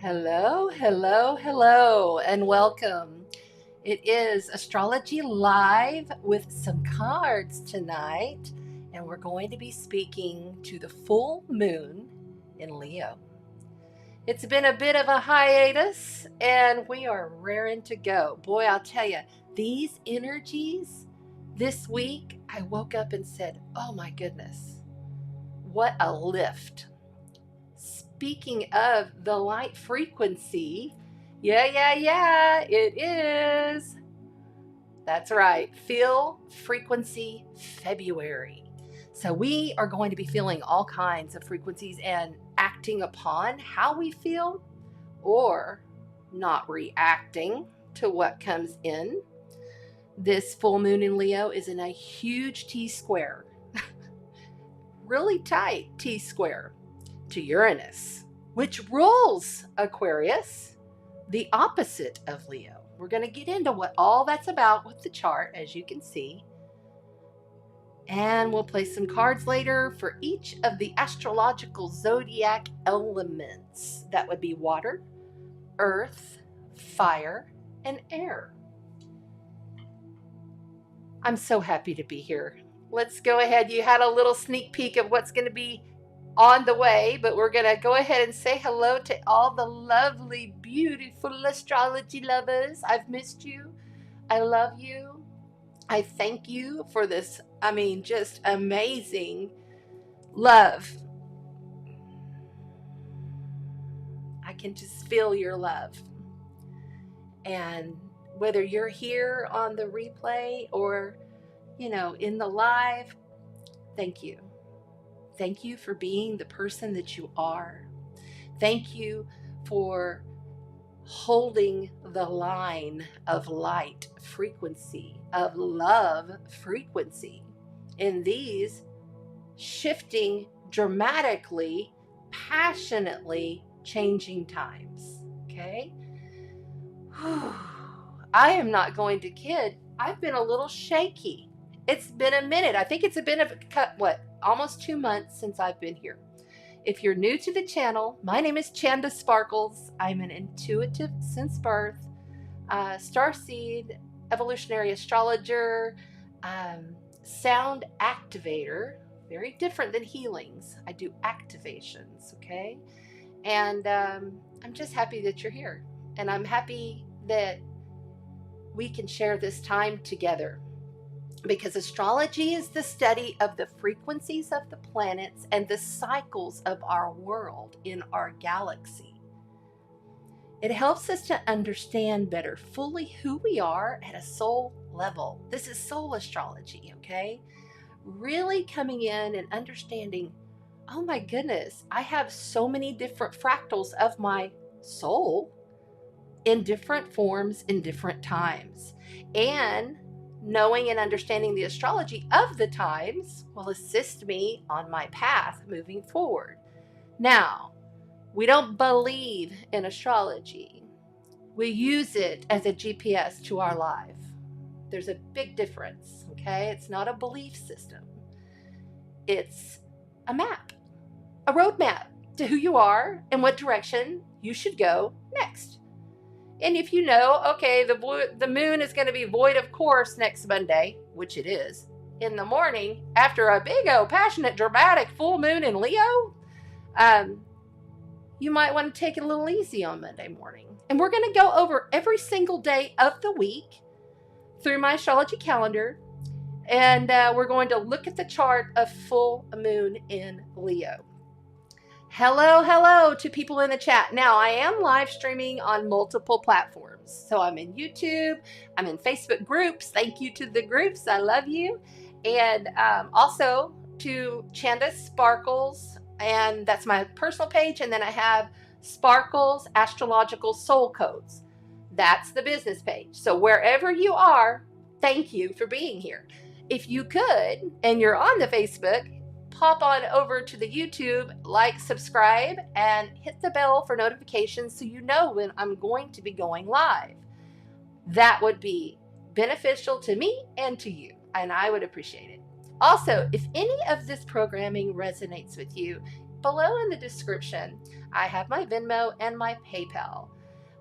Hello, hello, hello, and welcome. It is Astrology Live with some cards tonight, and we're going to be speaking to the full moon in Leo. It's been a bit of a hiatus, and we are raring to go. Boy, I'll tell you, these energies this week, I woke up and said, oh my goodness, what a lift. Speaking of the light frequency, yeah, it is. That's right, Feel Frequency February. So we are going to be feeling all kinds of frequencies and acting upon how we feel or not reacting to what comes in. This full moon in Leo is in a huge T-square, really tight T-square to Uranus, which rules Aquarius, the opposite of Leo. We're going to get into what all that's about with the chart, as you can see. And we'll play some cards later for each of the astrological zodiac elements. That would be water, earth, fire, and air. I'm so happy to be here. Let's go ahead. You had a little sneak peek of what's going to be on the way, but we're going to go ahead and say hello to all the lovely, beautiful astrology lovers. I've missed you. I love you. I thank you for this, just amazing love. I can just feel your love. And whether you're here on the replay or, in the live, thank you. Thank you for being the person that you are. Thank you for holding the line of light frequency, of love frequency in these shifting, dramatically, passionately changing times. Okay? I am not going to kid. I've been a little shaky. It's been a minute. I think it's been almost 2 months since I've been here. If you're new to the channel, my name is Chanda Sparkles. I'm an intuitive since birth, starseed, evolutionary astrologer, sound activator, very different than healings. I do activations, okay? And I'm just happy that you're here. And I'm happy that we can share this time together, because astrology is the study of the frequencies of the planets and the cycles of our world in our galaxy. It helps us to understand better fully who we are at a soul level. This is soul astrology, okay? Really coming in and understanding, oh my goodness, I have so many different fractals of my soul in different forms in different times. And knowing and understanding the astrology of the times will assist me on my path moving forward. Now, we don't believe in astrology. We use it as a GPS to our life. There's a big difference, okay? It's not a belief system. It's a map, a roadmap to who you are and what direction you should go next. And if you know, okay, the moon is going to be void of course next Monday, which it is, in the morning after a big old passionate dramatic full moon in Leo, you might want to take it a little easy on Monday morning. And we're going to go over every single day of the week through my astrology calendar. And we're going to look at the chart of full moon in Leo. Hello to people in the chat. Now, I am live streaming on multiple platforms. So I'm in YouTube, I'm in Facebook groups. Thank you to the groups. I love you. And also to Chanda Sparkles, and that's my personal page. And then I have Sparkles Astrological Soul Codes. That's the business page. So wherever you are, thank you for being here. If you could, and you're on the Facebook, pop on over to the YouTube, like, subscribe, and hit the bell for notifications so you know when I'm going to be going live. That would be beneficial to me and to you, and I would appreciate it. Also, if any of this programming resonates with you, below in the description, I have my Venmo and my PayPal.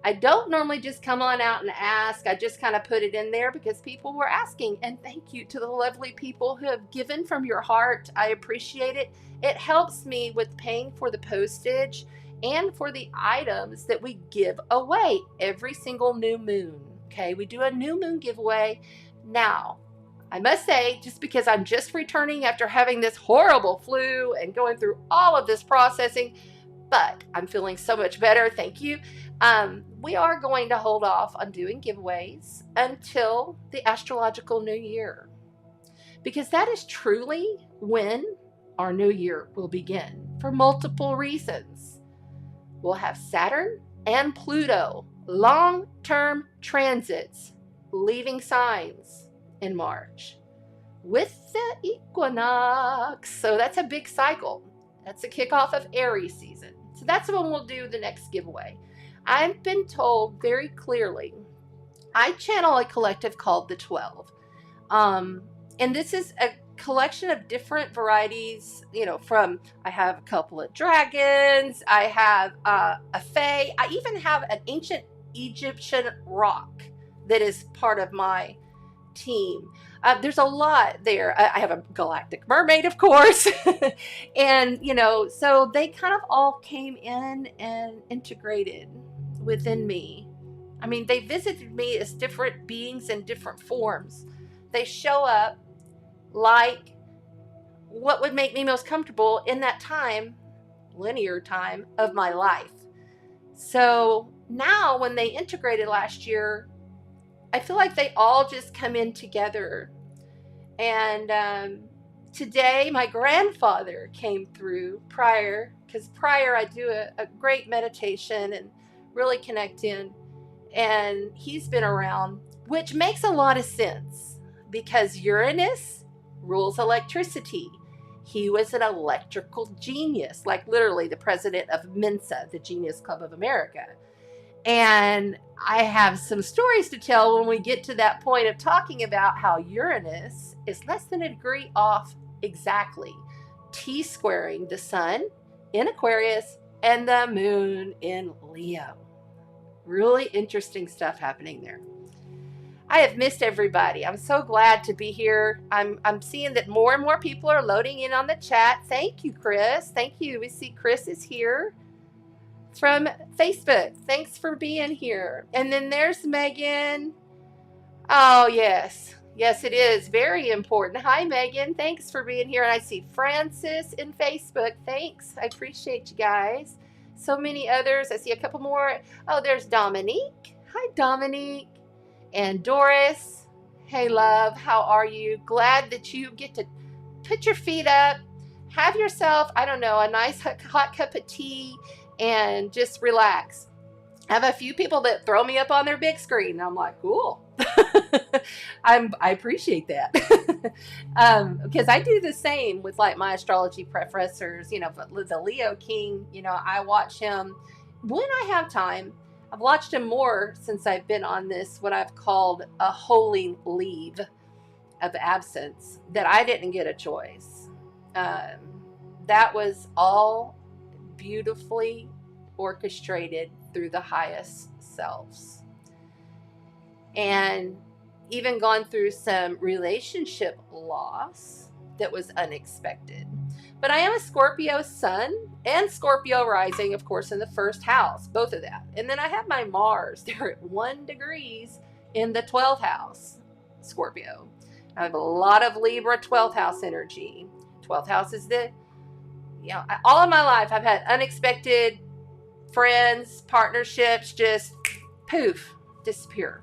I don't normally just come on out and ask. I just kind of put it in there because people were asking. And thank you to the lovely people who have given from your heart. I appreciate it. It helps me with paying for the postage and for the items that we give away every single new moon. Okay, we do a new moon giveaway. Now, I must say, just because I'm just returning after having this horrible flu and going through all of this processing, but I'm feeling so much better. Thank you. We are going to hold off on doing giveaways until the astrological new year, because that is truly when our new year will begin for multiple reasons. We'll have Saturn and Pluto long-term transits leaving signs in March with the equinox. So that's a big cycle. That's a kickoff of Aries season. So that's when we'll do the next giveaway. I've been told very clearly, I channel a collective called the 12. And this is a collection of different varieties, from, I have a couple of dragons, I have a fae, I even have an ancient Egyptian rock that is part of my team. There's a lot there. I have a galactic mermaid, of course. And, so they kind of all came in and integrated within me. I mean, they visited me as different beings in different forms. They show up like what would make me most comfortable in that time, linear time of my life. So now when they integrated last year, I feel like they all just come in together. And today my grandfather came through because prior I do a great meditation and really connect in. And he's been around, which makes a lot of sense because Uranus rules electricity. He was an electrical genius, like literally the president of Mensa, the Genius Club of America. And I have some stories to tell when we get to that point of talking about how Uranus is less than a degree off exactly, T-squaring the sun in Aquarius and the moon in Leo. Really interesting stuff happening there. I have missed everybody. I'm so glad to be here. I'm seeing that more and more people are loading in on the chat. Thank you, Chris. Thank you. We see Chris is here from Facebook. Thanks for being here. And then there's Megan. Oh, yes. Yes, it is very important. Hi, Megan. Thanks for being here. And I see Francis in Facebook. Thanks. I appreciate you guys. So many others. I see a couple more. Oh, there's Dominique. Hi, Dominique. And Doris. Hey, love. How are you? Glad that you get to put your feet up, have yourself, I don't know, a nice hot cup of tea, and just relax. I have a few people that throw me up on their big screen. And I'm like, cool. I appreciate that. Because I do the same with like my astrology professors, the Leo King, I watch him when I have time. I've watched him more since I've been on this, what I've called a holy leave of absence, that I didn't get a choice. That was all beautifully orchestrated through the highest selves. And even gone through some relationship loss that was unexpected. But I am a Scorpio sun and Scorpio rising, of course, in the first house, both of that. And then I have my Mars there at 1 degrees in the 12th house, Scorpio. I have a lot of Libra 12th house energy. 12th house is all of my life I've had unexpected friends, partnerships, just poof, disappear.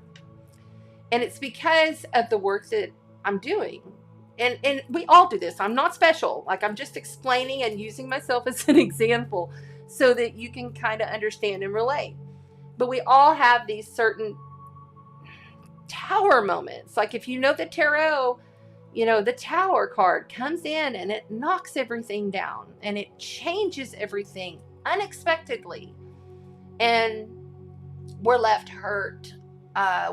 And it's because of the work that I'm doing. And we all do this. I'm not special. Like, I'm just explaining and using myself as an example so that you can kind of understand and relate. But we all have these certain tower moments. Like, if you know the tarot, the Tower card comes in and it knocks everything down and it changes everything unexpectedly. And we're left hurt.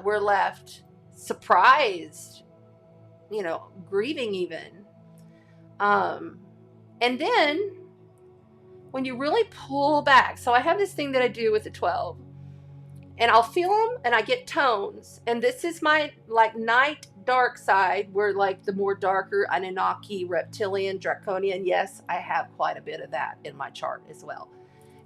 We're left surprised, grieving even. And then when you really pull back, so I have this thing that I do with the 12, and I'll feel them and I get tones. And this is my night dark side, where the more darker Anunnaki, reptilian, draconian. Yes, I have quite a bit of that in my chart as well.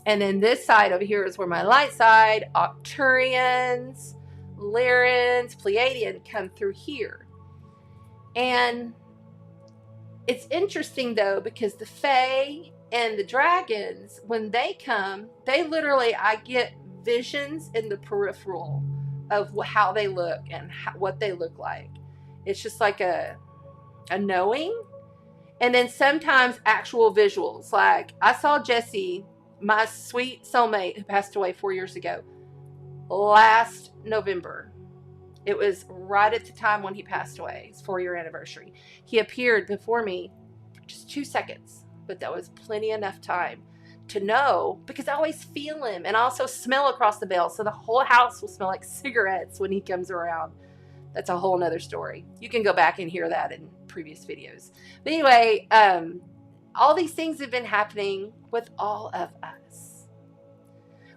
And then this side over here is where my light side, Arcturians, Lyrans, Pleiadian come through here. And it's interesting though, because the Fae and the dragons, when they come, they literally, I get visions in the peripheral of how they look and what they look like. It's just like a knowing. And then sometimes actual visuals. Like, I saw Jesse, my sweet soulmate who passed away 4 years ago, last November. It was right at the time when he passed away, his 4-year anniversary. He appeared before me for just 2 seconds, but that was plenty enough time to know, because I always feel him, and I also smell across the veil, so the whole house will smell like cigarettes when he comes around. That's a whole nother story. You can go back and hear that in previous videos. But anyway, all these things have been happening with all of us.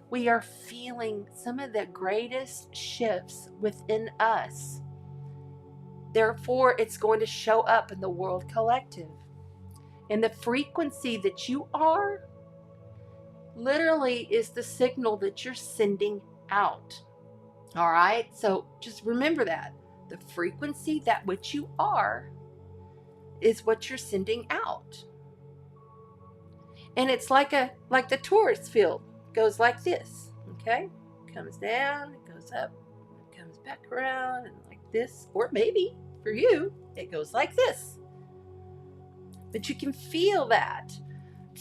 We are feeling some of the greatest shifts within us. Therefore, it's going to show up in the world collective. And the frequency that you are literally is the signal that you're sending out. All right? So just remember that. The frequency that which you are is what you're sending out. And it's like the torus field. Goes like this, okay? Comes down, it goes up, it comes back around, and like this. Or maybe, for you, it goes like this. But you can feel that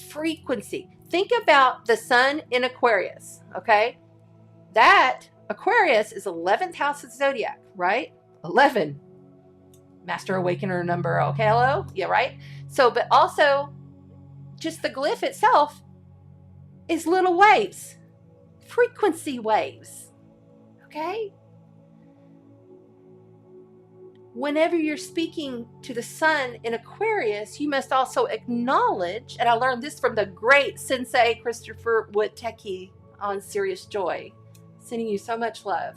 frequency. Think about the sun in Aquarius, okay? That Aquarius is 11th house of the zodiac, right? 11. Master Awakener number, okay, hello? Yeah, right? So, but also, just the glyph itself is little waves, frequency waves, okay? Whenever you're speaking to the sun in Aquarius, you must also acknowledge, and I learned this from the great Sensei Christopher Woodtecki on Serious Joy, sending you so much love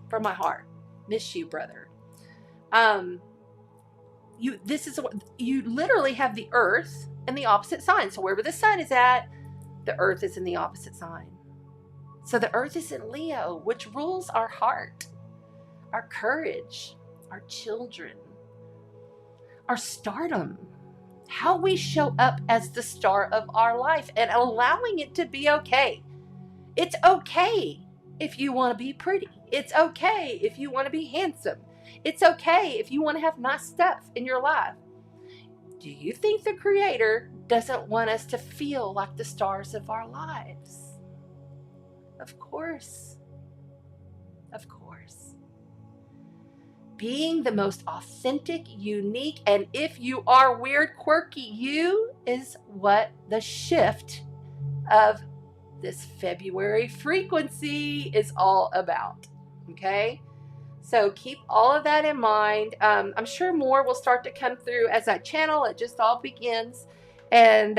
from my heart. Miss you, brother. You literally have the earth in the opposite sign. So wherever the sun is at, the earth is in the opposite sign. So the earth is in Leo, which rules our heart. our courage, our children, our stardom, how we show up as the star of our life and allowing it to be okay. It's okay if you want to be pretty. It's okay if you want to be handsome. It's okay if you want to have nice stuff in your life. Do you think the Creator doesn't want us to feel like the stars of our lives? Of course. Of course. Being the most authentic, unique, and if you are weird, quirky, you is what the shift of this February frequency is all about. Okay? So keep all of that in mind. I'm sure more will start to come through as I channel. It just all begins. And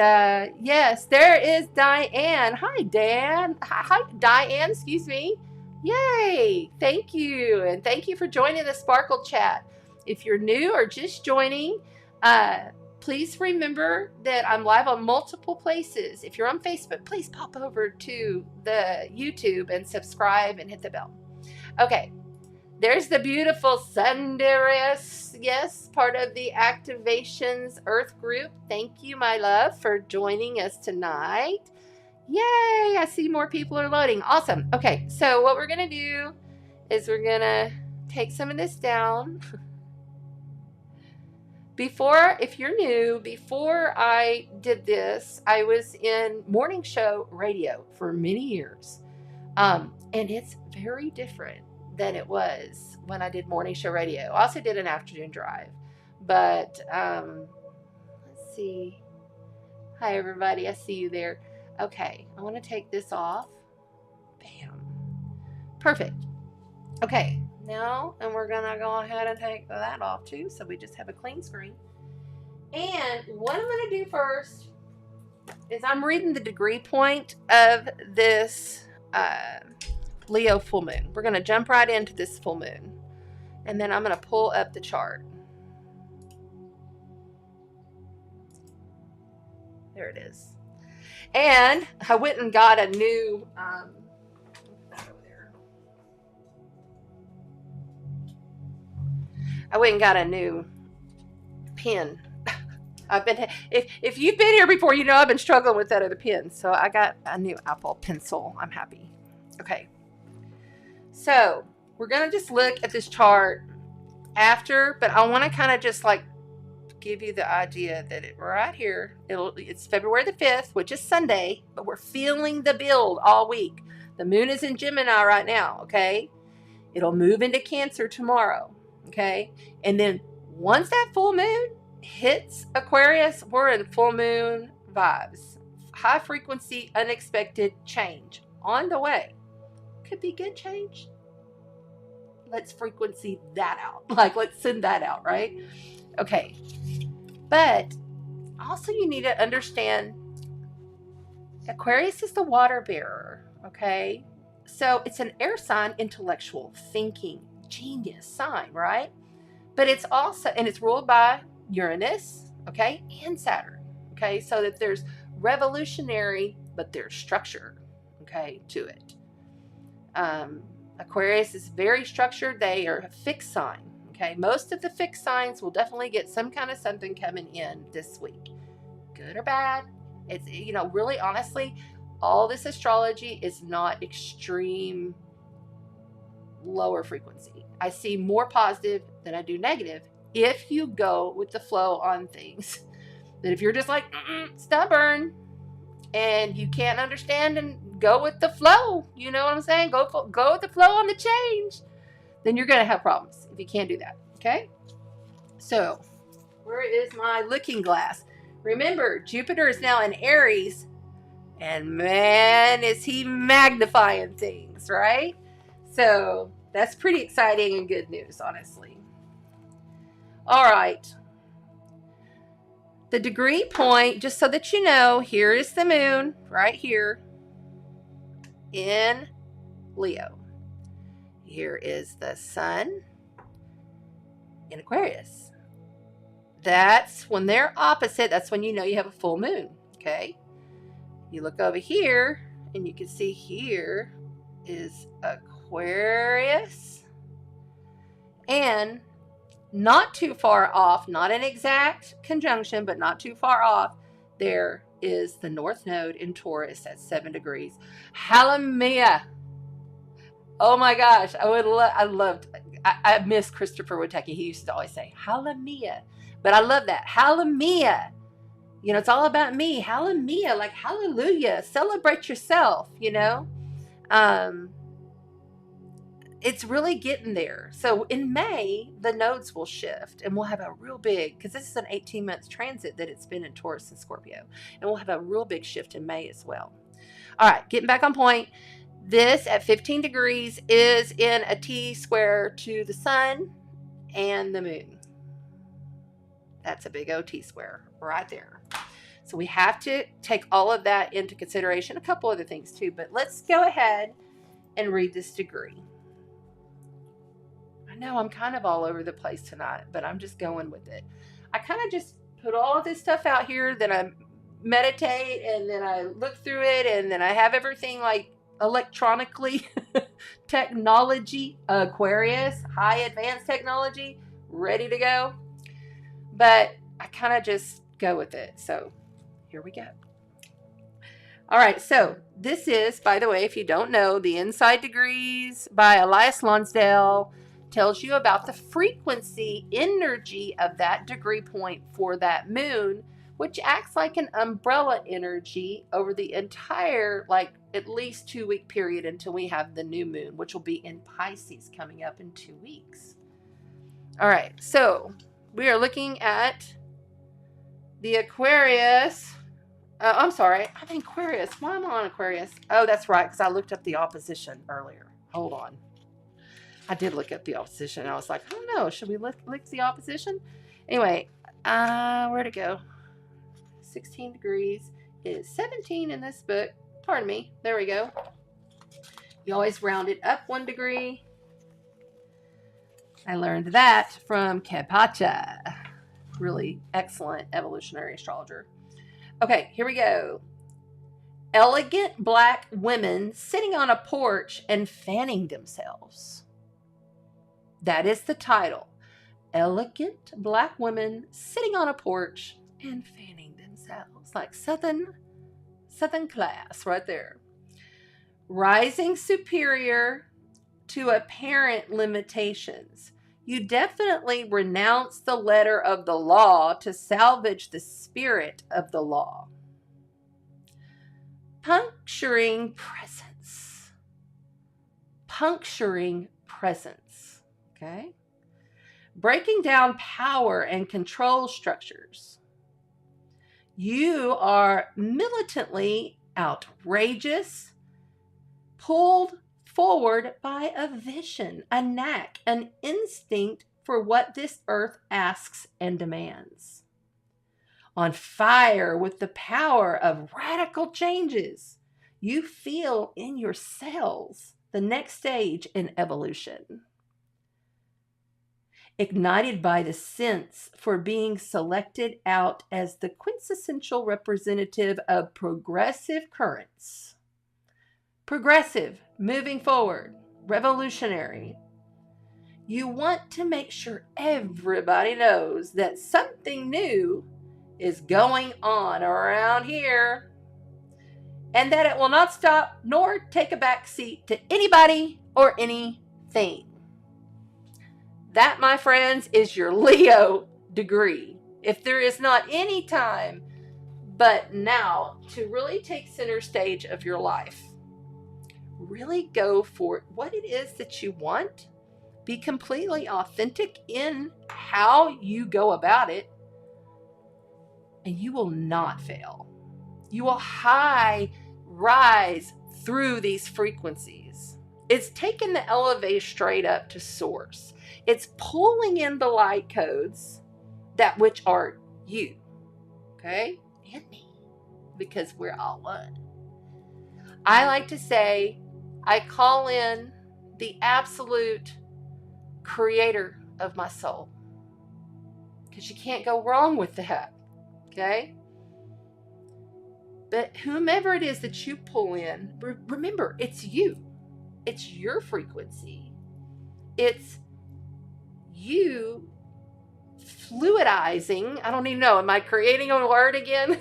yes, there is Diane. Hi, Dan. Hi, Diane. Excuse me. Yay. Thank you. And thank you for joining the Sparkle Chat. If you're new or just joining, please remember that I'm live on multiple places. If you're on Facebook, please pop over to the YouTube and subscribe and hit the bell. Okay. There's the beautiful Sundaris, yes, part of the Activations Earth group. Thank you, my love, for joining us tonight. Yay, I see more people are loading. Awesome. Okay, so what we're going to do is we're going to take some of this down. If you're new, before I did this, I was in morning show radio for many years. And it's very different than it was when I did morning show radio. I also did an afternoon drive, but let's see. Hi everybody, I see you there. Okay, I want to take this off. Bam. Perfect. Okay, now, and we're gonna go ahead and take that off too, so we just have a clean screen. And what I'm gonna do first is I'm reading the degree point of this Leo full moon. We're going to jump right into this full moon. And then I'm going to pull up the chart. There it is. And I went and got a new pen. If you've been here before, you know I've been struggling with that other pen. So I got a new Apple pencil. I'm happy. Okay. So we're going to just look at this chart after, but I want to kind of just like give you the idea that right here, it's February the 5th, which is Sunday, but we're feeling the build all week. The moon is in Gemini right now, okay? It'll move into Cancer tomorrow, okay? And then once that full moon hits Aquarius, we're in full moon vibes. High frequency, unexpected change on the way. Could be good change. Let's frequency that out. Like, let's send that out, right? Okay. But also you need to understand Aquarius is the water bearer, okay? So it's an air sign, intellectual, thinking, genius sign, right? But it's also, and it's ruled by Uranus, okay, and Saturn, okay? So that there's revolutionary, but there's structure, okay, to it. Aquarius is very structured. They are a fixed sign. Okay. Most of the fixed signs will definitely get some kind of something coming in this week. Good or bad. It's, really honestly, all this astrology is not extreme lower frequency. I see more positive than I do negative if you go with the flow on things. That if you're just like stubborn and you can't understand and go with the flow, you know what I'm saying? Go with the flow on the change. Then you're going to have problems if you can't do that. Okay? So, where is my looking glass? Remember, Jupiter is now in Aries, and man, is he magnifying things, right? So, that's pretty exciting and good news, honestly. All right. The degree point, just so that you know, here is the moon right here in Leo. Here is the sun in Aquarius. That's when they're opposite. That's when you know you have a full moon. Okay. You look over here and you can see here is Aquarius. And not too far off, not an exact conjunction, but not too far off, there is the North Node in Taurus at 7 degrees. Hallelujah. Oh my gosh, I miss Christopher Witecki. He used to always say, Hallelujah. But I love that. Hallelujah. You know, it's all about me. Hallelujah. Like, hallelujah. Celebrate yourself, you know. It's really getting there. So in May, the nodes will shift and we'll have a real big, because this is an 18-month transit that it's been in Taurus and Scorpio. And we'll have a real big shift in May as well. All right, getting back on point. This at 15 degrees is in a T-square to the sun and the moon. That's a big old T-square right there. So we have to take all of that into consideration. A couple other things too, but let's go ahead and read this degree. I know I'm kind of all over the place tonight, but I'm just going with it. I kind of just put all of this stuff out here, then I meditate, and then I look through it, and then I have everything like electronically technology, Aquarius, high advanced technology, ready to go. But I kind of just go with it. So here we go. All right, so this is, by the way, if you don't know, the Inside Degrees by Elias Lonsdale tells you about the frequency energy of that degree point for that moon, which acts like an umbrella energy over the entire, like, at least 2-week period until we have the new moon, which will be in Pisces coming up in 2 weeks. All right, so we are looking at the Aquarius. I'm sorry, I'm in Aquarius. Why am I on Aquarius? Oh, that's right, because I looked up the opposition earlier. Hold on. I did look up the opposition. I was like, I don't know. Should we look the opposition? Anyway, where'd it go? 16 degrees is 17 in this book. Pardon me. There we go. You always round it up 1 degree. I learned that from Kepacha. Really excellent evolutionary astrologer. Okay, here we go. Elegant black women sitting on a porch and fanning themselves. That is the title. Elegant black women sitting on a porch and fanning themselves. Like Southern class right there. Rising superior to apparent limitations. You definitely renounce the letter of the law to salvage the spirit of the law. Puncturing presence. Puncturing presence. Okay? Breaking down power and control structures. You are militantly outrageous, pulled forward by a vision, a knack, an instinct for what this earth asks and demands. On fire with the power of radical changes, you feel in your cells the next stage in evolution. Ignited by the sense for being selected out as the quintessential representative of progressive currents. Progressive, moving forward, revolutionary. You want to make sure everybody knows that something new is going on around here and that it will not stop nor take a back seat to anybody or anything. That, my friends, is your Leo degree. If there is not any time but now to really take center stage of your life, really go for what it is that you want. Be completely authentic in how you go about it, and you will not fail. You will rise through these frequencies. It's taking the elevator straight up to source. It's pulling in the light codes, that which are you, okay, and me, because we're all one. I like to say, I call in the absolute creator of my soul, because you can't go wrong with that, okay? But whomever it is that you pull in, remember, it's you. It's your frequency. It's you fluidizing, I don't even know, am I creating a word again?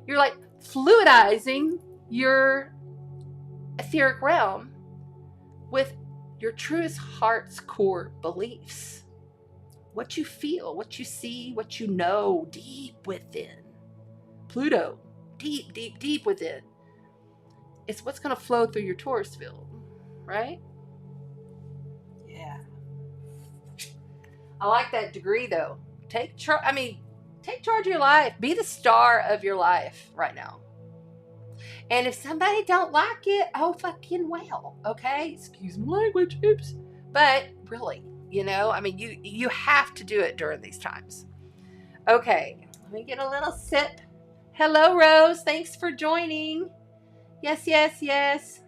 You're like fluidizing your etheric realm with your truest heart's core beliefs. What you feel, what you see, what you know deep within. Pluto, deep, deep, deep within. It's what's going to flow through your Taurus field, right? Yeah. I like that degree though. Take charge of your life. Be the star of your life right now. And if somebody don't like it, oh fucking well, okay? Excuse my language, oops. But really, you have to do it during these times. Okay, let me get a little sip. Hello, Rose. Thanks for joining. Yes, yes, yes.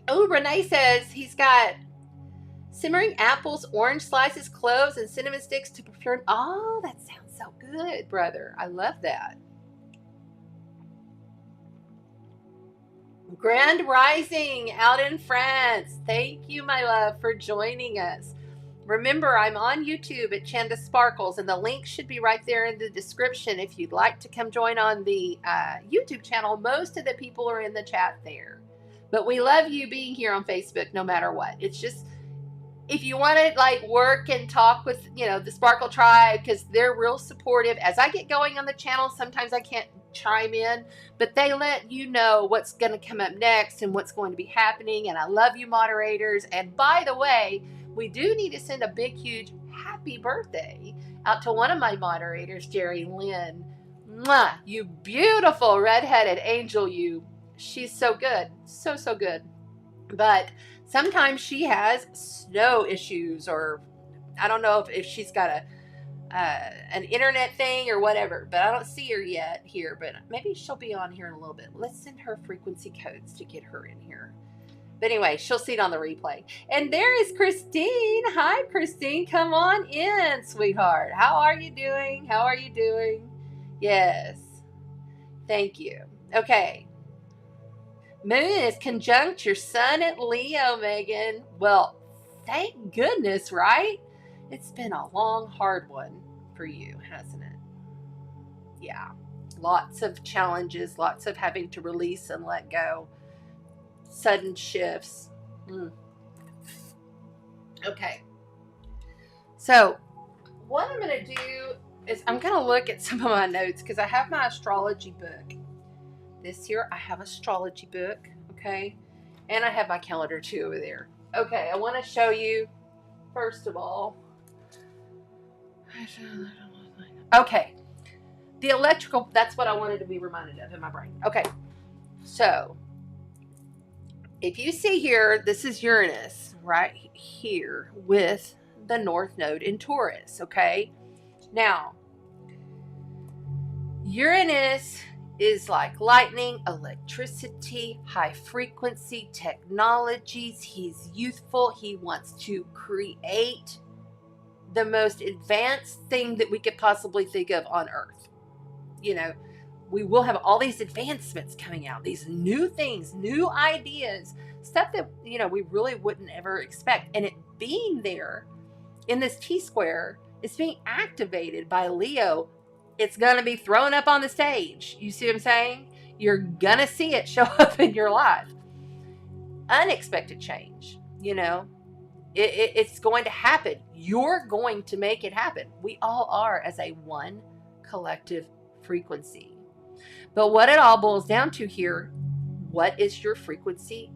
Oh, Renee says he's got simmering apples, orange slices, cloves, and cinnamon sticks to prepare. Oh, that sounds so good, brother. I love that. Grand Rising out in France. Thank you, my love, for joining us. Remember, I'm on YouTube at Chanda Sparkles, and the link should be right there in the description if you'd like to come join on the YouTube channel. Most of the people are in the chat there. But we love you being here on Facebook no matter what. It's just, if you want to like work and talk with, the Sparkle Tribe, because they're real supportive. As I get going on the channel, sometimes I can't chime in, but they let you know what's going to come up next and what's going to be happening. And I love you, moderators. And by the way, we do need to send a big, huge happy birthday out to one of my moderators, Jerry Lynn. Mwah, you beautiful redheaded angel, you. She's so good. So, so good. But sometimes she has snow issues, or I don't know if she's got an internet thing or whatever, but I don't see her yet here, but maybe she'll be on here in a little bit. Let's send her frequency codes to get her in here. But anyway, she'll see it on the replay. And there is Christine. Hi, Christine. Come on in, sweetheart. How are you doing? How are you doing? Yes. Thank you. Okay. Moon is conjunct your sun at Leo, Megan. Well, thank goodness, right? It's been a long, hard one for you, hasn't it? Yeah. Lots of challenges, lots of having to release and let go. Sudden shifts. Okay. So, what I'm going to do is I'm going to look at some of my notes because I have my astrology book. This year I have astrology book, okay? And I have my calendar too over there. Okay, I want to show you, first of all. Okay. The electrical, that's what I wanted to be reminded of in my brain. Okay. So, if you see here, this is Uranus right here with the North Node in Taurus, okay? Now, Uranus is like lightning, electricity, high frequency, technologies. He's youthful. He wants to create the most advanced thing that we could possibly think of on Earth. We will have all these advancements coming out, these new things, new ideas, stuff that, we really wouldn't ever expect. And it being there in this T-square is being activated by Leo. It's going to be thrown up on the stage. You see what I'm saying? You're going to see it show up in your life. Unexpected change, it's going to happen. You're going to make it happen. We all are as a one collective frequency. But what it all boils down to here, what is your frequency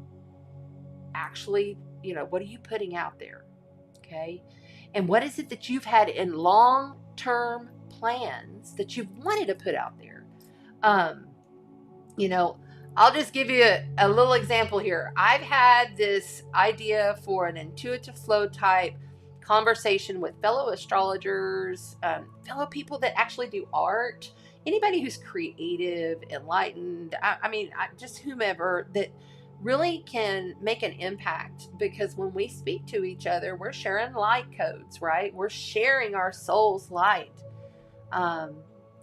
actually, what are you putting out there? Okay. And what is it that you've had in long-term plans that you've wanted to put out there? I'll just give you a little example here. I've had this idea for an intuitive flow type conversation with fellow astrologers, fellow people that actually do art, anybody who's creative, enlightened, just whomever that really can make an impact, because when we speak to each other, we're sharing light codes, right? We're sharing our soul's light,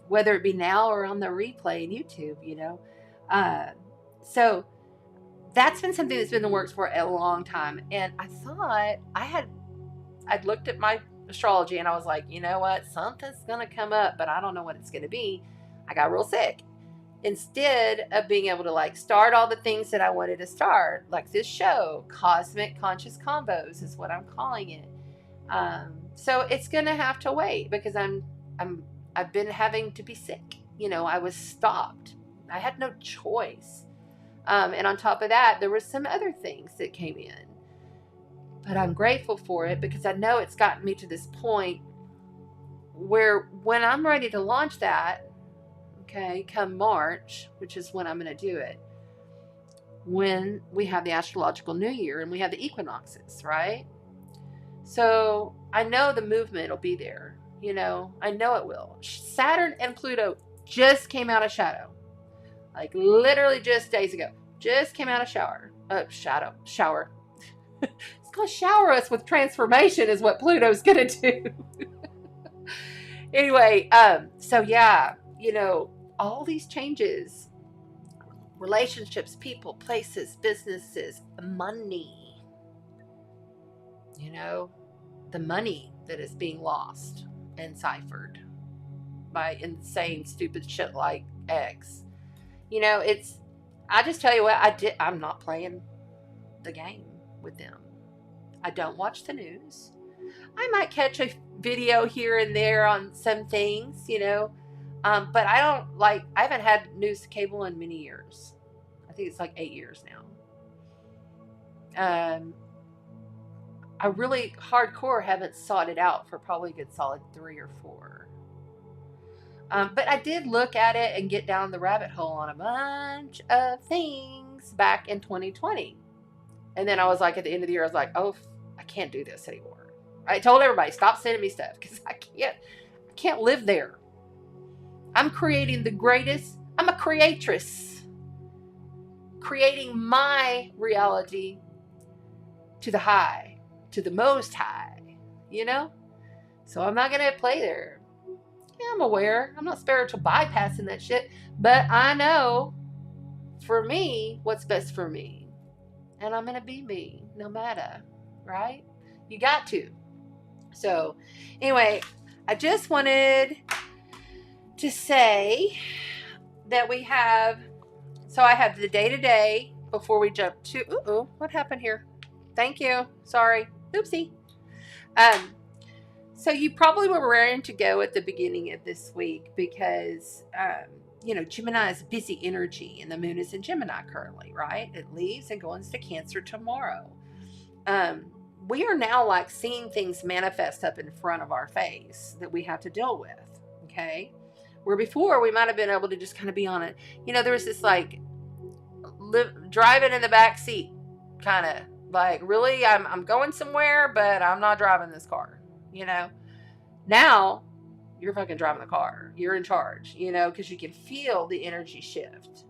whether it be now or on the replay in YouTube, So that's been something that's been in the works for a long time. And I thought I'd looked at my astrology and I was like, you know what? Something's going to come up, but I don't know what it's going to be. I got real sick. Instead of being able to like start all the things that I wanted to start, like this show, Cosmic Conscious Combos is what I'm calling it. So it's going to have to wait because I've been having to be sick. You know, I was stopped. I had no choice. And on top of that, there were some other things that came in. But I'm grateful for it because I know it's gotten me to this point where when I'm ready to launch that, okay, come March, which is when I'm going to do it, when we have the astrological new year and we have the equinoxes, right? So I know the movement will be there. You know, I know it will. Saturn and Pluto just came out of shadow. Like literally just days ago. Just came out of shower. Shower. It's going to shower us with transformation is what Pluto's going to do. Anyway, so yeah, you know, all these changes, relationships, people, places, businesses, money, you know, the money that is being lost and ciphered by insane, stupid shit like X. You know, I just tell you what, I'm not playing the game with them. I don't watch the news. I might catch a video here and there on some things, you know, but I haven't had news cable in many years. I think it's like 8 years now. I really hardcore haven't sought it out for probably a good solid 3 or 4. But I did look at it and get down the rabbit hole on a bunch of things back in 2020. And then I was like, at the end of the year, I was like, oh, I can't do this anymore. I told everybody, stop sending me stuff because I can't live there. I'm creating the greatest. I'm a creatress. Creating my reality to the high, to the most high, you know? So I'm not going to play there. Yeah, I'm aware. I'm not spiritual bypassing that shit, but I know for me what's best for me. And I'm going to be me no matter, right? You got to. So anyway, I just wanted to say that I have the day-to-day before we jump to, what happened here? Thank you. Sorry. Oopsie. So you probably were raring to go at the beginning of this week because, you know, Gemini is busy energy and the moon is in Gemini currently, right? It leaves and goes to Cancer tomorrow. We are now like seeing things manifest up in front of our face that we have to deal with, okay? Where before we might have been able to just kind of be on it. You know, there was this like driving in the back seat kind of like, really, I'm going somewhere, but I'm not driving this car. You know, now you're fucking driving the car. You're in charge, you know, because you can feel the energy shift.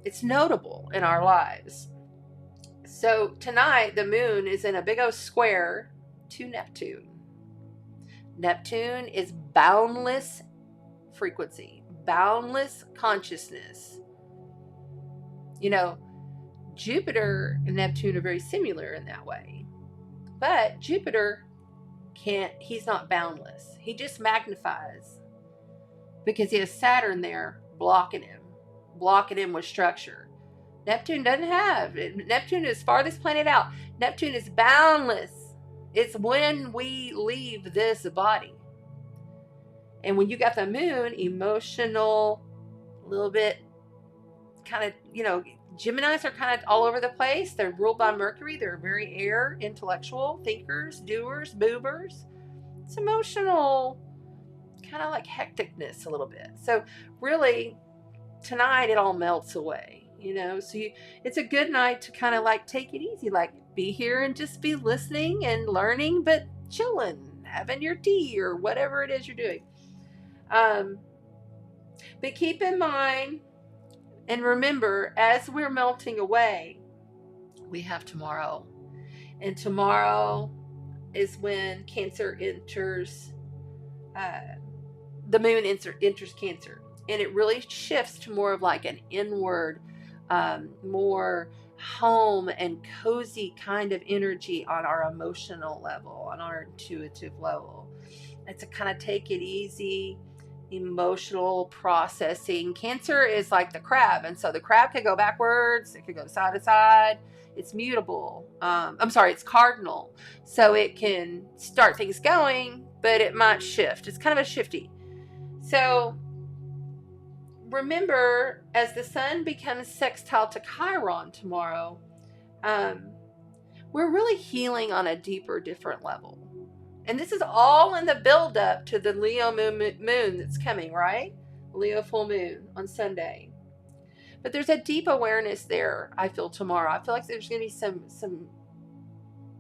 It's notable in our lives. So tonight, the moon is in a big old square to Neptune. Neptune is boundless frequency, boundless consciousness. You know, Jupiter and Neptune are very similar in that way. But Jupiter he's not boundless. He just magnifies because he has Saturn there blocking him with structure. Neptune doesn't have it. Neptune is farthest planet out. Neptune is boundless. It's when we leave this body. And when you got the moon, emotional, a little bit kind of, you know, Geminis are kind of all over the place. They're ruled by Mercury. They're very air, intellectual, thinkers, doers, movers. It's emotional, kind of like hecticness a little bit. So really, tonight it all melts away, you know. So it's a good night to kind of like take it easy, like be here and just be listening and learning, but chilling, having your tea or whatever it is you're doing. But keep in mind, and remember, as we're melting away, we have tomorrow. And tomorrow is when Cancer enters, the moon enters Cancer. And it really shifts to more of like an inward more home and cozy kind of energy on our emotional level, on our intuitive level. It's a kind of take it easy, emotional processing. Cancer is like the crab, and so the crab could go backwards, it could go side to side. It's mutable. It's cardinal, so it can start things going, but it might shift. It's kind of a shifty. So remember, as the sun becomes sextile to Chiron tomorrow, we're really healing on a deeper, different level. And this is all in the build up to the Leo moon that's coming, right? Leo full moon on Sunday. But there's a deep awareness there, I feel, tomorrow. I feel like there's going to be some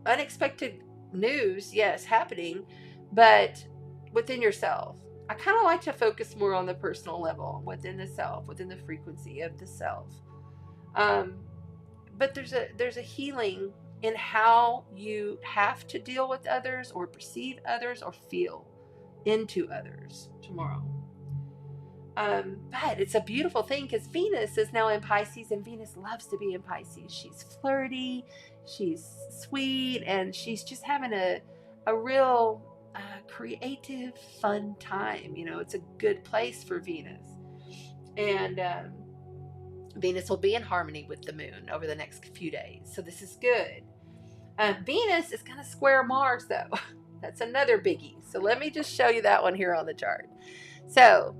unexpected news, yes, happening, but within yourself. I kind of like to focus more on the personal level, within the self, within the frequency of the self. But there's a healing in how you have to deal with others or perceive others or feel into others tomorrow. But it's a beautiful thing because Venus is now in Pisces, and Venus loves to be in Pisces. She's flirty, she's sweet, and she's just having a real creative, fun time. You know, it's a good place for Venus. And Venus will be in harmony with the moon over the next few days. So this is good. Venus is going to square Mars, though. That's another biggie. So let me just show you that one here on the chart. So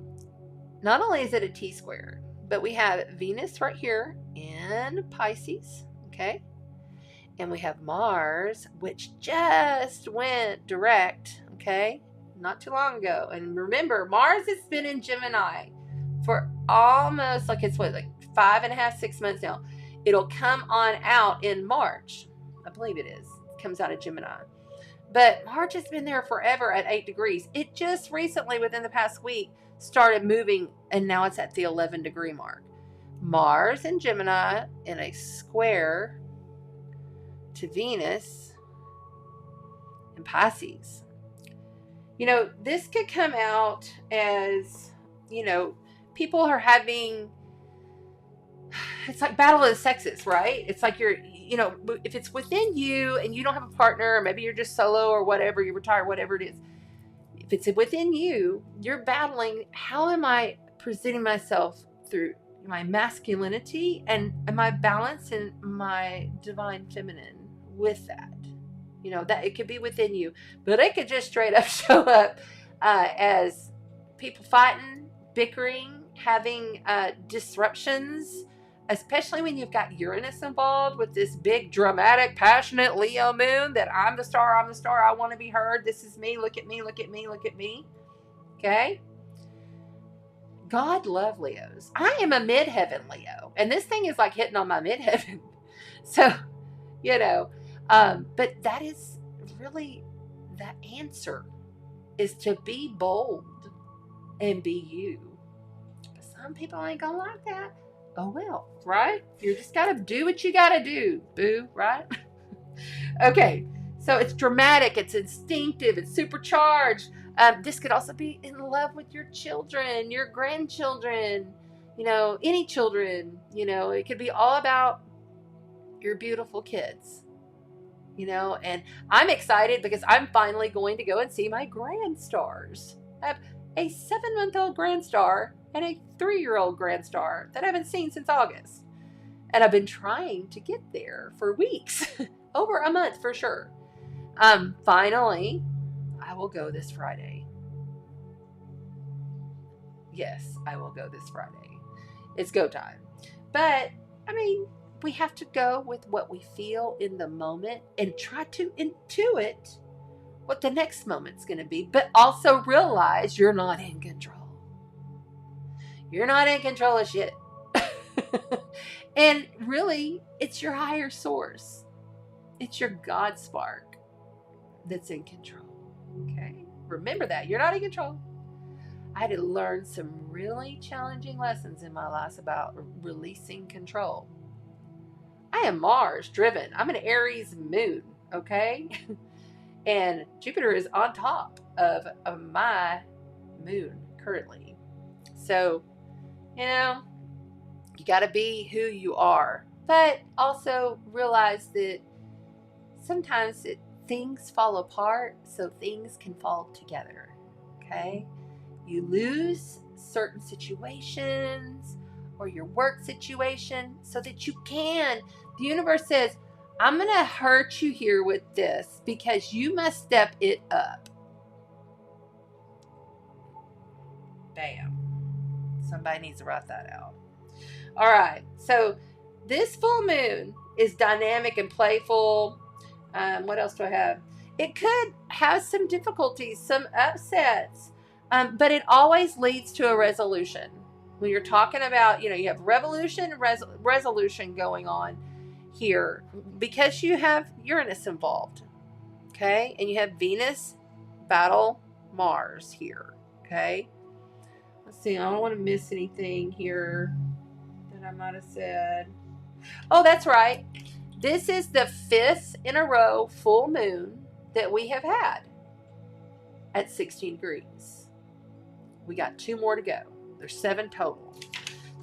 not only is it a T-square, but we have Venus right here in Pisces, okay? And we have Mars, which just went direct, okay? Not too long ago. And remember, Mars has been in Gemini for almost, like 5.5, 6 months now. It'll come on out in March. I believe it is. It comes out of Gemini. But March has been there forever at 8 degrees. It just recently, within the past week, started moving, and now it's at the 11-degree mark. Mars in Gemini in a square to Venus in Pisces. You know, this could come out as, you know, people are having, it's like battle of the sexes, right? It's like you're, you know, if it's within you and you don't have a partner, or maybe you're just solo or whatever, you're retired, whatever it is. If it's within you, you're battling, how am I presenting myself through my masculinity, and am I balanced in my divine feminine with that? You know, that it could be within you, but it could just straight up show up as people fighting, bickering, having disruptions, especially when you've got Uranus involved with this big, dramatic, passionate Leo moon that I'm the star, I want to be heard, this is me, look at me, look at me, look at me. Okay? God love Leos. I am a midheaven Leo, and this thing is like hitting on my midheaven. So, you know, but that is really the answer, is to be bold and be you. But some people ain't gonna like that. Oh well, right? You just gotta do what you gotta do, boo, right? Okay, so it's dramatic, it's instinctive, it's supercharged. This could also be in love with your children, your grandchildren, you know, any children. You know, it could be all about your beautiful kids, you know. And I'm excited because I'm finally going to go and see my grandstars. I have a 7-month-old grandstar and a 3-year-old grandstar that I haven't seen since August. And I've been trying to get there for weeks, over a month for sure. Finally, I will go this Friday. Yes, I will go this Friday. It's go time. But, I mean, we have to go with what we feel in the moment and try to intuit what the next moment's going to be, but also realize you're not in control. You're not in control of shit. And really, it's your higher source. It's your God spark that's in control. Okay? Remember that. You're not in control. I had to learn some really challenging lessons in my life about releasing control. I am Mars driven. I'm an Aries moon. Okay? And Jupiter is on top of my moon currently. So, you know, You got to be who you are, but also realize that sometimes things fall apart so things can fall together. Okay? You lose certain situations or your work situation so that you can. The universe says, I'm going to hurt you here with this because you must step it up. Bam. Somebody needs to write that out. All right. So this full moon is dynamic and playful. What else do I have? It could have some difficulties, some upsets, but it always leads to a resolution. When you're talking about, you have resolution going on here because you have Uranus involved, okay? And you have Venus battle Mars here, okay? Let's see, I don't want to miss anything here that I might have said. Oh, that's right. This is the 5th in a row full moon that we have had at 16 degrees. We got 2 more to go. There's 7 total.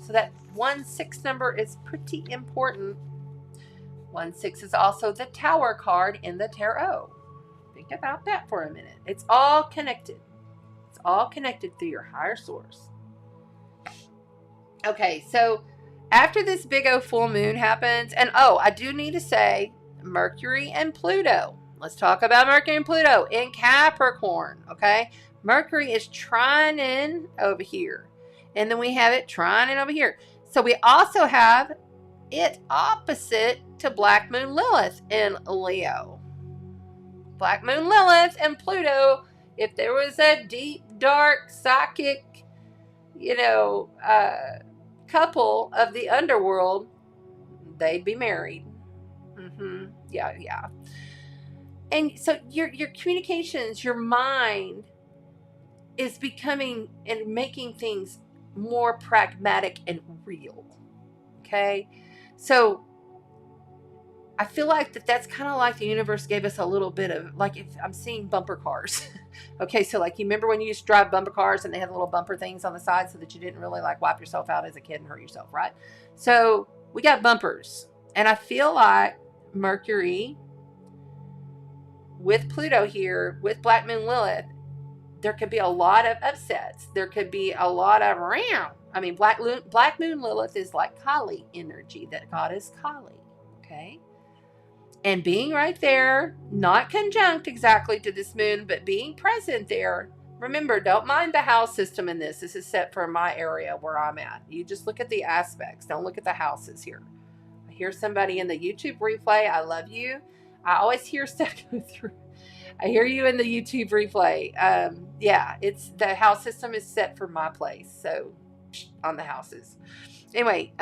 So that 1-6 number is pretty important. 1-6 is also the Tower card in the tarot. Think about that for a minute. It's all connected. It's all connected through your higher source. Okay, so after this big O full moon happens, and I do need to say Mercury and Pluto. Let's talk about Mercury and Pluto in Capricorn, okay? Mercury is trining over here, and then we have it trining over here. So we also have it opposite to Black Moon Lilith in Leo. Black Moon Lilith and Pluto, if there was a deep, dark, psychic, couple of the underworld, they'd be married. Yeah. And so your communications, your mind is becoming and making things more pragmatic and real. Okay? So I feel like that's kind of like the universe gave us a little bit of, like, if I'm seeing bumper cars. Okay, so like, you remember when you used to drive bumper cars and they had little bumper things on the side so that you didn't really like wipe yourself out as a kid and hurt yourself, right? So we got bumpers. And I feel like Mercury with Pluto here, with Black Moon Lilith, there could be a lot of upsets. There could be a lot of Black Moon Lilith is like Kali energy, that goddess Kali, okay? And being right there, not conjunct exactly to this moon, but being present there. Remember, don't mind the house system in this. This is set for my area where I'm at. You just look at the aspects. Don't look at the houses here. I hear somebody in the YouTube replay. I love you. I always hear stuff go through. I hear you in the YouTube replay. It's the house system is set for my place. So on the houses. Anyway,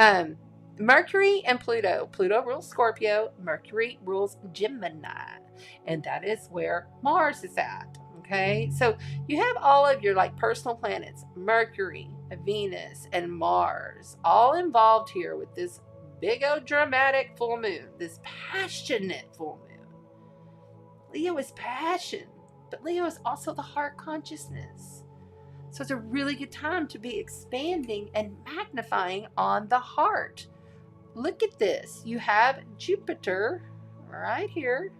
Mercury and Pluto. Pluto rules Scorpio. Mercury rules Gemini. And that is where Mars is at. Okay. So you have all of your personal planets, Mercury, Venus, and Mars, all involved here with this big old dramatic full moon, this passionate full moon. Leo is passion, but Leo is also the heart consciousness. So it's a really good time to be expanding and magnifying on the heart. Look at this. You have Jupiter right here,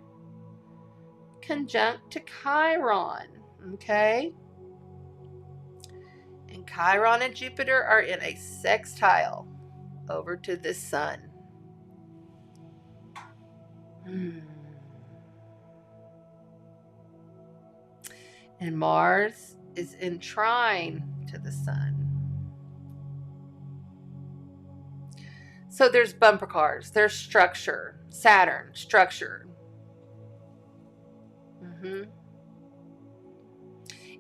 conjunct to Chiron, okay? And Chiron and Jupiter are in a sextile over to the sun. And Mars is in trine to the sun. So there's bumper cars, there's structure, Saturn, structure.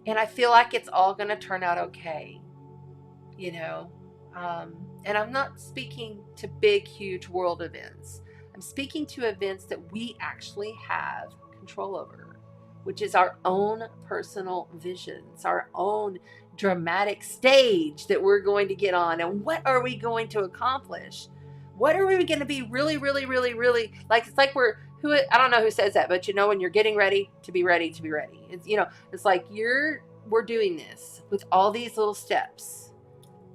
And I feel like it's all going to turn out okay, and I'm not speaking to big, huge world events. I'm speaking to events that we actually have control over, which is our own personal visions, our own dramatic stage that we're going to get on. And what are we going to accomplish? What are we going to be really, really, really, really, it's like I don't know who says that, but when you're getting ready to be ready to be ready. It's, it's like we're doing this with all these little steps,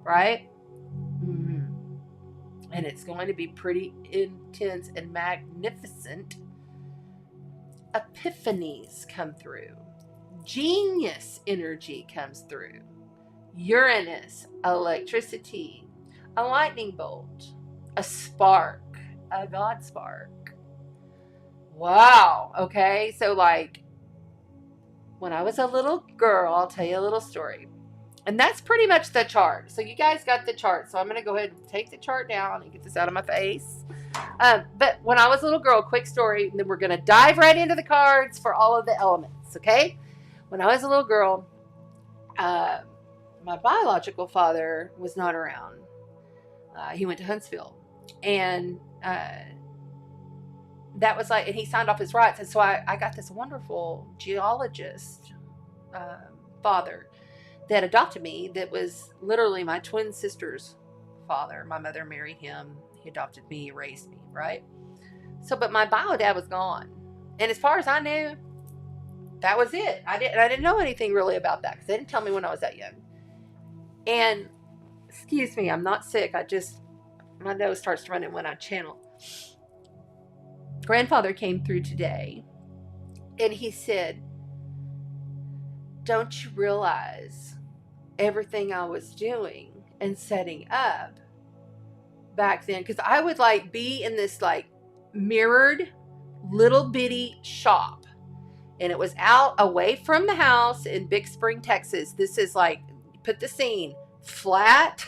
right? and it's going to be pretty intense and magnificent. Epiphanies come through. Genius energy comes through. Uranus, electricity, a lightning bolt, a spark, a God spark. Wow. Okay. So, like, when I was a little girl, I'll tell you a little story. And that's pretty much the chart. So you guys got the chart. So I'm going to go ahead and take the chart down and get this out of my face. But when I was a little girl, quick story, and then we're going to dive right into the cards for all of the elements, okay? When I was a little girl, my biological father was not around. He went to Huntsville. And that was like, and he signed off his rights. And so I got this wonderful geologist father that adopted me, that was literally my twin sister's father. My mother married him. He adopted me, raised me, right? So, but my bio dad was gone. And as far as I knew, that was it. I didn't know anything really about that because they didn't tell me when I was that young. And, excuse me, I'm not sick. My nose starts running when I channel. Grandfather came through today and he said, don't you realize everything I was doing and setting up back then? Because I would like be in this like mirrored little bitty shop, and it was out away from the house in Big Spring, Texas. This is like, put the scene, flat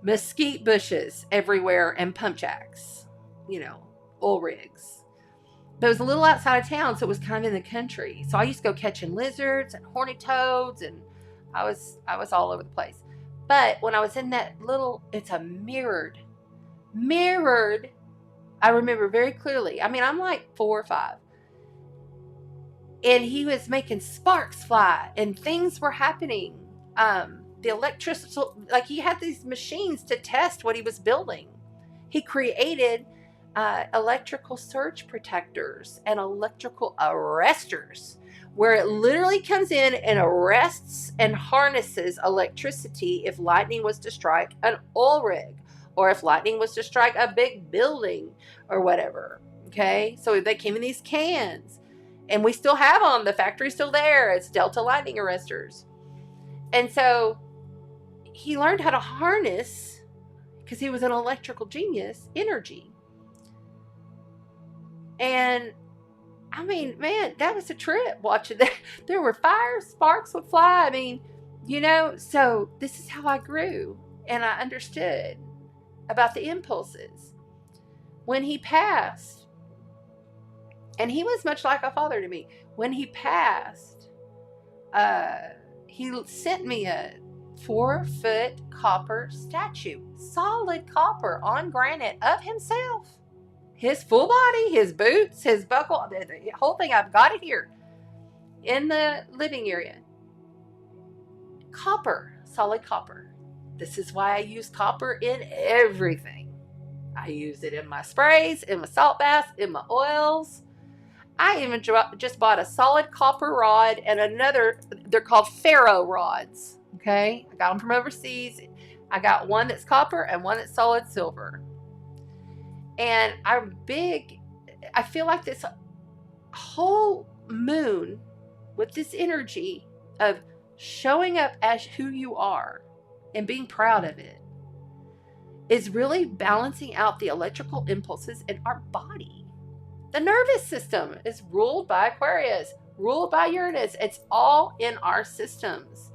mesquite bushes everywhere and pump jacks, oil rigs. But it was a little outside of town, so it was kind of in the country. So I used to go catching lizards and horny toads, and I was all over the place. But when I was in that little, it's a mirrored, I remember very clearly. I mean, I'm like 4 or 5. And he was making sparks fly and things were happening. The electricity, like he had these machines to test what he was building. He created electrical surge protectors and electrical arresters, where it literally comes in and arrests and harnesses electricity if lightning was to strike an oil rig, or if lightning was to strike a big building or whatever. Okay, so they came in these cans, and we still have them. The factory's still there. It's Delta lightning arresters. And so he learned how to harness, because he was an electrical genius, energy. And I mean, man, that was a trip watching that. There were fires, sparks would fly. I mean, so this is how I grew, and I understood about the impulses. When he passed, and he was much like a father to me, when he passed, he sent me a 4-foot copper statue, solid copper on granite of himself. His full body, his boots, his buckle, the whole thing. I've got it here in the living area. Copper, solid copper. This is why I use copper in everything. I use it in my sprays, in my salt baths, in my oils. I even just bought a solid copper rod and another, they're called ferro rods. Okay, I got them from overseas. I got one that's copper and one that's solid silver. And I'm big. I feel like this whole moon with this energy of showing up as who you are and being proud of it is really balancing out the electrical impulses in our body. The nervous system is ruled by Aquarius, ruled by Uranus. It's all in our systems.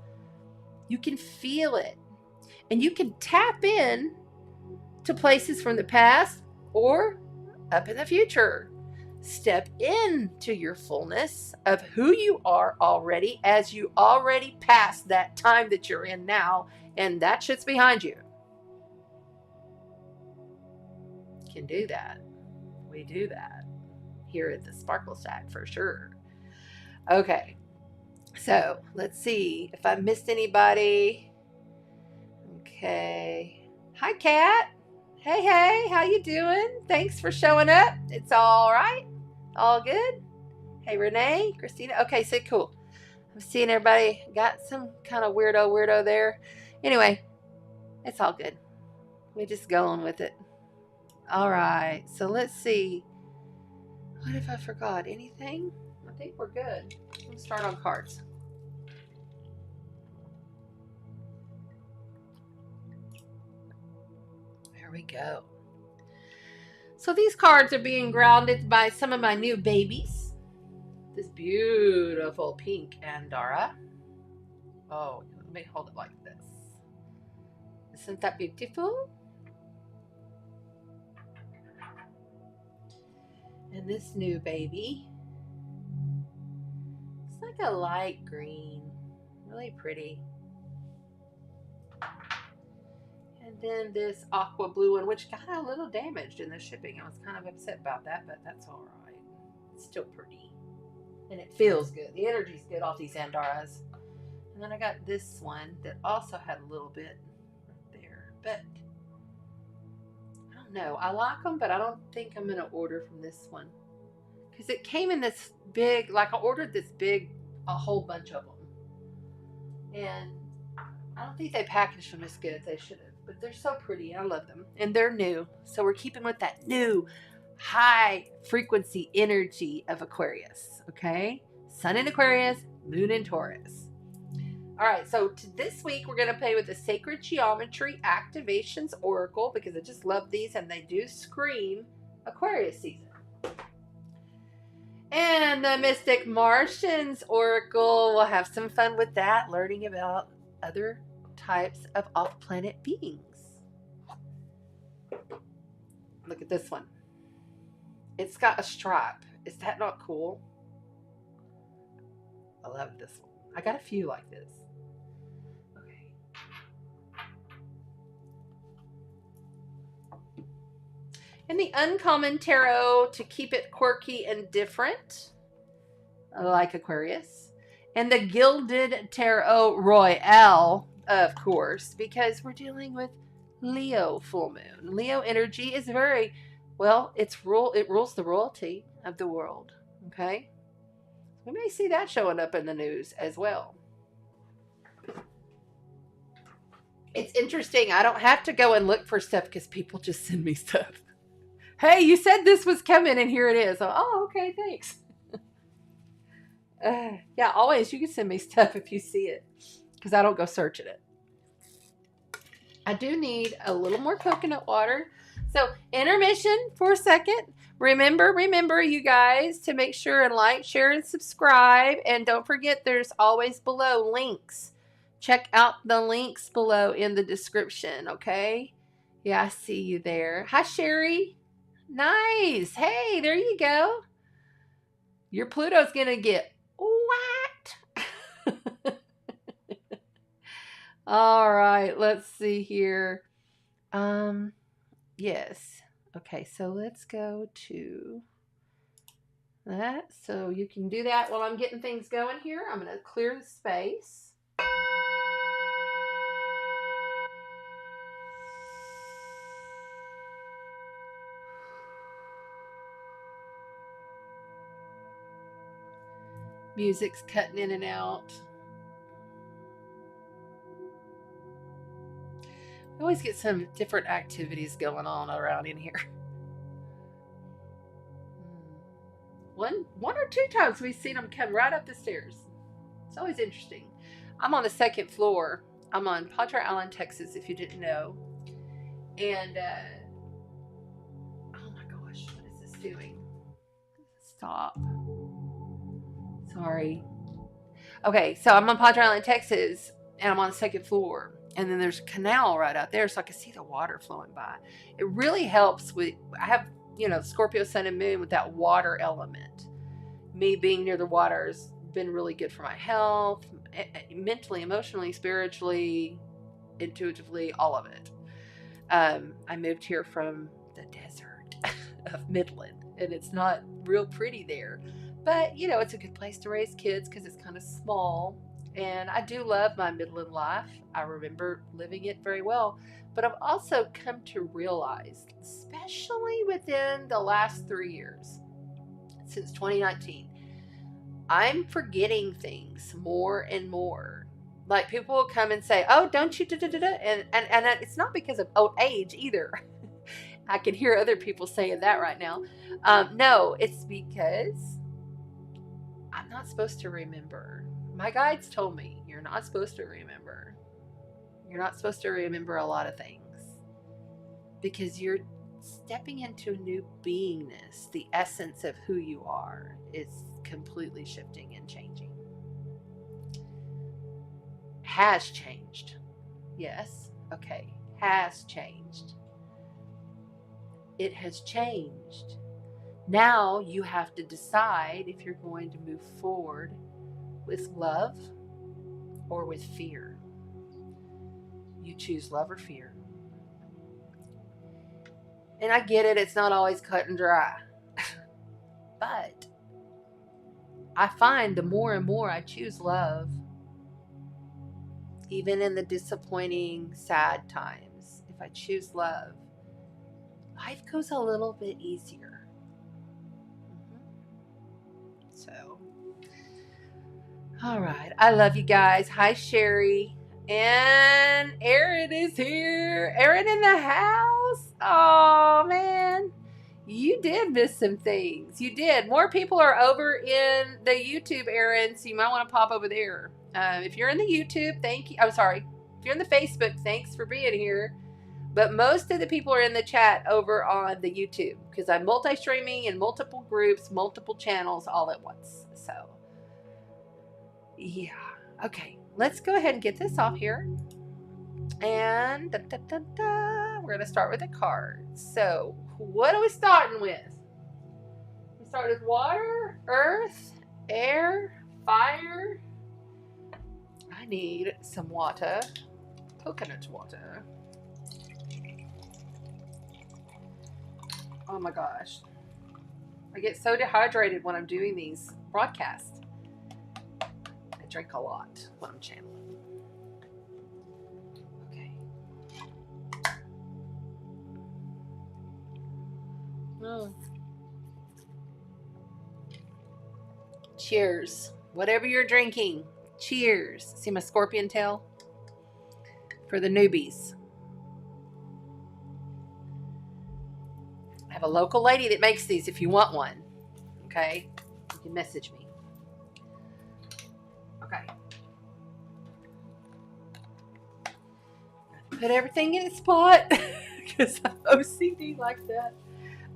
You can feel it, and you can tap in to places from the past or up in the future. Step into your fullness of who you are already, as you already passed that time that you're in now, and that shit's behind you. Can do that. We do that here at the Sparkle Stack for sure. Okay, so let's see if I missed anybody. Okay, hi Kat. Hey, how you doing? Thanks for showing up. It's all right. All good. Hey, Renee, Christina. Okay, so cool. I'm seeing everybody got some kind of weirdo there. Anyway, it's all good. We just going with it. All right, so let's see. What if I forgot anything? I think we're good. Let's start on cards. There we go. So these cards are being grounded by some of my new babies. This beautiful pink Andara. Oh, let me hold it like this. Isn't that beautiful? And this new baby, it's like a light green, really pretty. And then this aqua blue one, which got a little damaged in the shipping. I was kind of upset about that, but that's all right. It's still pretty. And it feels good. The energy's good off these Andaras. And then I got this one that also had a little bit right there. But I don't know. I like them, but I don't think I'm going to order from this one. Because it came in this big, like I ordered this big, a whole bunch of them. And I don't think they packaged them as good as they should have. But they're so pretty. I love them. And they're new. So we're keeping with that new high frequency energy of Aquarius. Okay? Sun in Aquarius, Moon in Taurus. All right. So this week we're going to play with the Sacred Geometry Activations Oracle because I just love these and they do scream Aquarius season. And the Mystic Martians Oracle. We'll have some fun with that, learning about other types of off-planet beings. Look at this one. It's got a stripe. Is that not cool? I love this one. I got a few like this. Okay. And the Uncommon Tarot to keep it quirky and different, like Aquarius. And the Gilded Tarot Royale, of course, because we're dealing with Leo full moon. Leo energy is very, well, it rules the royalty of the world. Okay? We may see that showing up in the news as well. It's interesting. I don't have to go and look for stuff because people just send me stuff. Hey, you said this was coming and here it is. Oh, okay, thanks. Yeah, always you can send me stuff if you see it because I don't go searching it. I do need a little more coconut water. So intermission for a second. Remember you guys to make sure and like, share, and subscribe. And don't forget there's always below links. Check out the links below in the description, okay? Yeah, I see you there. Hi, Sherry. Nice. Hey, there you go. Your Pluto's going to get whacked. All right, let's see here. Yes. Okay, so let's go to that. So you can do that while I'm getting things going here. I'm going to clear the space. Music's cutting in and out. We always get some different activities going on around in here. One or two times we've seen them come right up the stairs. It's always interesting. I'm on the second floor. I'm on Padre Island, Texas, if you didn't know. And, oh my gosh, what is this doing? Stop. Sorry. Okay, so I'm on Padre Island, Texas, and I'm on the second floor. And then there's a canal right out there, so I can see the water flowing by. It really helps with, I have, Scorpio, Sun, and Moon with that water element. Me being near the water has been really good for my health, mentally, emotionally, spiritually, intuitively, all of it. I moved here from the desert of Midland, and it's not real pretty there. But, it's a good place to raise kids because it's kind of small. And I do love my Midland life. I remember living it very well. But I've also come to realize, especially within the last 3 years, since 2019, I'm forgetting things more and more. Like people will come and say, oh, don't you, and it's not because of old age either. I can hear other people saying that right now. No, it's because I'm not supposed to remember. My guides told me you're not supposed to remember. You're not supposed to remember a lot of things because you're stepping into a new beingness. The essence of who you are is completely shifting and changing. Has changed. Yes. Okay. Has changed. It has changed. Now you have to decide if you're going to move forward with love or with fear. You choose love or fear. And I get it, it's not always cut and dry. But I find the more and more I choose love, even in the disappointing, sad times, if I choose love, life goes a little bit easier. So, all right. I love you guys. Hi, Sherry. And Aaron is here. Aaron in the house. Oh, man. You did miss some things. You did. More people are over in the YouTube, Aaron, so you might want to pop over there. If you're in the YouTube, thank you. I'm sorry. If you're in the Facebook, thanks for being here. But most of the people are in the chat over on the YouTube because I'm multi-streaming in multiple groups, multiple channels all at once. So, yeah. Okay. Let's go ahead and get this off here. And we're going to start with the cards. So, what are we starting with? We start with water, earth, air, fire. I need some water, coconut water. Oh my gosh. I get so dehydrated when I'm doing these broadcasts. I drink a lot when I'm channeling. Okay. Oh. Cheers. Whatever you're drinking, cheers. See my scorpion tail? For the newbies. I have a local lady that makes these if you want one. Okay? You can message me. Okay. Put everything in its spot because I'm OCD like that.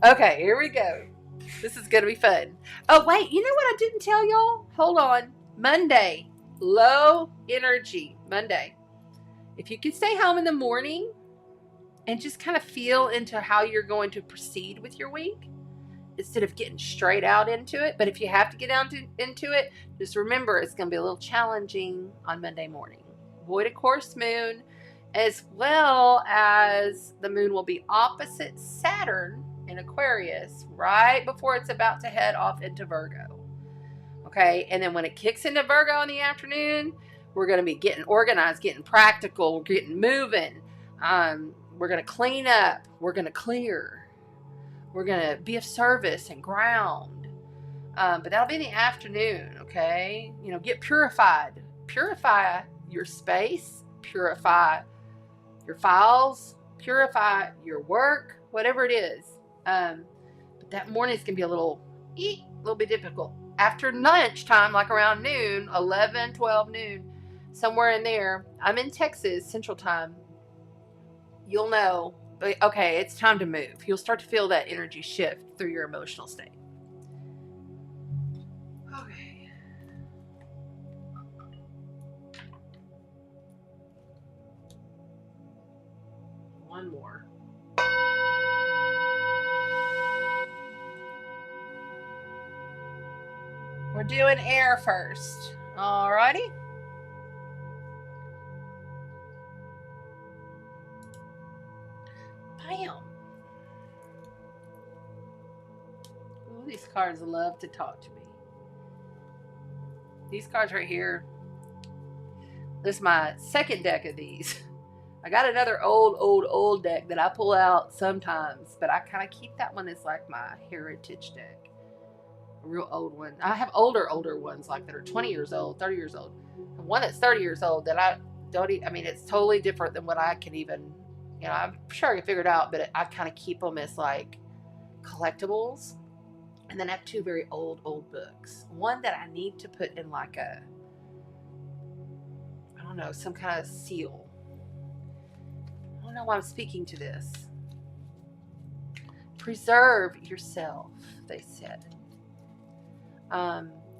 Okay, here we go. This is going to be fun. Oh, wait. You know what I didn't tell y'all? Hold on. Monday. Low energy. Monday. If you can stay home in the morning and just kind of feel into how you're going to proceed with your week instead of getting straight out into it. But if you have to get down into it, just remember it's going to be a little challenging on Monday morning. Avoid a course moon, as well as the moon will be opposite Saturn in Aquarius right before it's about to head off into Virgo. Okay, and then when it kicks into Virgo in the afternoon, we're going to be getting organized, getting practical, getting moving. We're going to clean up. We're going to clear. We're going to be of service and ground. But that'll be in the afternoon, okay? You know, get purified. Purify your space. Purify your files. Purify your work. Whatever it is. But that morning is going to be a little bit difficult. After lunchtime, like around noon, 11, 12 noon, somewhere in there, I'm in Texas, Central Time. You'll know, okay, it's time to move. You'll start to feel that energy shift through your emotional state. Okay. One more. We're doing air first. Alrighty. Bam. Ooh, these cards love to talk to me. These cards right here. This is my second deck of these. I got another old deck that I pull out sometimes, but I kind of keep that one as like my heritage deck. A real old one. I have older ones like that are 20 years old, 30 years old. And one that's 30 years old that I don't I mean, it's totally different than what I can even You know, I'm sure I can figure it out, but I kind of keep them as like collectibles. And then I have two very old books. One that I need to put in like a, I don't know, some kind of seal. I don't know why I'm speaking to this. Preserve yourself, they said.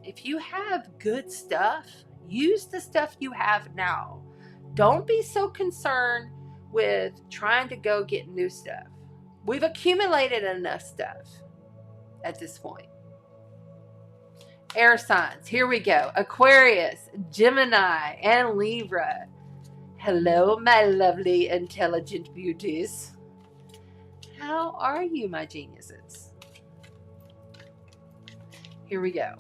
If you have good stuff, use the stuff you have now. Don't be so concerned with trying to go get new stuff. We've accumulated enough stuff at this point. Air signs, here we go. Aquarius, Gemini, and Libra. Hello, my lovely, intelligent beauties. How are you, my geniuses? Here we go.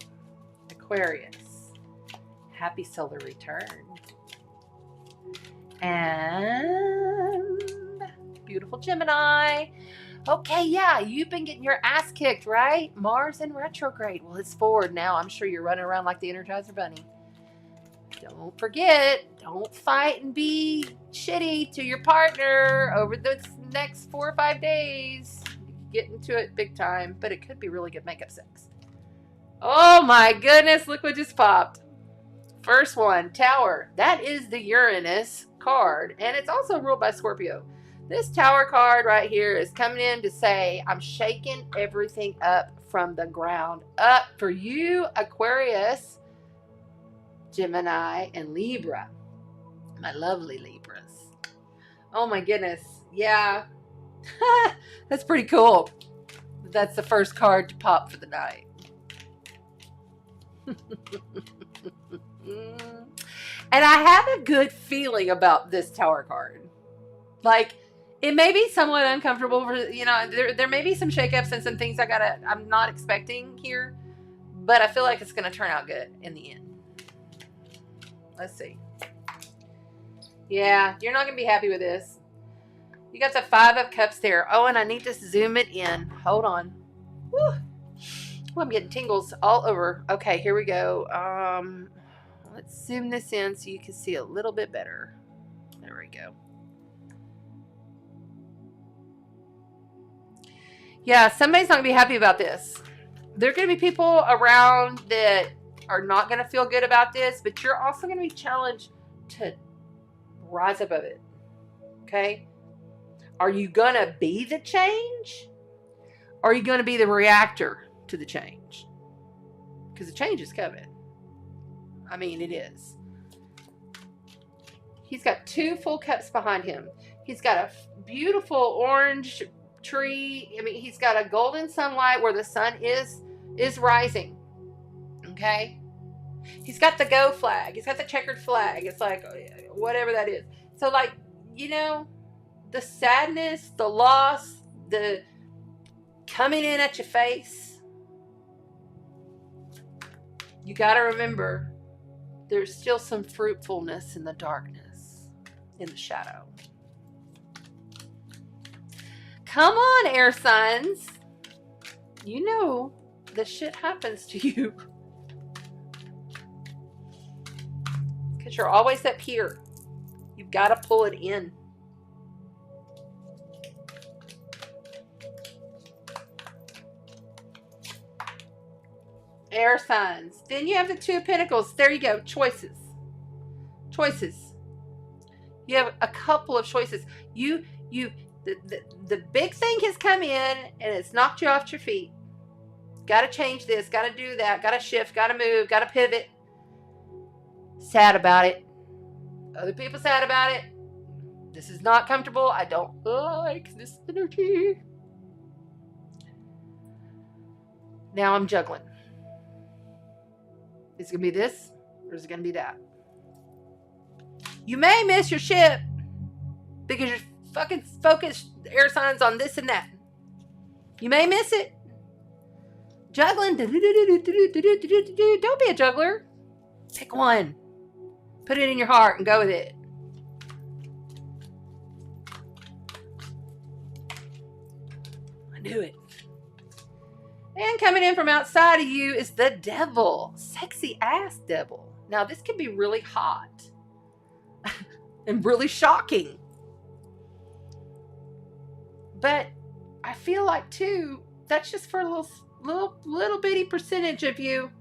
Aquarius, happy solar return. And beautiful Gemini. Okay, yeah, you've been getting your ass kicked, right? Mars in retrograde. Well, it's forward now. I'm sure you're running around like the Energizer Bunny. Don't forget, don't fight and be shitty to your partner over the next 4 or 5 days. Get into it big time, but it could be really good makeup sex. Oh my goodness, look what just popped. First one, Tower. That is the Uranus card, and it's also ruled by Scorpio. This Tower card right here is coming in to say, I'm shaking everything up from the ground up for you, Aquarius, Gemini, and Libra. My lovely Libras. Oh my goodness. Yeah. That's pretty cool. That's the first card to pop for the night. And I have a good feeling about this Tower card. Like, it may be somewhat uncomfortable for, you know, there may be some shakeups and some things I'm not expecting here, but I feel like it's going to turn out good in the end. Let's see. Yeah, you're not going to be happy with this. You got the 5 of Cups there. Oh, and I need to zoom it in. Hold on. Woo. Ooh, I'm getting tingles all over. Okay, here we go. Let's zoom this in so you can see a little bit better. There we go. Yeah, somebody's not going to be happy about this. There are going to be people around that are not going to feel good about this, but you're also going to be challenged to rise above it. Okay? Are you going to be the change? Or are you going to be the reactor to the change? Because the change is coming. I mean, it is. He's got 2 full cups behind him. He's got a beautiful orange tree. I mean, he's got a golden sunlight where the sun is rising. Okay? He's got the go flag. He's got the checkered flag. It's like, whatever that is. So, like, you know, the sadness, the loss, the coming in at your face. You got to remember, there's still some fruitfulness in the darkness, in the shadow. Come on, air signs. You know the shit happens to you. Because you're always up here. You've got to pull it in. Air signs. Then you have the 2 of Pentacles. There you go. Choices. Choices. You have a couple of choices. The big thing has come in and it's knocked you off your feet. Got to change this. Got to do that. Got to shift. Got to move. Got to pivot. Sad about it. Other people sad about it. This is not comfortable. I don't like this energy. Now I'm juggling. Is it going to be this or is it going to be that? You may miss your ship because you're fucking focused air signs on this and that. You may miss it. Juggling. Don't be a juggler. Pick one. Put it in your heart and go with it. I knew it. And coming in from outside of you is the devil. Sexy ass devil. Now this can be really hot. And really shocking. But I feel like too, that's just for a little bitty percentage of you.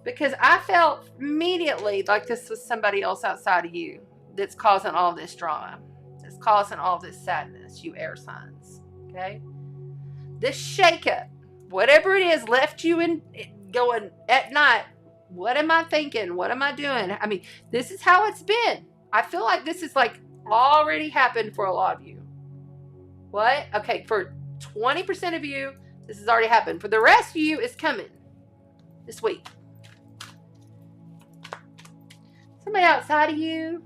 Because I felt immediately like this was somebody else outside of you that's causing all this drama. That's causing all this sadness, you air signs. Okay? This shakeup, whatever it is, left you in going at night. What am I thinking? What am I doing? I mean, this is how it's been. I feel like this is like already happened for a lot of you. What? Okay, for 20% of you, this has already happened. For the rest of you, it's coming this week. Somebody outside of you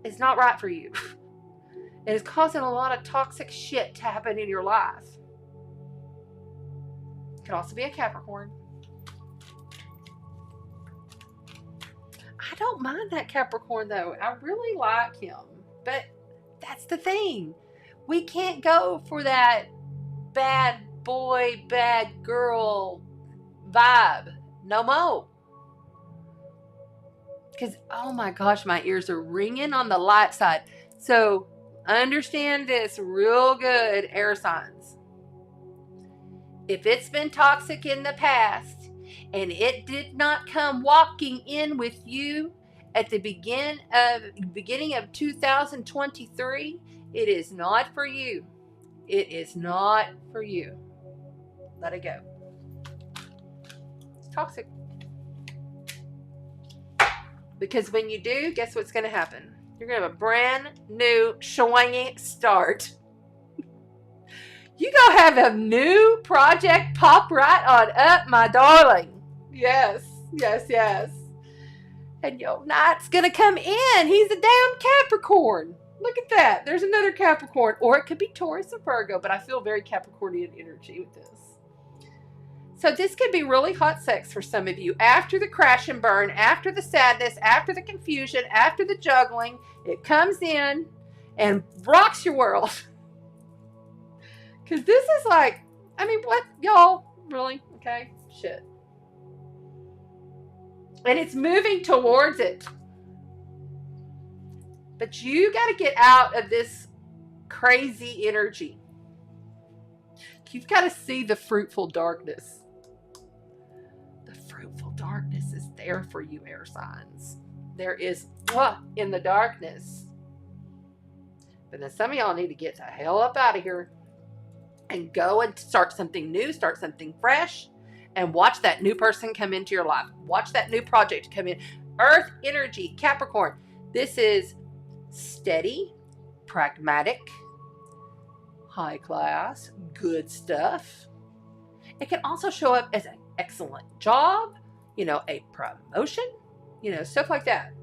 is not right for you. It is causing a lot of toxic shit to happen in your life. It could also be a Capricorn. I don't mind that Capricorn though. I really like him. But that's the thing. We can't go for that bad boy, bad girl vibe no more. Because, oh my gosh, my ears are ringing on the light side. So understand this real good, air signs. If it's been toxic in the past and it did not come walking in with you at the beginning of 2023, it is not for you. It is not for you. Let it go. It's toxic. Because when you do, guess what's going to happen? You're going to have a brand new swingy start. You going to have a new project pop right on up, my darling. Yes, yes, yes. And your knight's going to come in. He's a damn Capricorn. Look at that. There's another Capricorn. Or it could be Taurus or Virgo, but I feel very Capricornian energy with this. So this could be really hot sex for some of you. After the crash and burn, after the sadness, after the confusion, after the juggling, it comes in and rocks your world. Because this is like, I mean, what? Y'all, really? Okay, shit. And it's moving towards it. But you got to get out of this crazy energy. You've got to see the fruitful darkness. The fruitful darkness is there for you, air signs. There is in the darkness. But then some of y'all need to get the hell up out of here and go and start something new, start something fresh, and watch that new person come into your life. Watch that new project come in. Earth energy, Capricorn. This is steady, pragmatic, high class, good stuff. It can also show up as an excellent job, a promotion, stuff like that.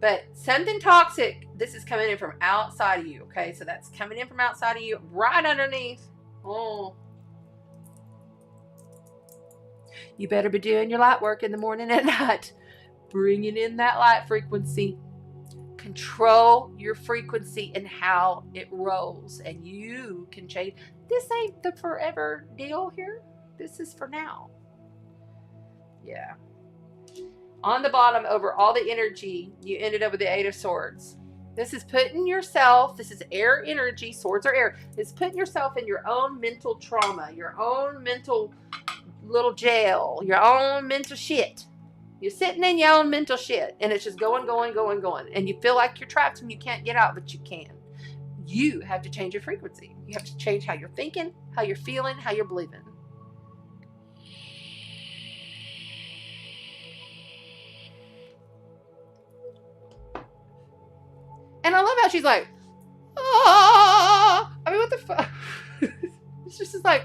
But something toxic, this is coming in from outside of you, okay? So that's coming in from outside of you, right underneath. Oh. You better be doing your light work in the morning and at night. Bringing in that light frequency. Control your frequency and how it rolls. And you can change. This ain't the forever deal here. This is for now. Yeah. On the bottom, over all the energy, you ended up with the Eight of Swords. This is putting yourself, this is air energy, swords are air. It's putting yourself in your own mental trauma, your own mental little jail, your own mental shit. You're sitting in your own mental shit, and it's just going. And you feel like you're trapped and you can't get out, but you can. You have to change your frequency. You have to change how you're thinking, how you're feeling, how you're believing. And I love how she's like, I mean, what the fuck? It's just like,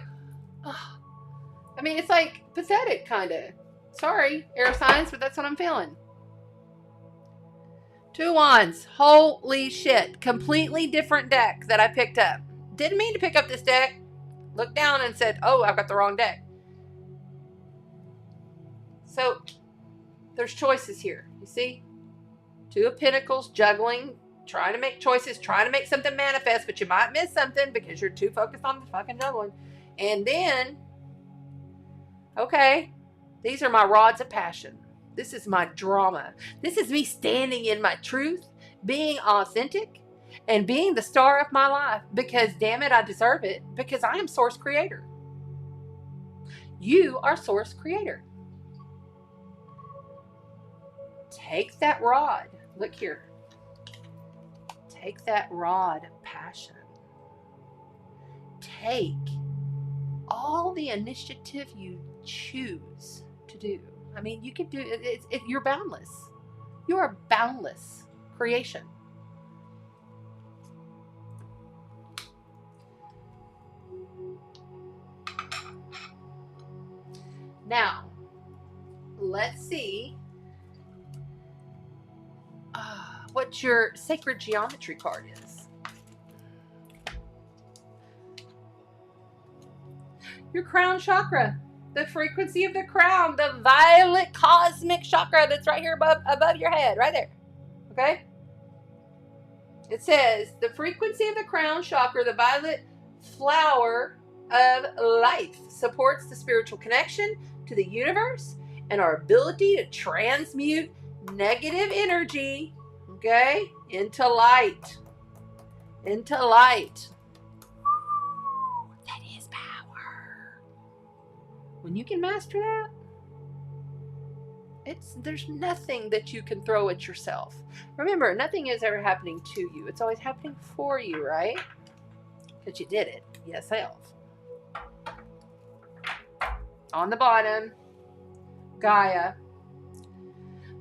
I mean, it's like pathetic, kind of. Sorry, air signs, but that's what I'm feeling. Two Wands. Holy shit. Completely different deck that I picked up. Didn't mean to pick up this deck. Looked down and said, oh, I've got the wrong deck. So, there's choices here. You see? Two of Pentacles, juggling, trying to make choices, trying to make something manifest, but you might miss something because you're too focused on the fucking juggling. And then, okay, these are my rods of passion. This is my drama. This is me standing in my truth, being authentic, and being the star of my life, because damn it, I deserve it, because I am source creator. You are source creator. Take that rod. Look here. Take that rod of passion. Take all the initiative you choose to do. I mean, you can do it. You're boundless. You are boundless creation. Now, let's see what your sacred geometry card is. Your crown chakra, the frequency of the crown, the violet cosmic chakra that's right here above your head, right there. Okay? It says the frequency of the crown chakra, the violet flower of life, supports the spiritual connection to the universe and our ability to transmute negative energy, okay, into light. Into light. That is power. When you can master that, there's nothing that you can throw at yourself. Remember, nothing is ever happening to you. It's always happening for you, right? Because you did it yourself. On the bottom, Gaia.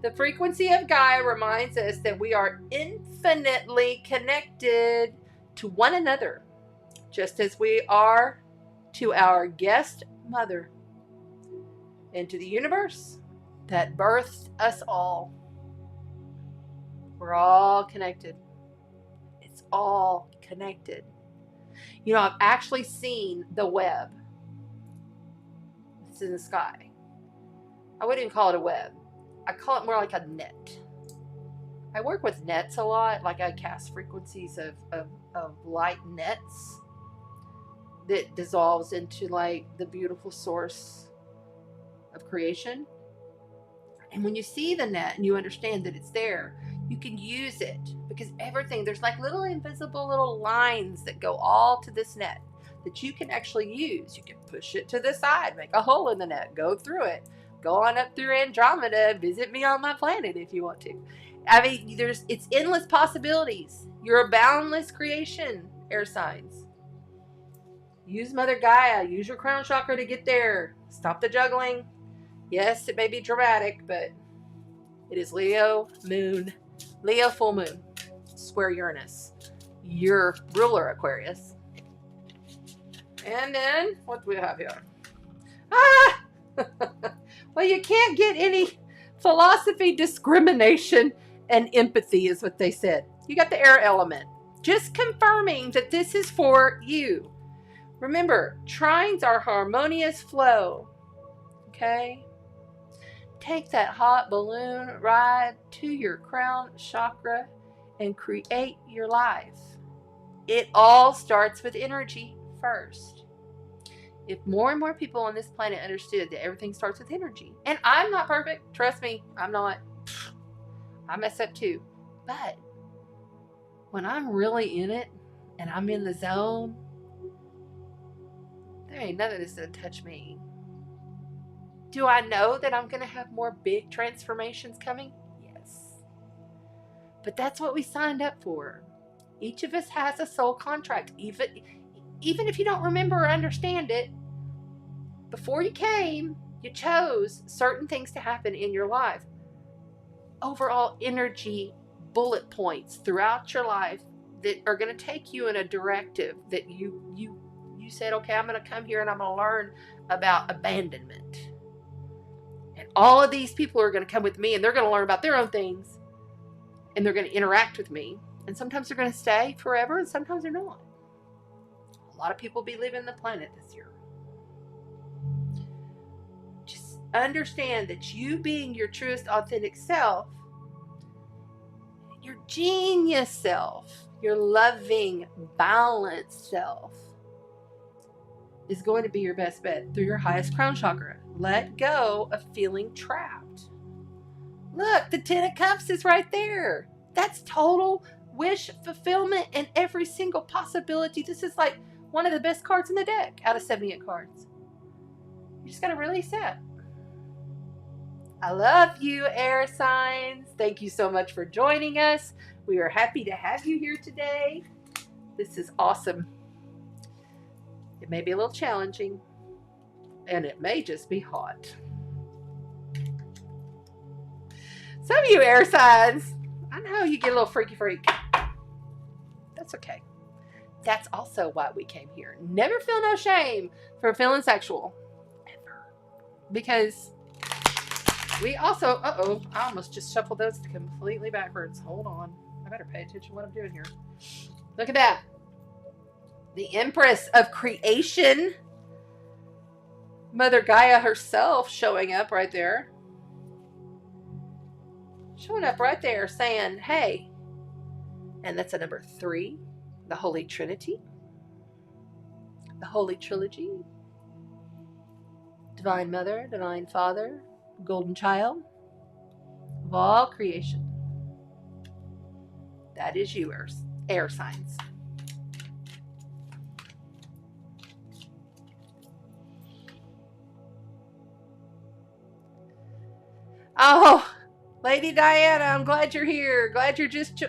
The frequency of Gaia reminds us that we are infinitely connected to one another, just as we are to our guest mother and to the universe that birthed us all. We're all connected. It's all connected. You know, I've actually seen the web. It's in the sky. I wouldn't even call it a web. I call it more like a net. I work with nets a lot. Like I cast frequencies of light nets that dissolves into like the beautiful source of creation. And when you see the net and you understand that it's there, you can use it, because everything, there's like little invisible little lines that go all to this net that you can actually use. You can push it to the side, make a hole in the net, go through it, go on up through Andromeda, visit me on my planet if you want to. I mean, it's endless possibilities. You're a boundless creation, air signs. Use Mother Gaia, use your crown chakra to get there. Stop the juggling. Yes, it may be dramatic, but it is Leo full moon, square Uranus, your ruler Aquarius. And then, what do we have here? Well, you can't get any philosophy, discrimination, and empathy is what they said. You got the air element. Just confirming that this is for you. Remember, trines are harmonious flow. Okay? Take that hot balloon ride to your crown chakra and create your life. It all starts with energy first. If more and more people on this planet understood that everything starts with energy, and I'm not perfect, trust me, I'm not. I mess up too. But when I'm really in it and I'm in the zone, there ain't nothing that's going to touch me. Do I know that I'm going to have more big transformations coming? Yes. But that's what we signed up for. Each of us has a soul contract. Even if you don't remember or understand it, before you came, you chose certain things to happen in your life. Overall energy bullet points throughout your life that are going to take you in a directive that you said, okay, I'm going to come here and I'm going to learn about abandonment. And all of these people are going to come with me and they're going to learn about their own things and they're going to interact with me. And sometimes they're going to stay forever and sometimes they're not. A lot of people will be leaving the planet this year. Just understand that you being your truest authentic self, your genius self, your loving, balanced self is going to be your best bet through your highest crown chakra. Let go of feeling trapped. Look, the 10 of Cups is right there. That's total wish fulfillment and every single possibility. This is like one of the best cards in the deck out of 78 cards. You just got to release that. I love you, air signs. Thank you so much for joining us. We are happy to have you here today. This is awesome. It may be a little challenging, and it may just be hot. Some of you air signs, I know you get a little freaky freak. That's okay. That's also why we came here. Never feel no shame for feeling sexual. Ever. Because we also, I almost just shuffled those completely backwards. Hold on. I better pay attention to what I'm doing here. Look at that. The Empress of Creation. Mother Gaia herself showing up right there. Showing up right there saying, hey. And that's a number 3. The Holy Trinity. The Holy Trilogy. Divine Mother, Divine Father, Golden Child of all creation. That is you, air signs. Oh, Lady Diana, I'm glad you're here. Glad you're just,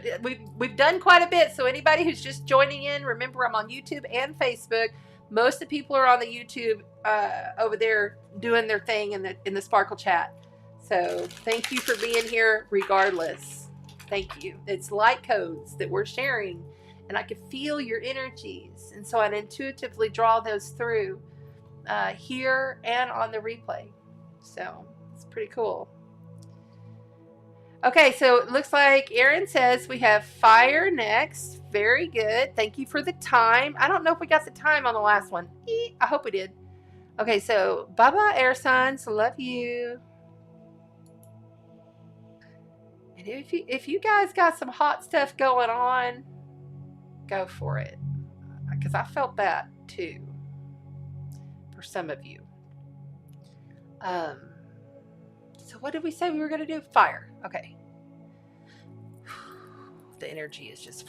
we've done quite a bit. So anybody who's just joining in, remember I'm on YouTube and Facebook. Most of the people are on the YouTube over there doing their thing in the Sparkle chat. So thank you for being here regardless. Thank you. It's light codes that we're sharing, and I can feel your energies. And so I'd intuitively draw those through here and on the replay. So it's pretty cool. Okay, so it looks like Erin says we have fire next. Very good. Thank you for the time. I don't know if we got the time on the last one. I hope we did. Okay, so bye-bye, air signs. Love you. And if you guys got some hot stuff going on, go for it. Because I felt that too. For some of you. So what did we say we were going to do? Fire. Okay. The energy is just...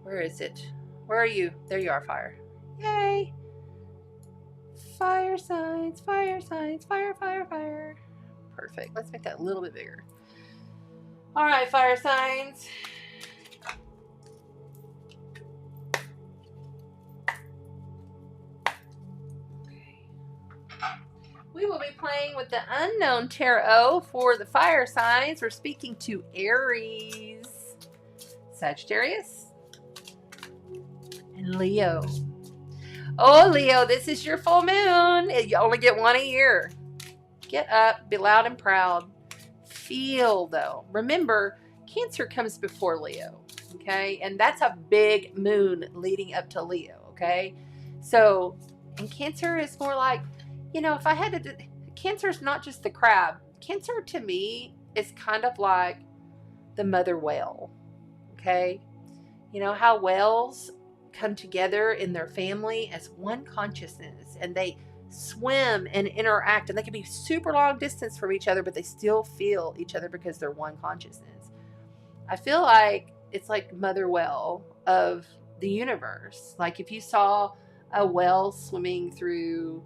Where is it? Where are you? There you are, fire. Yay. Fire signs, fire signs, fire, fire, fire. Perfect. Let's make that a little bit bigger. All right, fire signs. We will be playing with the Unknown Tarot for the fire signs. We're speaking to Aries, Sagittarius, and Leo. Oh, Leo, this is your full moon. You only get one a year. Get up, be loud and proud. Feel, though. Remember, Cancer comes before Leo, okay? And that's a big moon leading up to Leo, okay? So, and Cancer is more like, you know, if I had to do, Cancer is not just the crab. Cancer to me is kind of like the mother whale, okay? You know how whales come together in their family as one consciousness, and they swim and interact, and they can be super long distance from each other, but they still feel each other because they're one consciousness. I feel like it's like mother whale of the universe. Like if you saw a whale swimming through,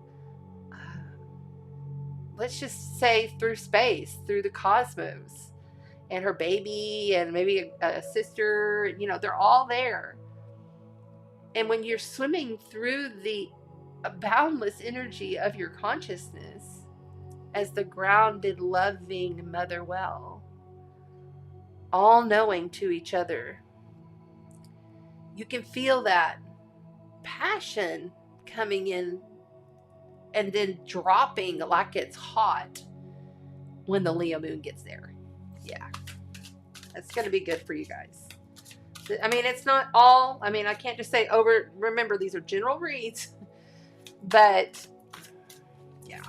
let's just say through space, through the cosmos, and her baby and maybe a sister, you know, they're all there. And when you're swimming through the boundless energy of your consciousness as the grounded, loving mother whale, all knowing to each other, you can feel that passion coming in and then dropping like it's hot when the Leo moon gets there. Yeah, that's going to be good for you guys. I mean, it's not all, I mean, I can't just say over, remember, these are general reads, but yeah.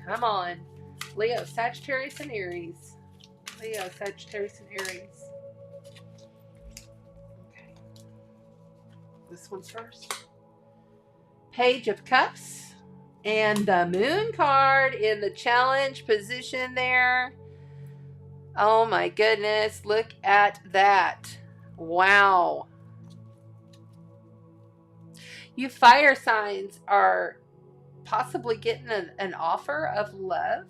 Come on. Leo, Sagittarius, and Aries. Leo, Sagittarius, and Aries. Okay. This one's first. Page of Cups. And the moon card in the challenge position there. Oh my goodness, look at that. Wow. You fire signs are possibly getting an offer of love.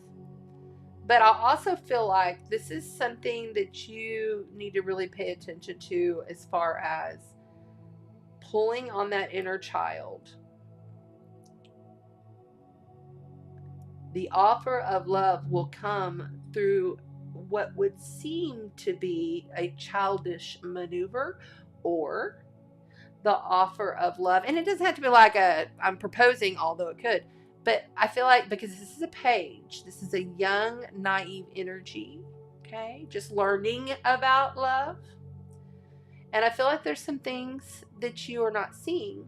But I also feel like this is something that you need to really pay attention to as far as pulling on that inner child. The offer of love will come through what would seem to be a childish maneuver, or the offer of love. And it doesn't have to be like I'm proposing, although it could. But I feel like because this is a page, this is a young, naive energy, okay? Just learning about love. And I feel like there's some things that you are not seeing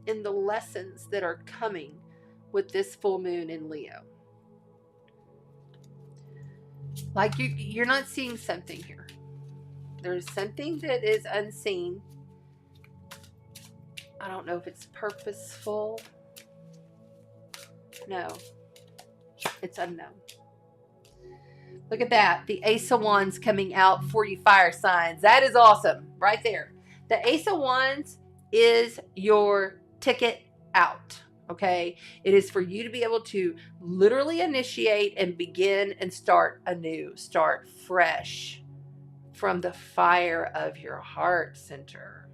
in the lessons that are coming with this full moon in Leo. Like you're not seeing something here. There's something that is unseen. I don't know if it's purposeful. No, it's unknown. Look at that. The Ace of Wands coming out for you fire signs. That is awesome. Right there. The Ace of Wands is your ticket out. Okay. It is for you to be able to literally initiate and begin and start anew. Start fresh from the fire of your heart center.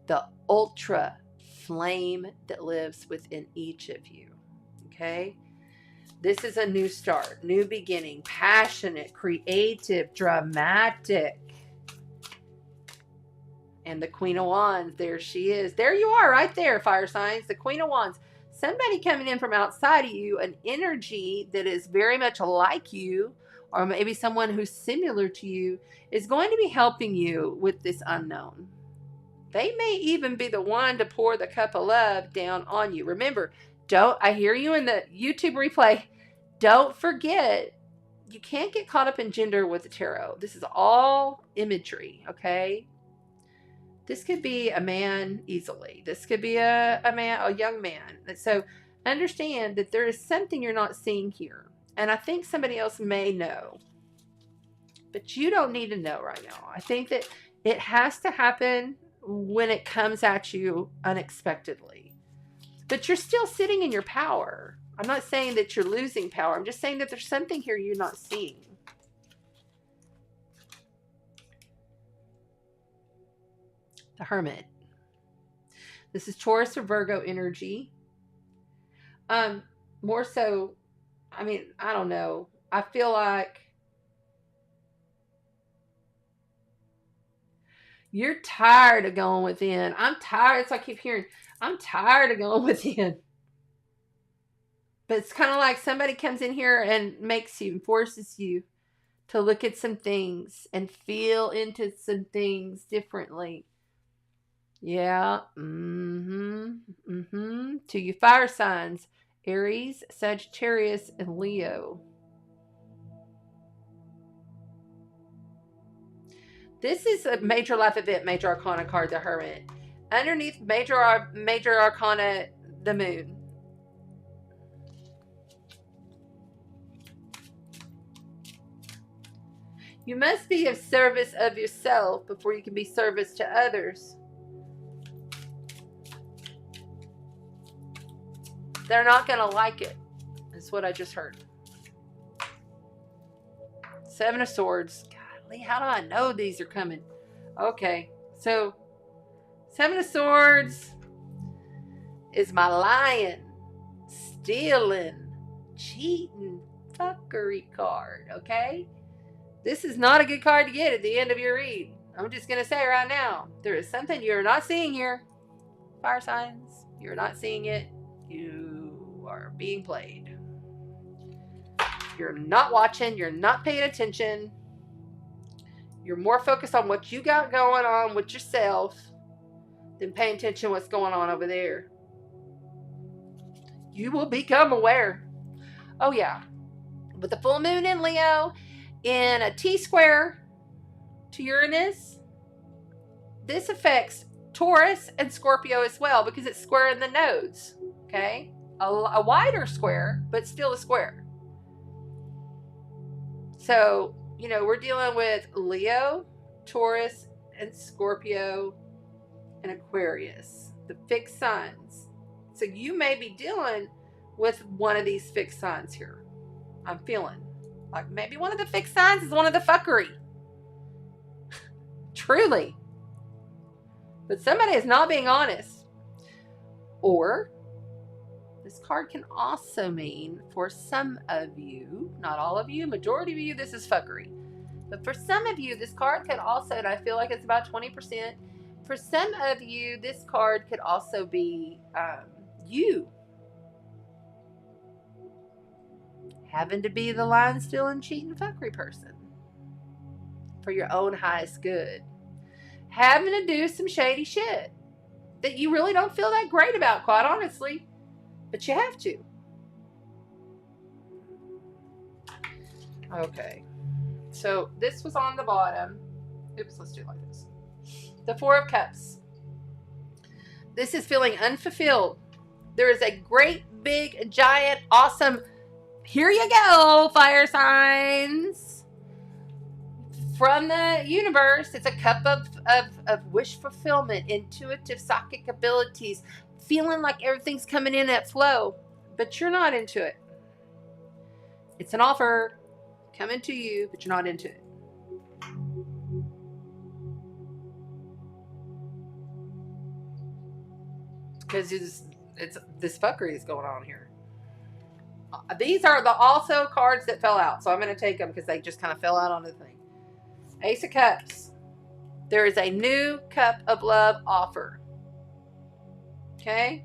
The ultra flame that lives within each of you. Okay. This is a new start, new beginning, passionate, creative, dramatic. And the Queen of Wands, there she is. There you are right there, fire signs. The Queen of Wands. Somebody coming in from outside of you, an energy that is very much like you, or maybe someone who's similar to you, is going to be helping you with this unknown. They may even be the one to pour the cup of love down on you. Remember, I hear you in the YouTube replay. Don't forget, you can't get caught up in gender with the tarot. This is all imagery, okay? This could be a man easily. This could be a young man. So understand that there is something you're not seeing here. And I think somebody else may know. But you don't need to know right now. I think that it has to happen when it comes at you unexpectedly. But you're still sitting in your power. I'm not saying that you're losing power. I'm just saying that there's something here you're not seeing. The Hermit. This is Taurus or Virgo energy. More so, I mean, I don't know. I feel like you're tired of going within. I'm tired. It's like I keep hearing, I'm tired of going within. But it's kind of like somebody comes in here and makes you and forces you to look at some things and feel into some things differently. Yeah. To you fire signs, Aries, Sagittarius, and Leo. This is a major life event, major arcana card, the Hermit. Underneath major arcana, the Moon. You must be of service of yourself before you can be service to others. They're not going to like it. That's what I just heard. Seven of Swords. Golly, how do I know these are coming? Okay, so Seven of Swords is my lying, stealing, cheating, fuckery card, okay? This is not a good card to get at the end of your read. I'm just going to say right now, there is something you're not seeing here. Fire signs, you're not seeing it. You are being played. You're not watching. You're not paying attention. You're more focused on what you got going on with yourself than paying attention to what's going on over there. You will become aware. Oh, yeah. With the full moon in Leo, in a T-square to Uranus, this affects Taurus and Scorpio as well because it's square in the nodes, okay? a wider square, but still a square. So, we're dealing with Leo, Taurus, and Scorpio, and Aquarius, the fixed signs. So you may be dealing with one of these fixed signs here. I'm feeling like maybe one of the fixed signs is one of the fuckery. Truly. But somebody is not being honest. Or this card can also mean for some of you, not all of you, majority of you, this is fuckery. But for some of you, this card could also, and I feel like it's about 20%, for some of you, this card could also be you having to be the lying, stealing, cheating, fuckery person for your own highest good. Having to do some shady shit that you really don't feel that great about, quite honestly, but you have to. Okay. So this was on the bottom. Oops, let's do it like this. The Four of Cups. This is feeling unfulfilled. There is a great, big, giant, awesome, here you go, fire signs. From the universe, it's a cup of wish fulfillment, intuitive psychic abilities, feeling like everything's coming in at flow, but you're not into it. It's an offer coming to you, but you're not into it. Because it's this fuckery is going on here. These are the also cards that fell out, so I'm going to take them because they just kind of fell out on the thing. Ace of Cups. There is a new cup of love offer. Okay?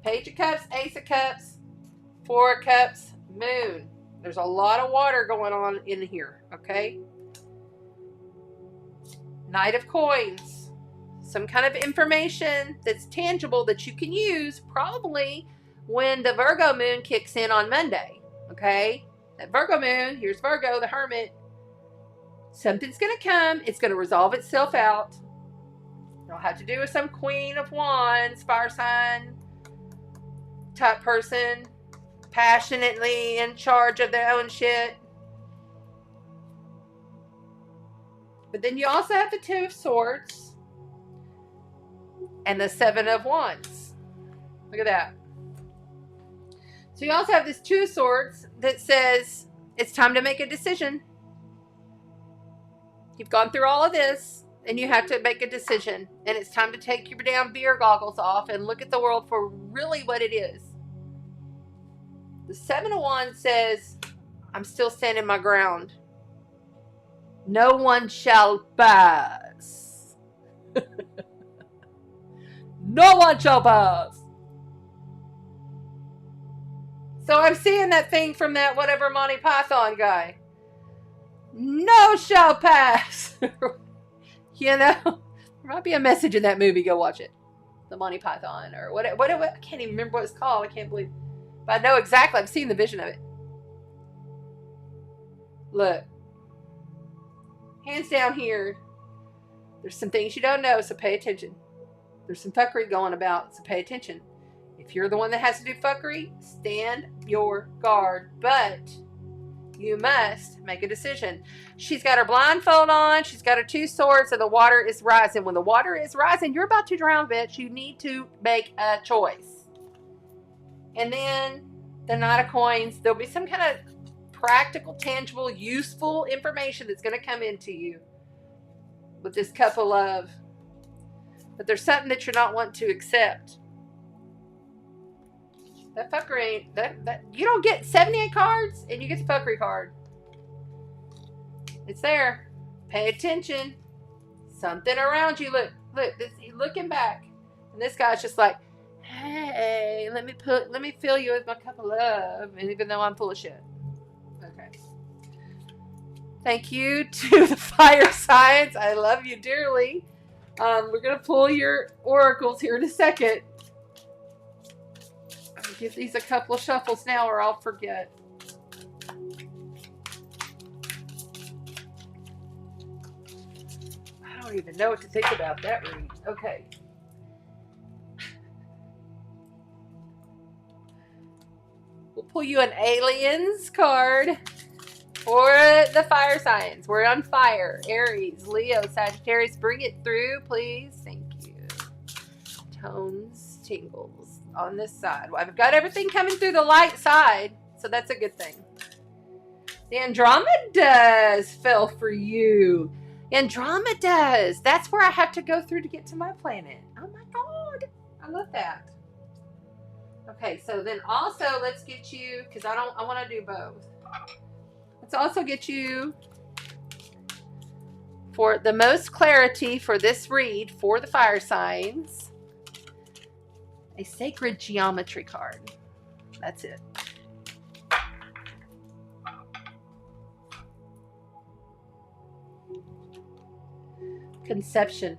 Page of Cups, Ace of Cups, Four of Cups, Moon. There's a lot of water going on in here, okay? Knight of Coins. Some kind of information that's tangible that you can use probably when the Virgo moon kicks in on Monday, okay? That Virgo moon, here's Virgo, the Hermit. Something's going to come. It's going to resolve itself out. It'll have to do with some Queen of Wands, fire sign type person, passionately in charge of their own shit. But then you also have the Two of Swords and the Seven of Wands. Look at that. So you also have this Two of Swords that says it's time to make a decision. You've gone through all of this and you have to make a decision. And it's time to take your damn beer goggles off and look at the world for really what it is. The Seven of Wands says, I'm still standing my ground. No one shall pass. No one shall pass. So I'm seeing that thing from that whatever Monty Python guy. No shall pass. There might be a message in that movie. Go watch it. The Monty Python or what I can't even remember what it's called. I can't believe. But I know exactly. I've seen the vision of it. Look. Hands down here. There's some things you don't know, so pay attention. There's some fuckery going about, so pay attention. If you're the one that has to do fuckery, stand your guard. But you must make a decision. She's got her blindfold on. She's got her Two Swords, and the water is rising. When the water is rising, you're about to drown, bitch. You need to make a choice. And then the Knight of Coins. There'll be some kind of practical, tangible, useful information that's going to come into you with this cup of love. But there's something that you're not wanting to accept. That fuckery ain't that you don't get 78 cards and you get the fuckery card. It's there. Pay attention. Something around you. Look, he's looking back. And this guy's just like, hey, let me fill you with my cup of love. And even though I'm full of shit. Okay. Thank you to the fire signs. I love you dearly. We're going to pull your oracles here in a second. I'll give these a couple of shuffles now or I'll forget. I don't even know what to think about that read. Okay. pull you an aliens card for the fire signs. We're on fire. Aries, Leo, Sagittarius. Bring it through, please. Thank you. Tones, tingles on this side. Well, I've got everything coming through the light side, so that's a good thing. The Andromedas fell for you. Andromedas. That's where I have to go through to get to my planet. Oh my God. I love that. Okay, so then also let's get you, because I want to do both. Let's also get you, for the most clarity for this read for the fire signs, a sacred geometry card. That's it. Conception.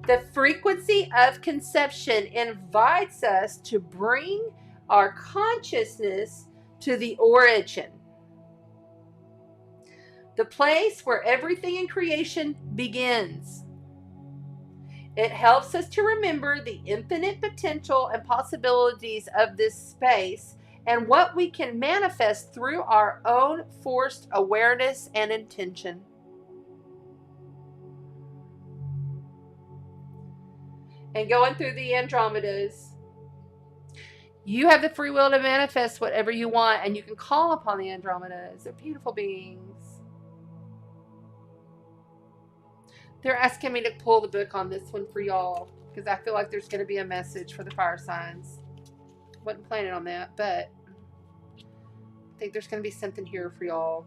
The frequency of conception invites us to bring our consciousness to the origin, the place where everything in creation begins. It helps us to remember the infinite potential and possibilities of this space and what we can manifest through our own forced awareness and intention. And going through the Andromedas, you have the free will to manifest whatever you want, and you can call upon the Andromedas. They're beautiful beings. They're asking me to pull the book on this one for y'all, because I feel like there's going to be a message for the fire signs. Wasn't planning on that, but I think there's going to be something here for y'all.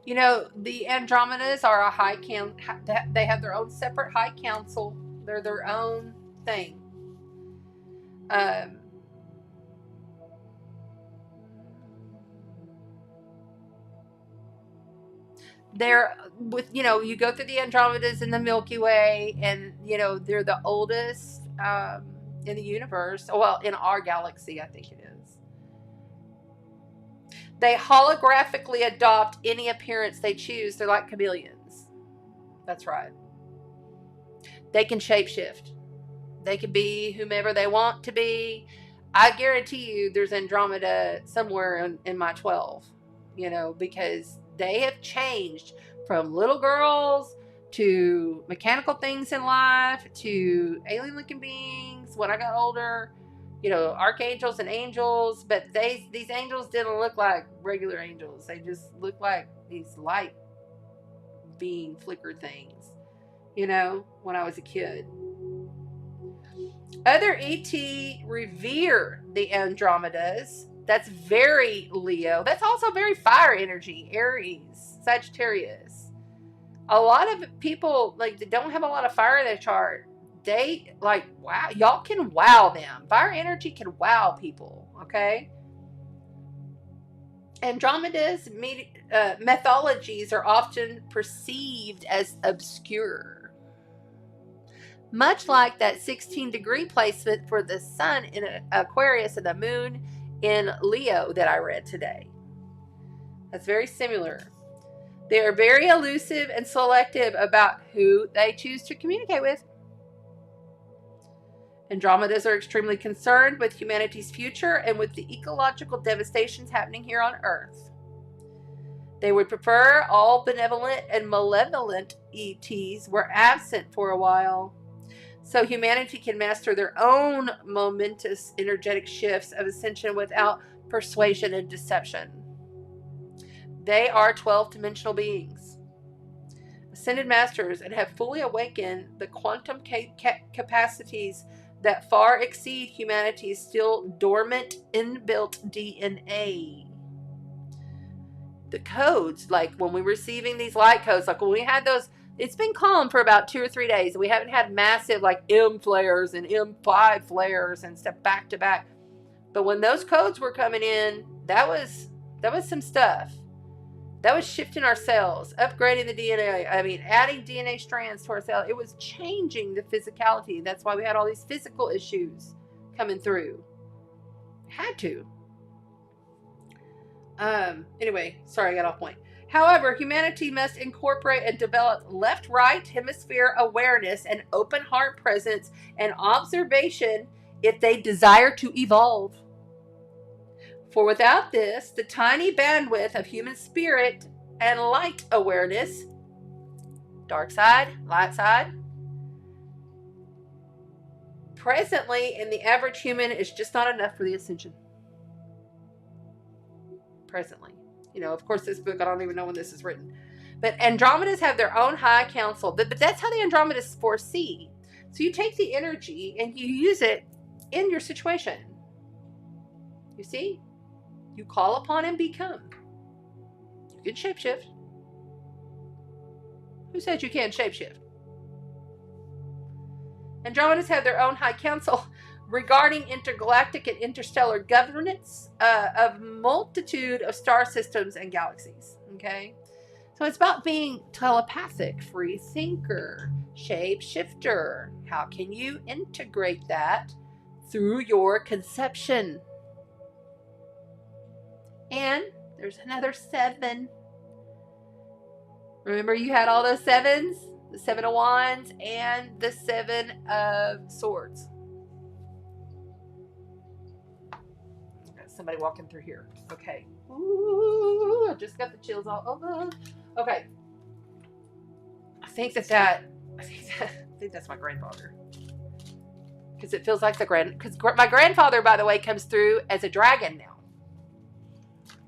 You know, the Andromedas are a high council. They have their own separate high council. They're their own thing. They're with, you know, you go through the Andromedas in the Milky Way, and you know they're the oldest in the universe. Well, in our galaxy, I think it is. They holographically adopt any appearance they choose. They're like chameleons. That's right. They can shapeshift. They can be whomever they want to be. I guarantee you there's Andromeda somewhere in my 12, you know, because they have changed from little girls to mechanical things in life to alien looking beings when I got older. You know, archangels and angels, but these angels didn't look like regular angels. They just looked like these light being flicker things, you know, when I was a kid. Other ET revere the Andromedas. That's very Leo. That's also very fire energy. Aries, Sagittarius. A lot of people, like, that don't have a lot of fire in their chart, they, like, wow, y'all can wow them. Fire energy can wow people, okay? Andromeda's mythologies are often perceived as obscure. Much like that 16-degree placement for the sun in Aquarius and the moon in Leo that I read today. That's very similar. They are very elusive and selective about who they choose to communicate with. Andromedas are extremely concerned with humanity's future and with the ecological devastations happening here on Earth. They would prefer all benevolent and malevolent ETs were absent for a while, so humanity can master their own momentous energetic shifts of ascension without persuasion and deception. They are 12-dimensional beings, ascended masters, and have fully awakened the quantum capacities that far exceed humanity's still dormant inbuilt DNA. The codes, like when we're receiving these light codes, like when we had those, it's been calm for about 2 or 3 days. We haven't had massive like M flares and M5 flares and stuff back to back. But when those codes were coming in, that was some stuff. That was shifting our cells, upgrading the DNA. I mean, adding DNA strands to our cells. It was changing the physicality. That's why we had all these physical issues coming through. Had to. Anyway, sorry, I got off point. However, humanity must incorporate and develop left-right hemisphere awareness and open heart presence and observation if they desire to evolve. For without this, the tiny bandwidth of human spirit and light awareness, dark side, light side, presently in the average human is just not enough for the ascension. Presently. You know, of course, this book, I don't even know when this is written. But Andromedas have their own high council. But that's how the Andromedas foresee. So you take the energy and you use it in your situation. You see? You call upon and become. You can shapeshift. Who said you can't shapeshift? Andromedas have their own high council regarding intergalactic and interstellar governance of multitude of star systems and galaxies. Okay? So it's about being telepathic, free thinker, shapeshifter. How can you integrate that through your conception? And there's another 7. Remember you had all those 7s? The 7 of Wands and the 7 of Swords. Got somebody walking through here. Okay. Ooh, I just got the chills all over. Okay. I think that's my grandfather. Because it feels like because my grandfather, by the way, comes through as a dragon now.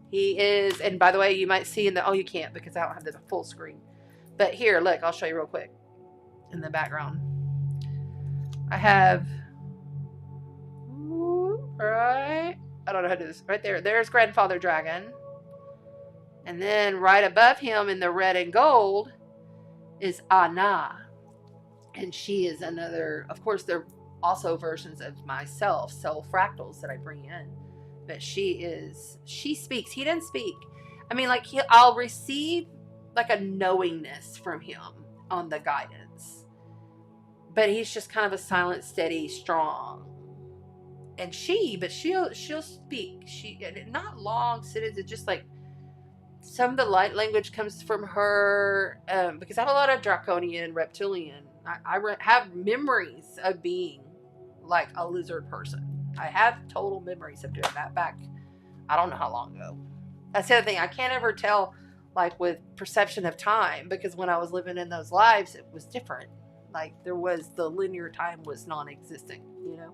He is, and by the way, you might see you can't because I don't have the full screen. But here, look, I'll show you real quick in the background. I have, right, I don't know how to do this. Right there, there's Grandfather Dragon. And then right above him in the red and gold is Anna. And she is another, of course, they're also versions of myself, soul fractals that I bring in. But she speaks. He doesn't speak. I mean, like, I'll receive like a knowingness from him on the guidance. But he's just kind of a silent, steady, strong. And she'll speak. Not long sentences, just like some of the light language comes from her. Because I have a lot of draconian, reptilian. I have memories of being like a lizard person. I have total memories of doing that back, I don't know how long ago. That's the other thing. I can't ever tell, like, with perception of time, because when I was living in those lives, it was different. Like, the linear time was non-existent, you know?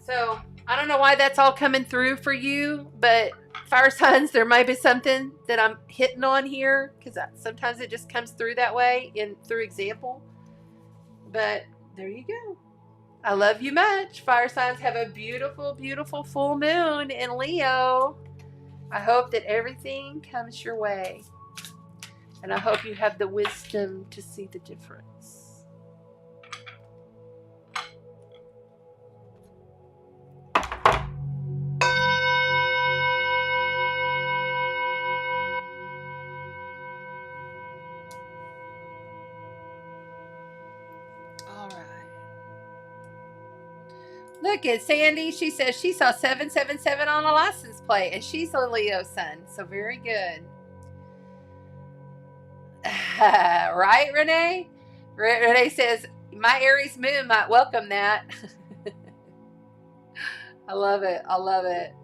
So, I don't know why that's all coming through for you, but fire signs, there might be something that I'm hitting on here, because sometimes it just comes through that way, through example. But there you go. I love you much. Fire signs, have a beautiful, beautiful full moon in Leo. I hope that everything comes your way. And I hope you have the wisdom to see the difference. All right. Look at Sandy. She says she saw 777 on a license plate, and she's a Leo sun. So very good. Right, Renee? Renee says, my Aries moon might welcome that. I love it. I love it.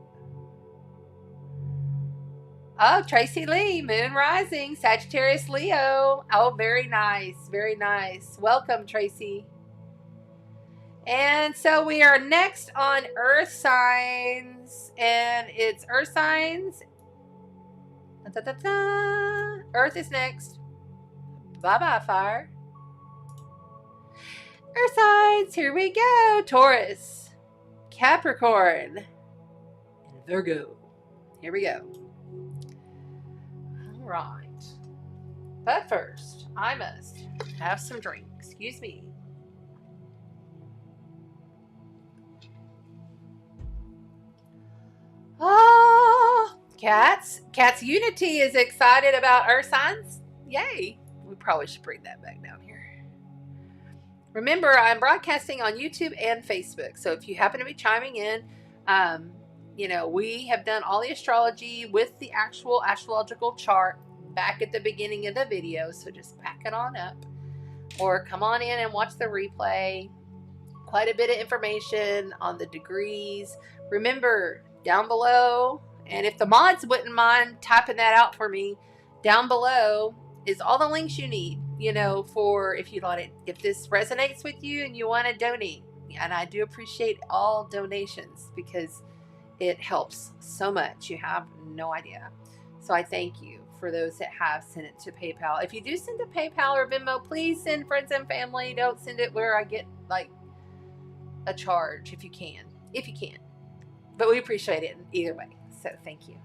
Oh, Tracy Lee, moon rising, Sagittarius Leo. Oh, very nice. Very nice. Welcome, Tracy. And so we are next on Earth signs, and it's Earth signs. Da, da, da, da. Earth is next. Bye-bye, fire. Earth signs, here we go. Taurus, Capricorn, and Virgo. Here we go. All right. But first, I must have some drink. Excuse me. Oh, Cats Unity is excited about Earth signs. Yay. We probably should bring that back down here. Remember, I'm broadcasting on YouTube and Facebook. So if you happen to be chiming in, we have done all the astrology with the actual astrological chart back at the beginning of the video. So just back it on up or come on in and watch the replay. Quite a bit of information on the degrees. Remember, down below, and if the mods wouldn't mind typing that out for me, down below is all the links you need, for if this resonates with you and you want to donate. And I do appreciate all donations because it helps so much. You have no idea. So I thank you for those that have sent it to PayPal. If you do send to PayPal or Venmo, please send friends and family. Don't send it where I get a charge if you can. But we appreciate it either way. So thank you.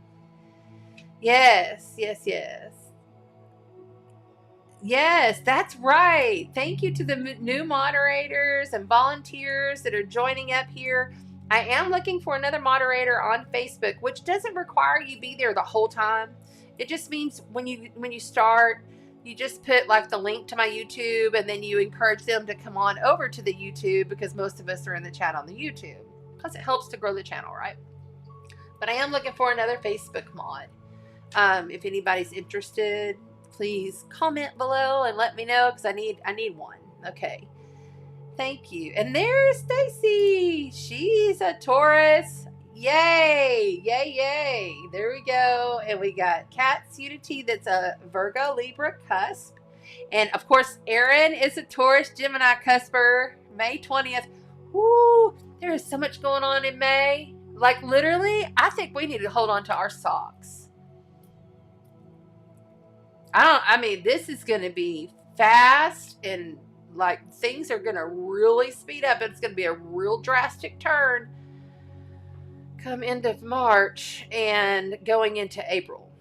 Yes, that's right. Thank you to the new moderators and volunteers that are joining up here. I am looking for another moderator on Facebook, which doesn't require you be there the whole time. It just means when you start, you just put the link to my YouTube, and then you encourage them to come on over to the YouTube, because most of us are in the chat on the YouTube. Plus it helps to grow the channel, right? But I am looking for another Facebook mod. If anybody's interested, please comment below and let me know, because I need one. Okay. Thank you. And there's Stacy. She's a Taurus. Yay. There we go. And we got Kat's Unity, that's a Virgo Libra cusp. And of course, Aaron is a Taurus Gemini cusper, May 20th. Woo, there is so much going on in May. Literally, I think we need to hold on to our socks. This is going to be fast, and things are going to really speed up. It's going to be a real drastic turn come end of March and going into April.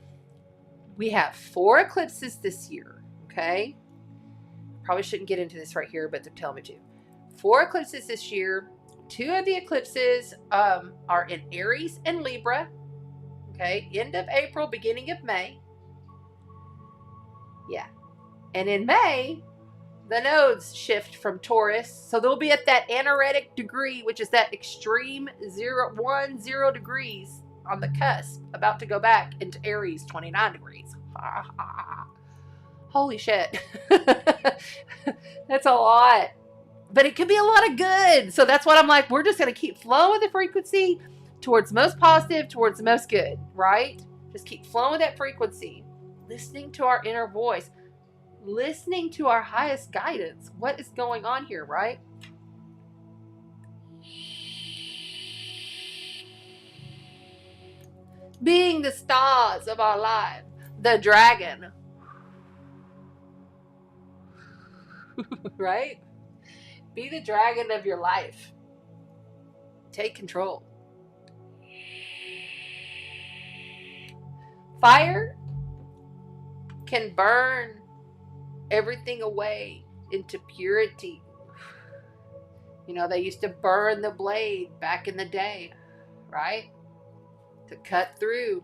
We have 4 eclipses this year, okay? Probably shouldn't get into this right here, but they're telling me to. 4 eclipses this year. 2 of the eclipses are in Aries and Libra, okay? End of April, beginning of May. Yeah. And in May, the nodes shift from Taurus, so they'll be at that anaretic degree, which is that extreme 0 degrees on the cusp, about to go back into Aries, 29 degrees. Holy shit. That's a lot. But it could be a lot of good. So that's what I'm we're just going to keep flowing with the frequency towards most positive, towards most good, right? Just keep flowing with that frequency. Listening to our inner voice. Listening to our highest guidance. What is going on here, right? Being the stars of our life. The dragon. Right? Be the dragon of your life. Take control. Fire can burn everything away into purity. They used to burn the blade back in the day, right? To cut through.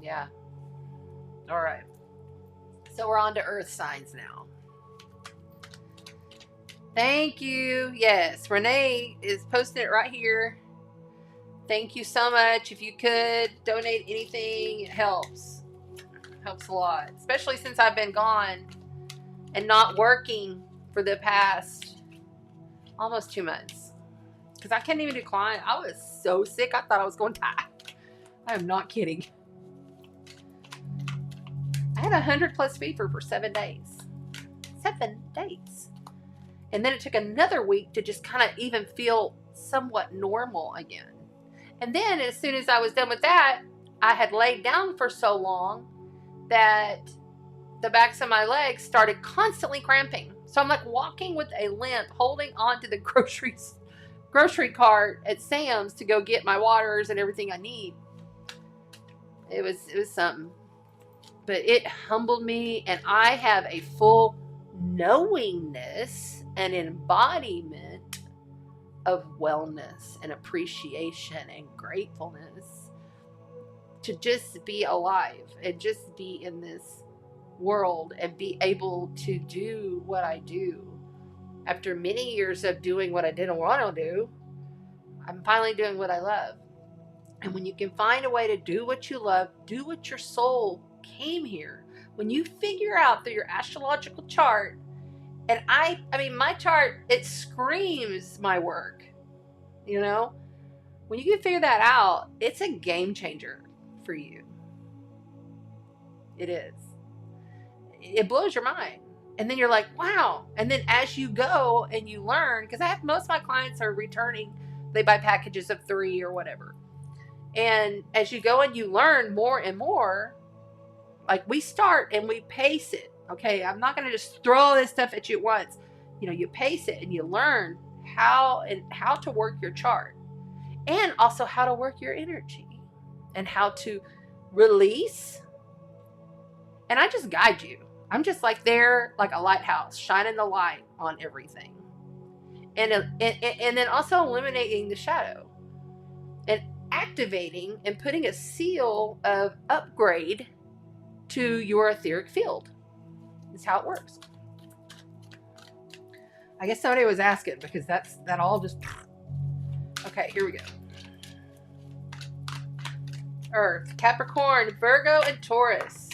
Yeah. All right. So we're on to earth signs now. Thank you. Yes, Renee is posting it right here. Thank you so much. If you could donate anything, it helps. Helps a lot, especially since I've been gone and not working for the past almost 2 months, because I can't even decline. I was so sick, I thought I was going to die. I am not kidding. I had 100+ fever for 7 days. 7 days. And then it took another week to just kind of even feel somewhat normal again. And then as soon as I was done with that, I had laid down for so long that the backs of my legs started constantly cramping. So I'm walking with a limp, holding on to the grocery cart at Sam's to go get my waters and everything I need. It was something. But it humbled me, and I have a full knowingness and embodiment of wellness and appreciation and gratefulness to just be alive and just be in this world and be able to do what I do. After many years of doing what I didn't want to do, I'm finally doing what I love. And when you can find a way to do what you love, do what your soul came here. When you figure out through your astrological chart, and I mean, my chart, it screams my work, you know? When you can figure that out, it's a game changer for you. It is. It blows your mind. And then you're like, wow. And then as you go and you learn, because I have most of my clients are returning, they buy packages of 3 or whatever. And as you go and you learn more and more, like we start and we pace it. Okay, I'm not going to just throw all this stuff at you at once. You know, you pace it and you learn how to work your chart, and also how to work your energy and how to release. And I just guide you. I'm just like there, like a lighthouse, shining the light on everything. And then also eliminating the shadow and activating and putting a seal of upgrade to your etheric field. That's how it works. I guess somebody was asking, because that all just... Okay, here we go. Earth, Capricorn, Virgo, and Taurus.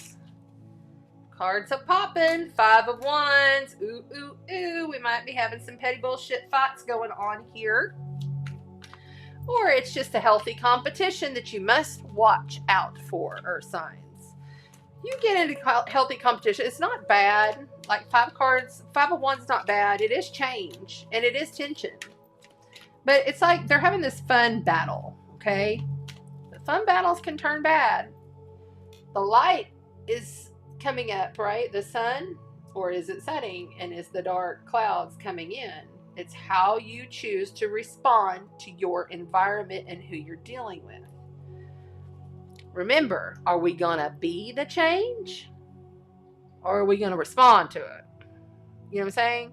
Cards are popping. 5 of Wands. Ooh, ooh, ooh. We might be having some petty bullshit fights going on here. Or it's just a healthy competition that you must watch out for, Earth signs. You get into healthy competition. It's not bad. Like 5 cards, 5 of Wands is not bad. It is change and it is tension. But it's like they're having this fun battle, okay? The fun battles can turn bad. The light is coming up, right? The sun, or is it setting? And is the dark clouds coming in? It's how you choose to respond to your environment and who you're dealing with. Remember, are we going to be the change? Or are we going to respond to it? You know what I'm saying?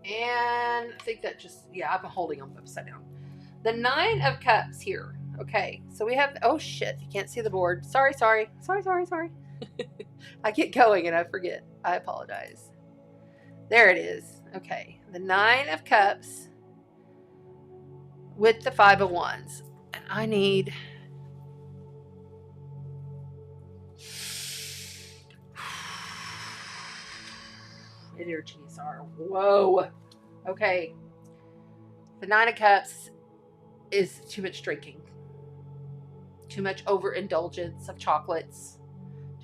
And I think that just, yeah, I'm holding them upside down. The 9 of Cups here. Okay, so we have, oh shit, you can't see the board. Sorry. I get going and I forget. I apologize. There it is. Okay, the 9 of Cups with the 5 of Wands. And I need... energies are, whoa. Okay, the 9 of Cups is too much drinking, too much overindulgence of chocolates,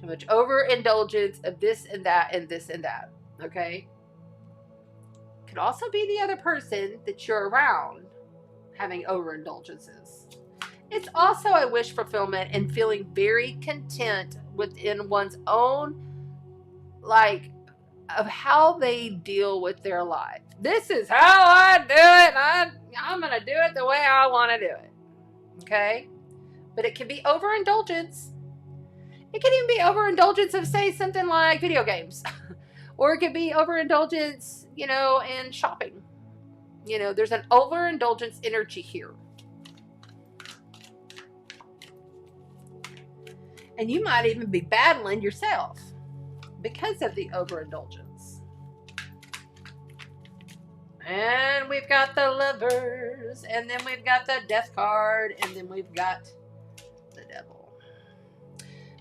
too much overindulgence of this and that and this and that. Okay, could also be the other person that you're around having overindulgences. It's also a wish fulfillment and feeling very content within one's own, like, of how they deal with their life. This is how I do it. I'm going to do it the way I want to do it. Okay? But it can be overindulgence. It can even be overindulgence of, say, something like video games. Or it could be overindulgence, you know, in shopping. You know, there's an overindulgence energy here. And you might even be battling yourself because of the overindulgence. And we've got the Lovers, and then we've got the Death card, and then we've got the Devil.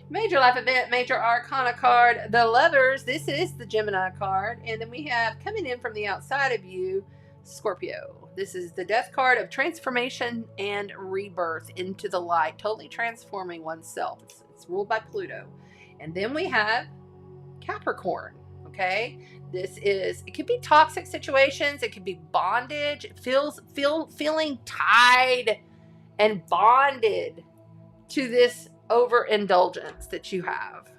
Major life event, major arcana card, the Lovers. This is the Gemini card. And then we have, coming in from the outside of you, Scorpio. This is the Death card of transformation and rebirth into the light, totally transforming oneself. It's ruled by Pluto. And then we have Capricorn. Okay, this is, it could be toxic situations, it could be bondage. It feeling tied and bonded to this overindulgence that you have,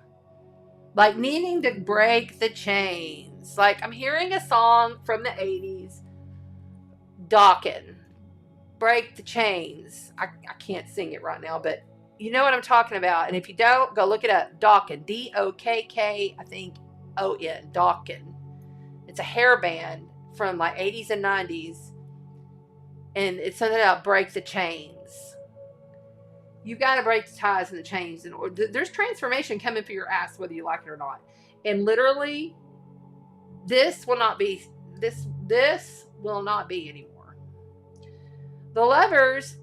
like needing to break the chains. Like, I'm hearing a song from the 80s, Dawkin, break the chains. I can't sing it right now, but you know what I'm talking about. And if you don't, go look it up. Dawkin, D-O-K-K, I think O-N, Dawkin. It's a hair band from like 80s and 90s. And it's something about break the chains. You've got to break the ties and the chains. And there's transformation coming for your ass, whether you like it or not. And literally, this will not be, this This will not be anymore. The Lovers.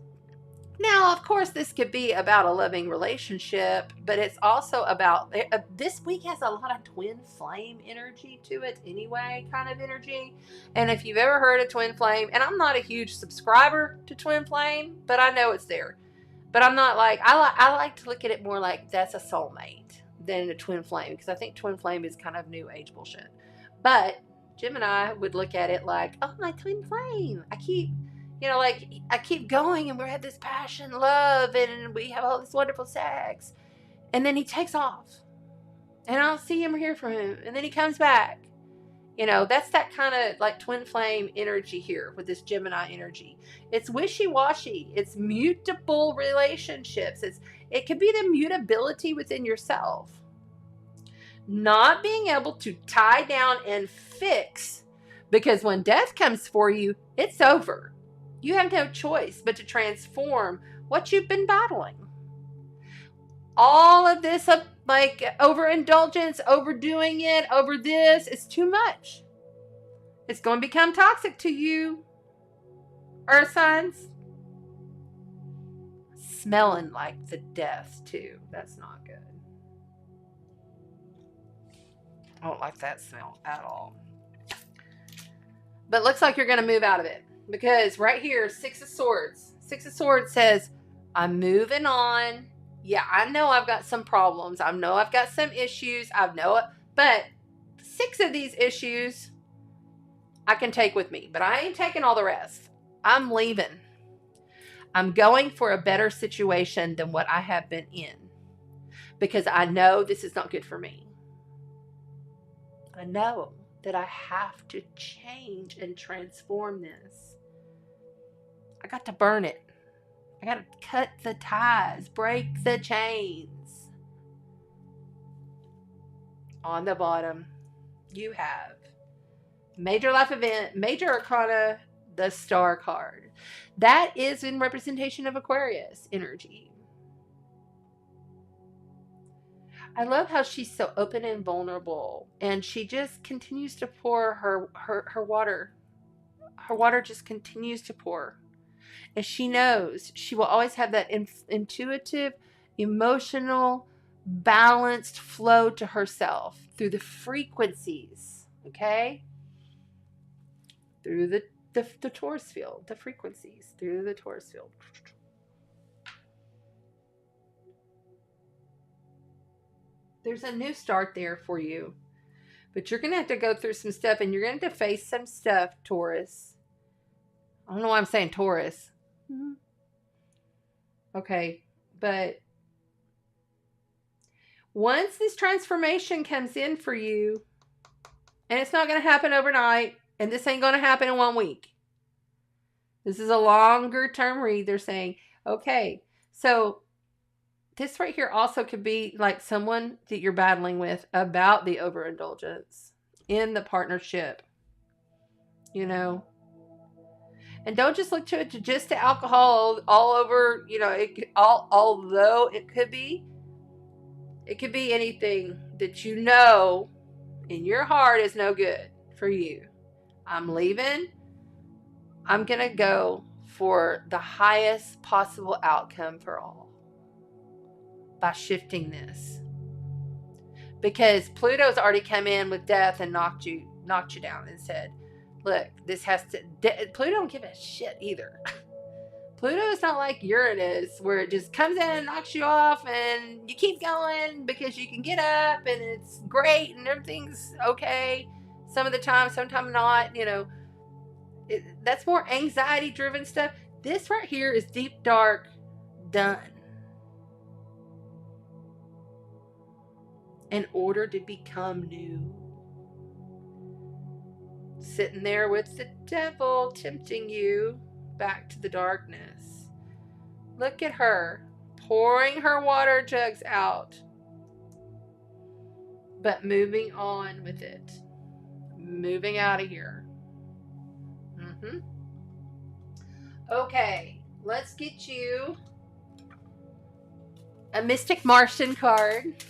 Now, of course, this could be about a loving relationship, but it's also about, this week has a lot of twin flame energy to it anyway, kind of energy. And if you've ever heard of twin flame, and I'm not a huge subscriber to twin flame, but I know it's there. But I'm not like, I like to look at it more like that's a soulmate than a twin flame, because I think twin flame is kind of new age bullshit. But Gemini would look at it like, oh, my twin flame. I keep going and we have this passion, love, and we have all this wonderful sex. And then he takes off. And I don't see him or hear from him. And then he comes back. That's that kind of like twin flame energy here with this Gemini energy. It's wishy-washy. It's mutable relationships. It could be the mutability within yourself. Not being able to tie down and fix. Because when death comes for you, it's over. You have no choice but to transform what you've been battling. All of this, like overindulgence, overdoing it, over this, is too much. It's going to become toxic to you, Earth signs. Smelling like the death, too. That's not good. I don't like that smell at all. But it looks like you're going to move out of it. Because right here, Six of Swords. Six of Swords says, I'm moving on. Yeah, I know I've got some problems. I know I've got some issues. But 6 of these issues I can take with me. But I ain't taking all the rest. I'm leaving. I'm going for a better situation than what I have been in. Because I know this is not good for me. I know that I have to change and transform this. I got to burn it. I got to cut the ties, break the chains. On the bottom, you have major life event, major arcana, the Star card. That is in representation of Aquarius energy. I love how she's so open and vulnerable, and she just continues to pour her water. Her water just continues to pour. And she knows she will always have that intuitive, emotional, balanced flow to herself through the frequencies, okay? Through the Taurus field, the frequencies, through the Taurus field. There's a new start there for you. But you're going to have to go through some stuff, and you're going to have to face some stuff, Taurus. I don't know why I'm saying Taurus. Okay, but once this transformation comes in for you, and it's not going to happen overnight, and this ain't going to happen in 1 week. This is a longer term read. They're saying, okay, so this right here also could be like someone that you're battling with about the overindulgence in the partnership, And don't just look to it just to alcohol all over, although it could be anything that in your heart is no good for you. I'm leaving. I'm going to go for the highest possible outcome for all by shifting this. Because Pluto's already come in with death and knocked you down and said, look, this has to... Pluto don't give a shit either. Pluto is not like Uranus, where it just comes in and knocks you off and you keep going because you can get up and it's great and everything's okay. Some of the time, sometimes not, that's more anxiety-driven stuff. This right here is deep, dark, done. In order to become new. Sitting there with the devil tempting you back to the darkness. Look at her pouring her water jugs out, but moving on with it, moving out of here. Okay, let's get you a Mystic Martian card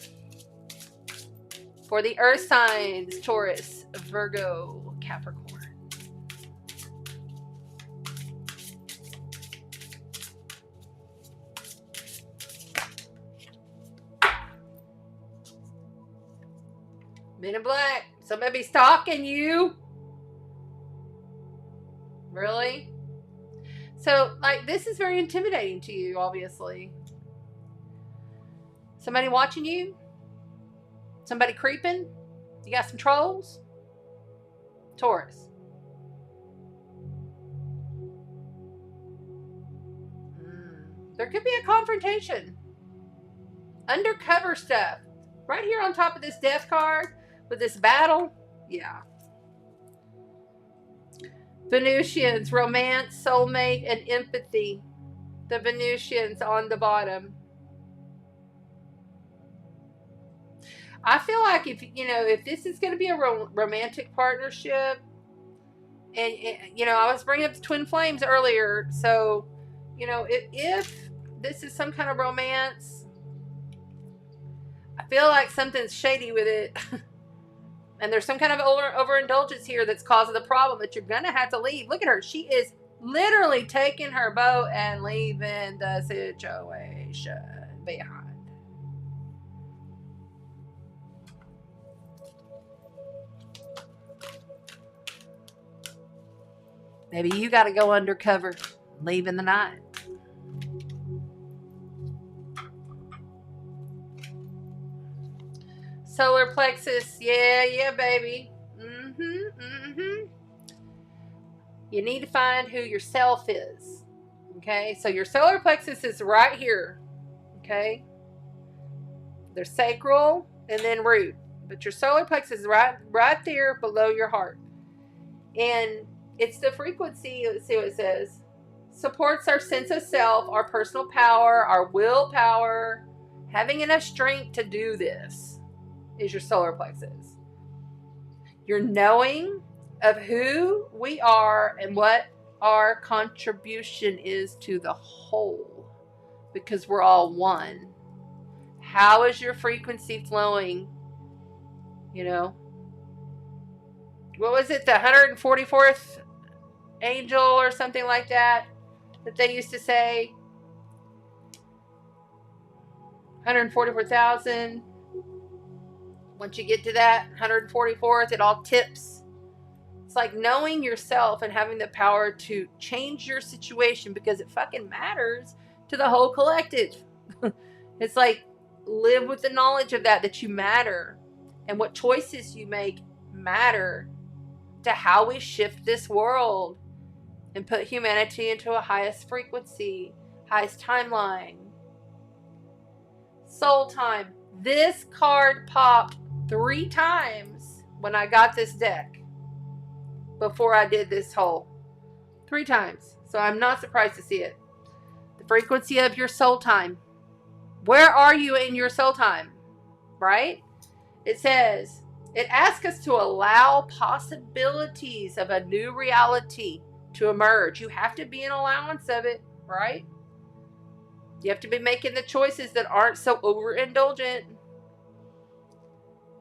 for the earth signs: Taurus, Virgo, Capricorn. Men in Black. Somebody be stalking you. Really? So, like, this is very intimidating to you, obviously. Somebody watching you? Somebody creeping? You got some trolls? Taurus. There could be a confrontation. Undercover stuff. Right here on top of this death card with this battle. Yeah. Venusians, romance, soulmate, and empathy. The Venusians on the bottom. I feel like if this is going to be a romantic partnership, and I was bringing up the twin flames earlier, so if this is some kind of romance, I feel like something's shady with it. And there's some kind of overindulgence here that's causing the problem that you're going to have to leave. Look at her. She is literally taking her boat and leaving the situation behind. Maybe you got to go undercover, leave in the night. Solar plexus, yeah, baby. You need to find who yourself is. Okay, so your solar plexus is right here. Okay, there's sacral and then root, but your solar plexus is right there below your heart, and it's the frequency. Let's see what it says. Supports our sense of self, our personal power, our willpower, having enough strength to do this. Is your solar plexus. Your knowing of who we are and what our contribution is to the whole, because we're all one. How is your frequency flowing? What was it, the 144th angel or something like that they used to say? 144,000. Once you get to that 144th, it all tips. It's like knowing yourself and having the power to change your situation, because it fucking matters to the whole collective. It's like live with the knowledge of that you matter, and what choices you make matter to how we shift this world and put humanity into a highest frequency, highest timeline. Soul time. This card popped 3 times when I got this deck before I did this whole. 3 times. So I'm not surprised to see it. The frequency of your soul time. Where are you in your soul time? Right? It says, it asks us to allow possibilities of a new reality to emerge. You have to be in allowance of it, right? You have to be making the choices that aren't so overindulgent.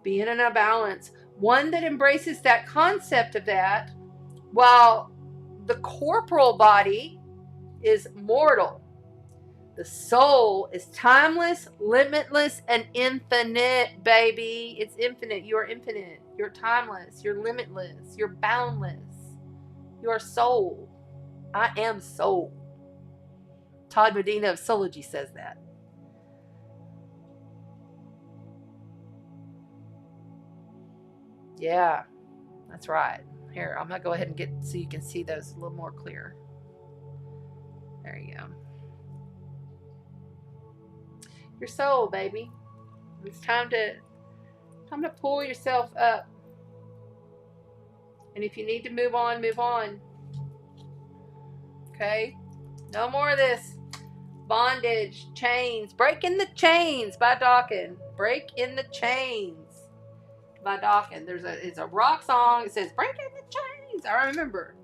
Being in a balance. One that embraces that concept of that, while the corporal body is mortal. The soul is timeless, limitless, and infinite, baby. It's infinite. You are infinite. You're timeless. You're limitless. You're boundless. You are soul. I am soul. Todd Medina of Astrology says that. Yeah, that's right. Here, I'm going to go ahead and get so you can see those a little more clear. There you go. Your soul, baby. It's time to pull yourself up. And if you need to move on, move on. Okay? No more of this bondage, chains. Breaking the chains by Dawkins. Break in the chains by Dawkins. It's a rock song. It says break in the chains. I remember.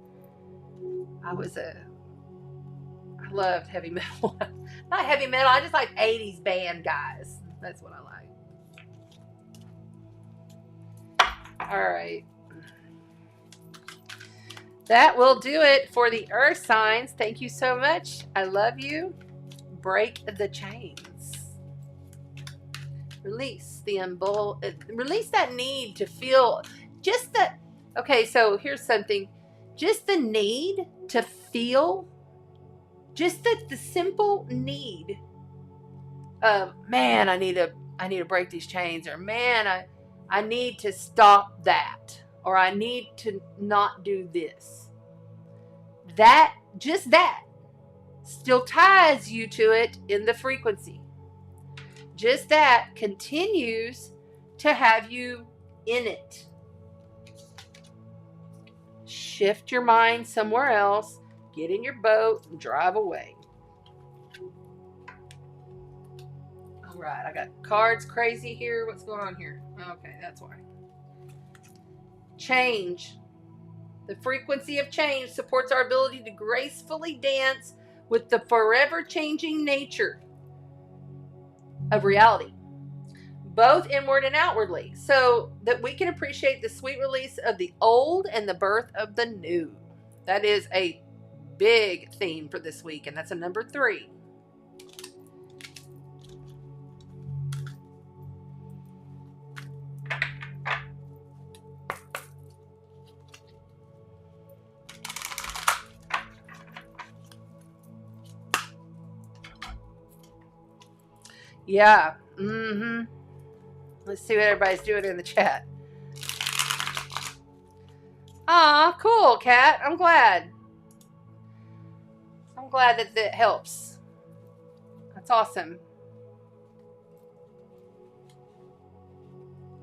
I loved heavy metal. Not heavy metal. I just like 80s band guys. That's what I like. All right. That will do it for the earth signs. Thank you so much. I love you. Break the chains. Release release that need to feel just that. Okay, so here's something. Just the need to feel, just the simple need of, man, I need to break these chains, or man, I need to stop that, or I need to not do this. That, just that, still ties you to it in the frequency. Just that continues to have you in it. Shift your mind somewhere else, get in your boat, and drive away. All right, I got cards crazy here. What's going on here? Okay, that's why. Change. The frequency of change supports our ability to gracefully dance with the forever changing nature of reality, both inward and outwardly, so that we can appreciate the sweet release of the old and the birth of the new. That is a big theme for this week, and that's a number 3. Yeah. Let's see what everybody's doing in the chat. Ah, cool, Kat. I'm glad. I'm glad that helps. That's awesome.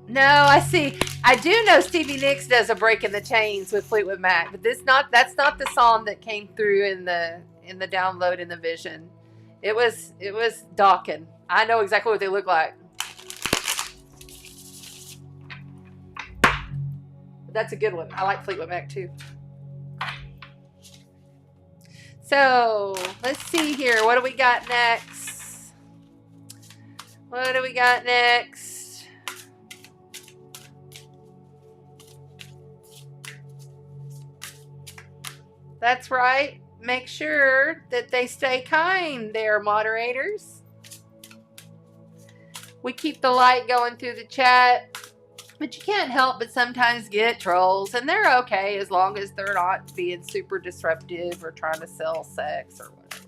No, I see. I do know Stevie Nicks does a Break in the Chains with Fleetwood Mac, but that's not the song that came through in the download in the vision. It was Dawkins. I know exactly what they look like. But that's a good one. I like Fleetwood Mac too. So let's see here. What do we got next? What do we got next? That's right. Make sure that they stay kind there, moderators. We keep the light going through the chat, but you can't help but sometimes get trolls, and they're okay as long as they're not being super disruptive or trying to sell sex or whatever.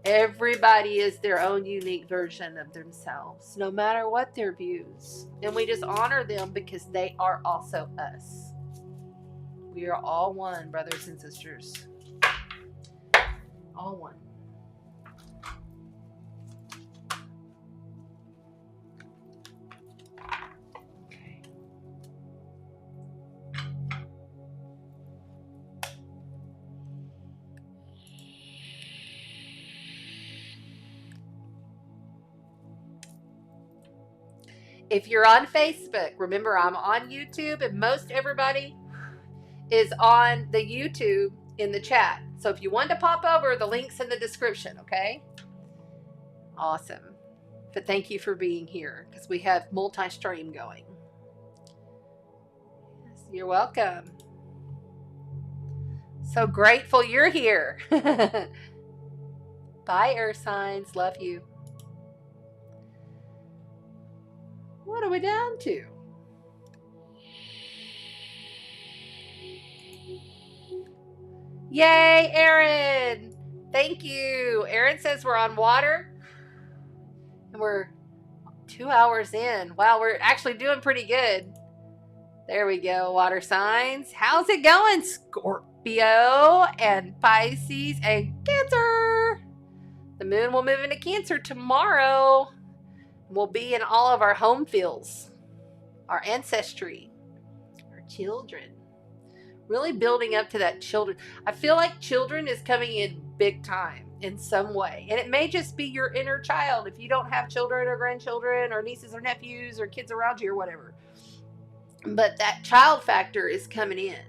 Everybody is their own unique version of themselves, no matter what their views. And we just honor them because they are also us. We are all one, brothers and sisters. All one. If you're on Facebook, remember I'm on YouTube, and most everybody is on the YouTube in the chat. So if you want to pop over, the link's in the description, okay? Awesome. But thank you for being here, because we have multi-stream going. Yes, you're welcome. So grateful you're here. Bye, Earth signs. Love you. What are we down to? Yay, Aaron! Thank you. Aaron says we're on water. And we're 2 hours in. Wow, we're actually doing pretty good. There we go, water signs. How's it going, Scorpio and Pisces and Cancer? The moon will move into Cancer tomorrow. We'll be in all of our home fields, our ancestry, our children. Really building up to that children. I feel like children is coming in big time in some way. And it may just be your inner child if you don't have children or grandchildren or nieces or nephews or kids around you or whatever. But that child factor is coming in.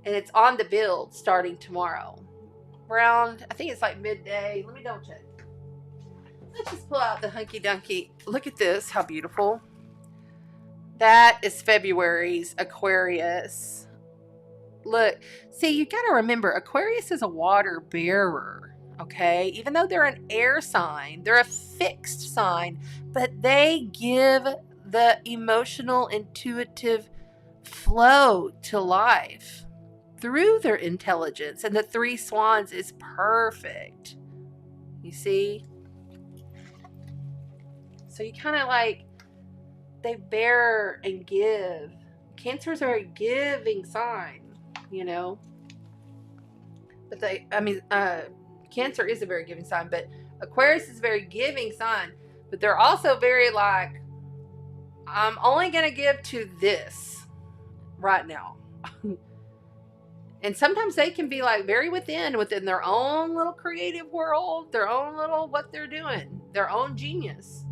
And it's on the build starting tomorrow. Around, I think it's like midday. Let me double check. Let's just pull out the hunky dunky. Look at this. How beautiful. That is February's Aquarius. Look. See, you got to remember, Aquarius is a water bearer. okay? Even though they're an air sign, they're a fixed sign, but they give the emotional, intuitive flow to life through their intelligence. And the three swans is perfect. You see? So you kind of like, they bear and give. Cancers are a giving sign, you know? But Cancer is a very giving sign, but Aquarius is a very giving sign. But they're also very like, I'm only going to give to this right now. And sometimes they can be like very within their own little creative world, their own little what they're doing, their own genius.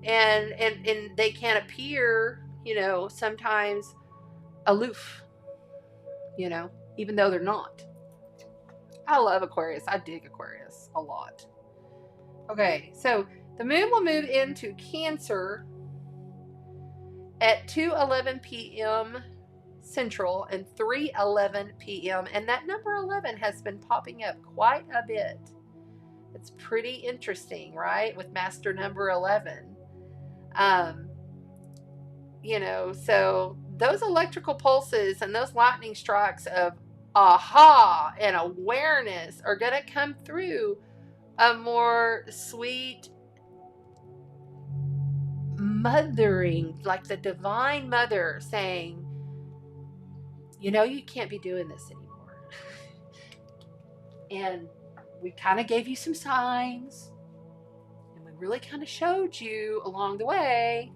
And they can appear, sometimes aloof, even though they're not. I love Aquarius. I dig Aquarius a lot. Okay, so the moon will move into Cancer at 2:11 p.m. Central and 3:11 p.m. And that number 11 has been popping up quite a bit. It's pretty interesting, right? With master number 11. So those electrical pulses and those lightning strikes of aha and awareness are going to come through a more sweet mothering, like the divine mother saying, you can't be doing this anymore. And we kind of gave you some signs, and we really kind of showed you along the way.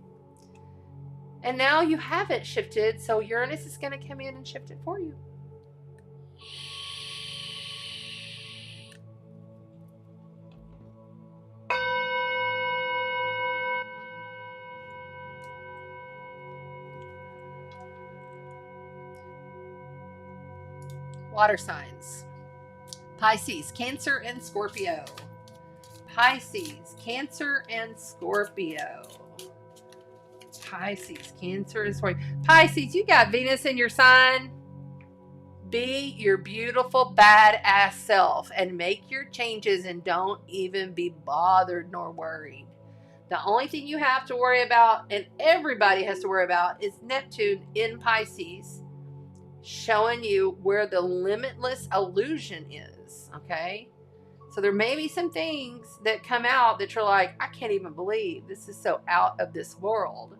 And now you haven't shifted, so Uranus is going to come in and shift it for you. Water signs. Pisces, Cancer, and Scorpio. Pisces, Cancer, and Scorpio. Pisces, Cancer, and Scorpio. Pisces, you got Venus in your sign. Be your beautiful, badass self and make your changes and don't even be bothered nor worried. The only thing you have to worry about, and everybody has to worry about, is Neptune in Pisces, showing you where the limitless illusion is, okay? So there may be some things that come out that you're like, I can't even believe this is so out of this world.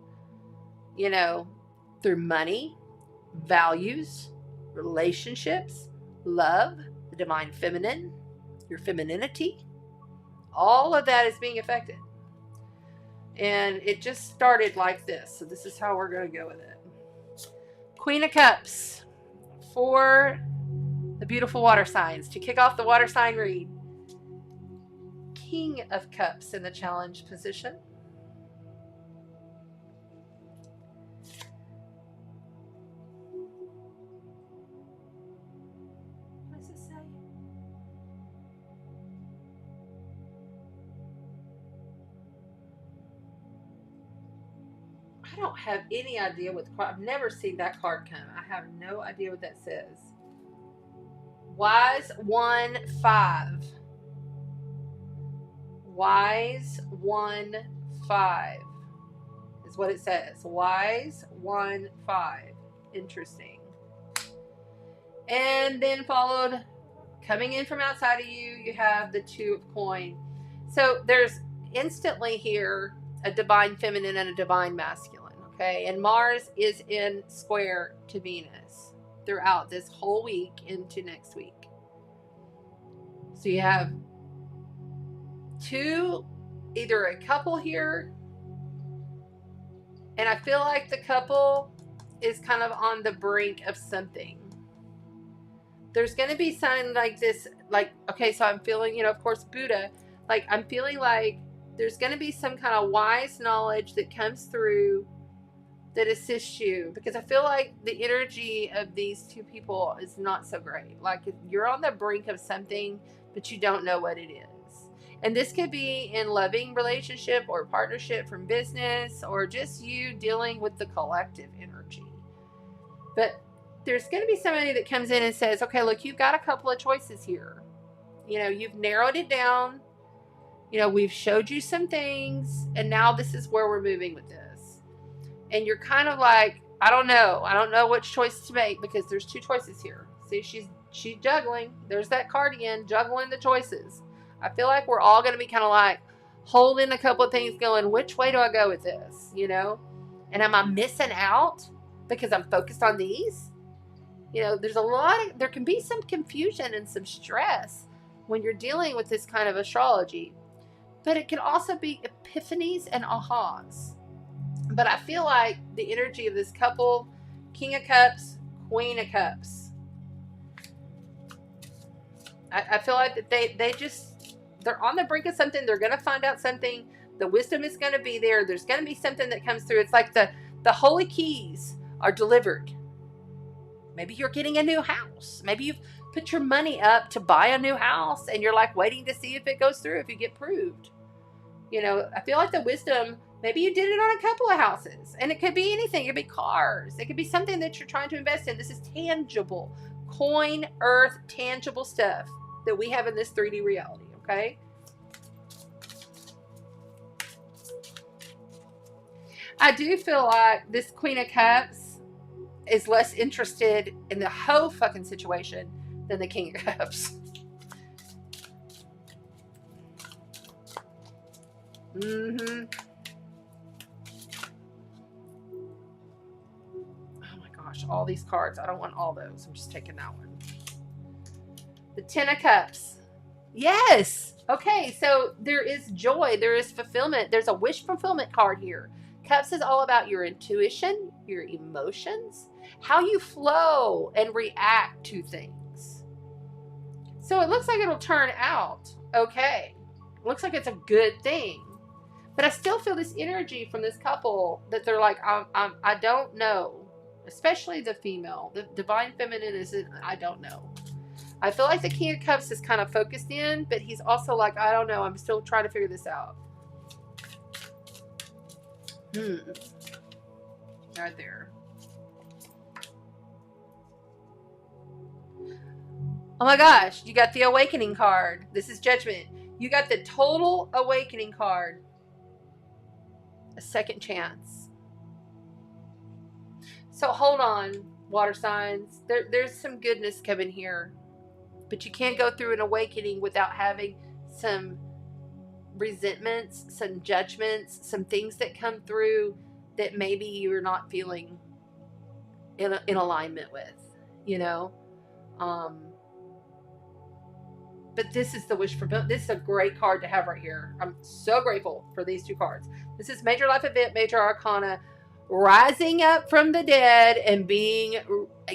Through money, values, relationships, love, the divine feminine, your femininity, all of that is being affected. And it just started like this. So this is how we're going to go with it. Queen of Cups for the beautiful water signs. To kick off the water sign read, King of Cups in the challenge position. What does it say? I don't have any idea what the card. I've never seen that card come. I have no idea what that says. Wise 1-5. Wise 1-5 is what it says. Wise 1-5. Interesting. And then followed, coming in from outside of you, you have the 2 of coin. So there's instantly here a divine feminine and a divine masculine. Okay, and Mars is in square to Venus throughout this whole week into next week. So you have either a couple here, and I feel like the couple is kind of on the brink of something. There's going to be something like this, like, okay, so I'm feeling, of course, Buddha, like I'm feeling like there's going to be some kind of wise knowledge that comes through that assists you, because I feel like the energy of these two people is not so great. Like you're on the brink of something, but you don't know what it is. And this could be in loving relationship or partnership from business, or just you dealing with the collective energy. But there's going to be somebody that comes in and says, okay, look, you've got a couple of choices here. You've narrowed it down. We've showed you some things, and now this is where we're moving with this. And you're kind of like, I don't know which choice to make, because there's two choices here. See, she's juggling. There's that card again, juggling the choices. I feel like we're all going to be kind of like holding a couple of things, going, which way do I go with this? And am I missing out because I'm focused on these? There can be some confusion and some stress when you're dealing with this kind of astrology. But it can also be epiphanies and ahas. But I feel like the energy of this couple, King of Cups, Queen of Cups, I feel like that they're on the brink of something. They're going to find out something. The wisdom is going to be there. There's going to be something that comes through. It's like the holy keys are delivered. Maybe you're getting a new house. Maybe you've put your money up to buy a new house, and you're like waiting to see if it goes through, if you get proved. I feel like the wisdom, maybe you did it on a couple of houses, and it could be anything. It could be cars. It could be something that you're trying to invest in. This is tangible, coin, earth, tangible stuff that we have in this 3D reality, okay? I do feel like this Queen of Cups is less interested in the whole fucking situation than the King of Cups. Oh my gosh, all these cards. I don't want all those. I'm just taking that one. The Ten of Cups. Yes. Okay, so there is joy. There is fulfillment. There's a wish fulfillment card here. Cups is all about your intuition, your emotions, how you flow and react to things. So it looks like it'll turn out okay. It looks like it's a good thing. But I still feel this energy from this couple that they're like, I don't know. Especially the female. The divine feminine isn't, I don't know. I feel like the King of Cups is kind of focused in, but he's also like, I don't know. I'm still trying to figure this out. Right there. Oh my gosh. You got the Awakening card. This is Judgment. You got the Total Awakening card. A second chance. So hold on, water signs. There's some goodness coming here. But you can't go through an awakening without having some resentments, some judgments, some things that come through that maybe you're not feeling in alignment with, But this is the wish fulfillment. This is a great card to have right here. I'm so grateful for these two cards. This is Major Life Event, Major Arcana, rising up from the dead and being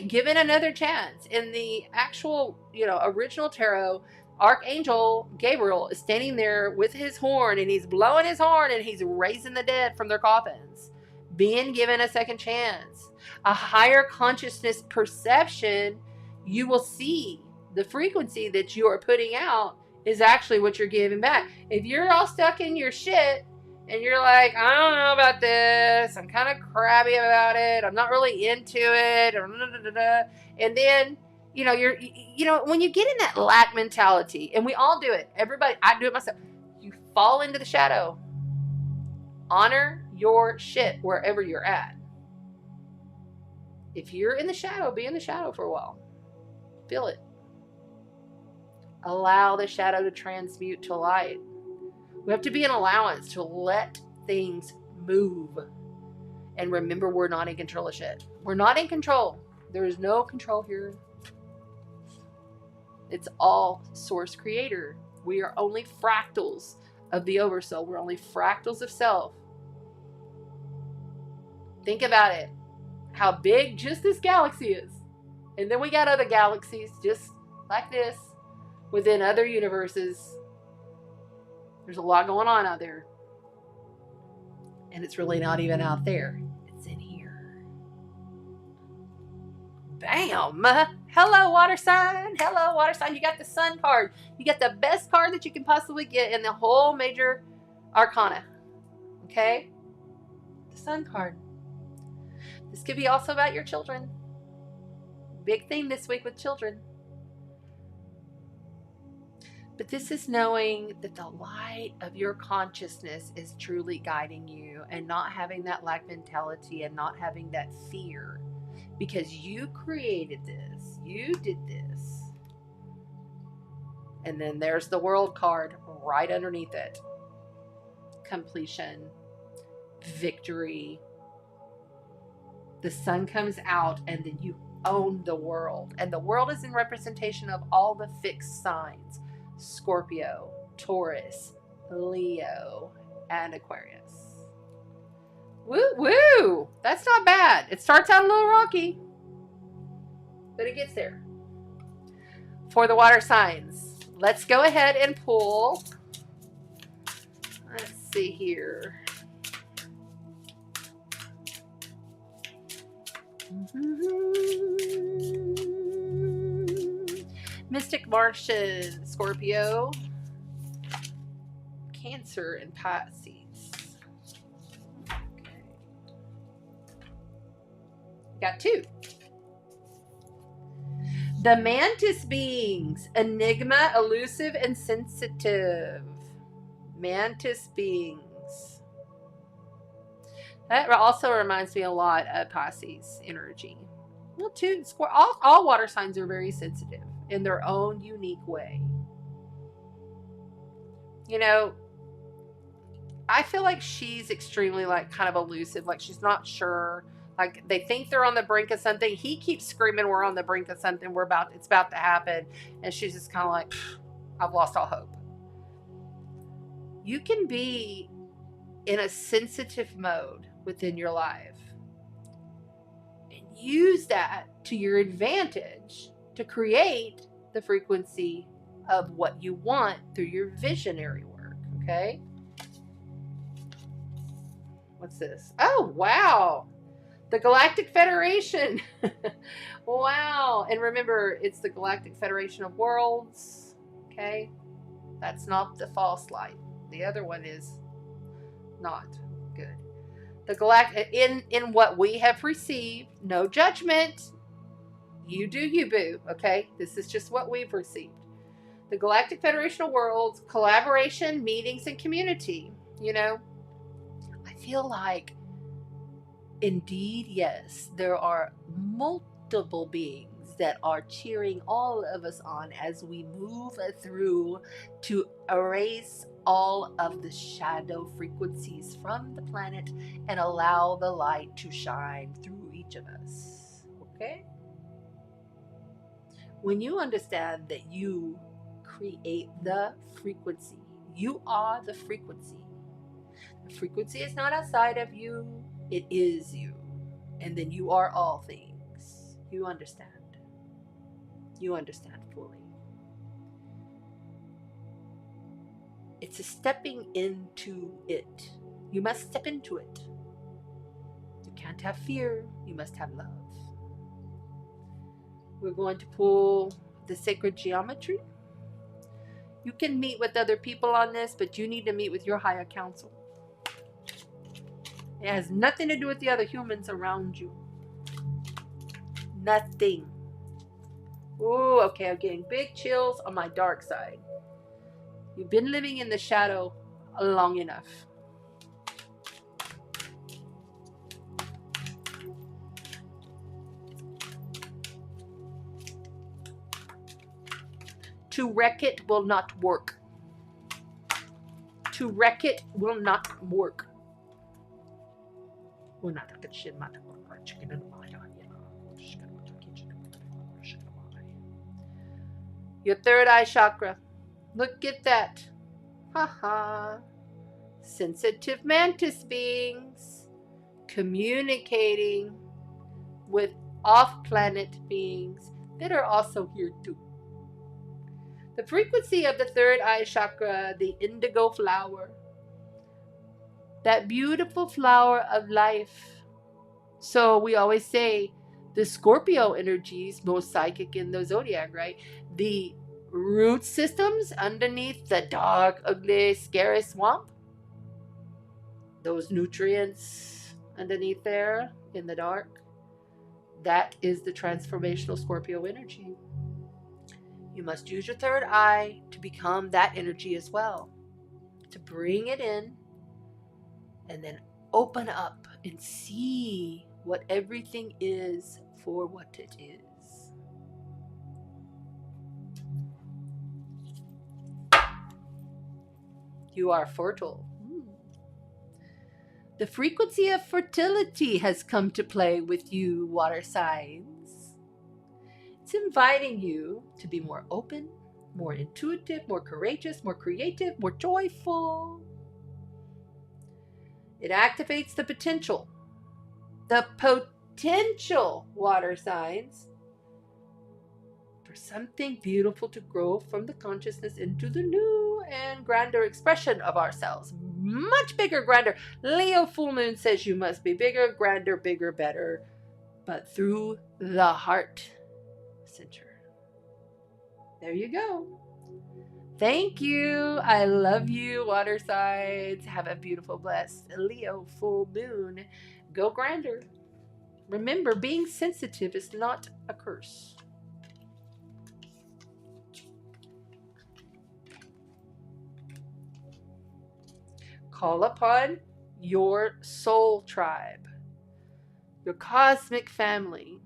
given another chance. In the actual, original tarot, Archangel Gabriel is standing there with his horn, and he's blowing his horn, and he's raising the dead from their coffins, being given a second chance. A higher consciousness perception, you will see the frequency that you are putting out is actually what you're giving back. If you're all stuck in your shit and you're like, I don't know about this, I'm kind of crabby about it, I'm not really into it, and then when you get in that lack mentality, and we all do it, everybody, I do it myself, you fall into the shadow. Honor your shit wherever you're at. If you're in the shadow, be in the shadow for a while. Feel it. Allow the shadow to transmute to light. We have to be an allowance to let things move. And remember, we're not in control of shit. We're not in control. There is no control here. It's all source creator. We are only fractals of the oversoul. We're only fractals of self. Think about it. How big just this galaxy is. And then we got other galaxies just like this within other universes. There's a lot going on out there. And it's really not even out there. It's in here. Bam! Hello, water sign. Hello, water sign. You got the Sun card. You got the best card that you can possibly get in the whole major arcana. Okay? The Sun card. This could be also about your children. Big theme this week with children. But this is knowing that the light of your consciousness is truly guiding you, and not having that lack mentality and not having that fear, because you created this, you did this. And then there's the world card right underneath it. Completion, victory. The sun comes out and then you own the world. And the world is in representation of all the fixed signs: Scorpio, Taurus, Leo, and Aquarius. Woo woo! That's not bad. It starts out a little rocky, but it gets there. For the water signs, let's go ahead and pull. Let's see here. Mystic Martian, Scorpio, Cancer, and Pisces. Okay. Got two. The Mantis beings, Enigma, elusive, and sensitive. Mantis beings. That also reminds me a lot of Pisces energy. Well, too, all water signs are very sensitive in their own unique way. You know, I feel like she's extremely kind of elusive. Like, she's not sure. Like, they think they're on the brink of something. He keeps screaming, we're on the brink of something. It's about to happen. And she's just kind of like, I've lost all hope. You can be in a sensitive mode within your life and use that to your advantage to create the frequency of what you want through your visionary work. Okay. What's this? Oh, wow. The Galactic Federation. Wow. And remember, it's the Galactic Federation of Worlds. Okay. That's not the false light. The other one is not good. The galactic, in what we have received, no judgment. You do you, boo. Okay. This is just what we've received. The Galactic Federation of Worlds, collaboration, meetings, and community. You know, I feel like, indeed, yes, there are multiple beings that are cheering all of us on as we move through to erase all of the shadow frequencies from the planet and allow the light to shine through each of us. Okay? When you understand that you create the frequency, you are the frequency. The frequency is not outside of you, it is you. And then you are all things. You understand. You understand fully. It's a stepping into it. You must step into it. You can't have fear. You must have love. We're going to pull the sacred geometry. You can meet with other people on this, but you need to meet with your higher council. It has nothing to do with the other humans around you. Nothing. Oh, okay, I'm getting big chills on my dark side. You've been living in the shadow long enough. To wreck it will not work. To wreck it will not work. Your third eye chakra. Look at that. Haha. Sensitive mantis beings communicating with off-planet beings that are also here too. The frequency of the third eye chakra, the indigo flower, that beautiful flower of life. So we always say the Scorpio energy is most psychic in the zodiac, right? The root systems underneath the dark, ugly, scary swamp. Those nutrients underneath there in the dark. That is the transformational Scorpio energy. You must use your third eye to become that energy as well, to bring it in and then open up and see what everything is for what it is. You are fertile. The frequency of fertility has come to play with you, water signs. It's inviting you to be more open, more intuitive, more courageous, more creative, more joyful. It activates the potential, water signs, for something beautiful to grow from the consciousness into the new and grander expression of ourselves. Much bigger, grander. Leo full moon says you must be bigger, grander, bigger, better, but through the heart center. There you go. Thank you. I love you, water signs. Have a beautiful, blessed Leo full moon. Go grander. Remember, being sensitive is not a curse. Call upon your soul tribe, your cosmic family.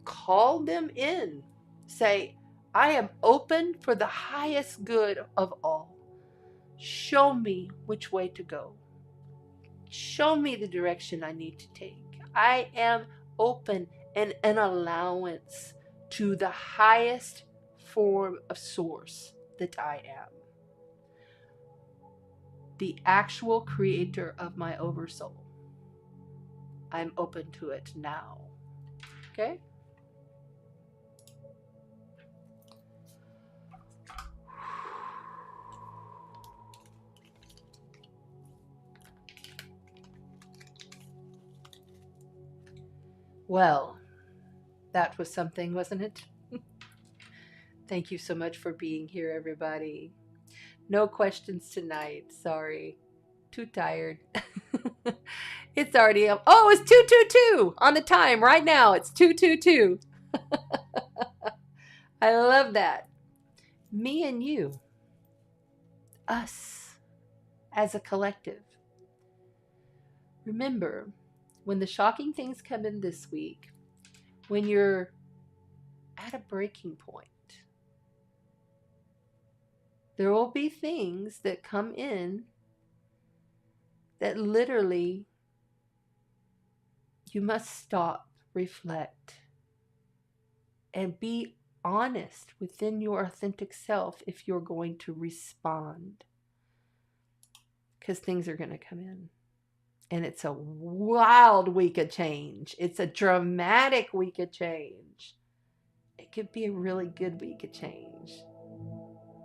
Call them in. Say, I am open for the highest good of all. Show me which way to go. Show me the direction I need to take. I am open and an allowance to the highest form of source that I am. The actual creator of my oversoul. I'm open to it now. Okay? Well, that was something, wasn't it? Thank you so much for being here, everybody. No questions tonight. Sorry. Too tired. It's already up. Oh, it's 2:22 on the time right now. It's 2:22. I love that. Me and you. Us as a collective. Remember, when the shocking things come in this week, when you're at a breaking point, there will be things that come in that literally you must stop, reflect, and be honest within your authentic self if you're going to respond. Because things are going to come in. And it's a wild week of change. It's a dramatic week of change. It could be a really good week of change.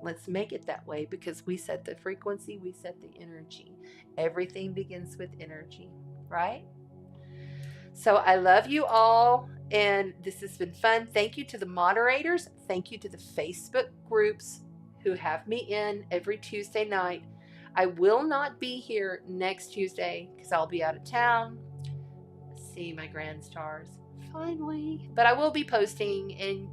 Let's make it that way because we set the frequency, we set the energy. Everything begins with energy, right? So I love you all, and this has been fun. Thank you to the moderators. Thank you to the Facebook groups who have me in every Tuesday night. I will not be here next Tuesday because I'll be out of town. See my grand stars. Finally. But I will be posting and,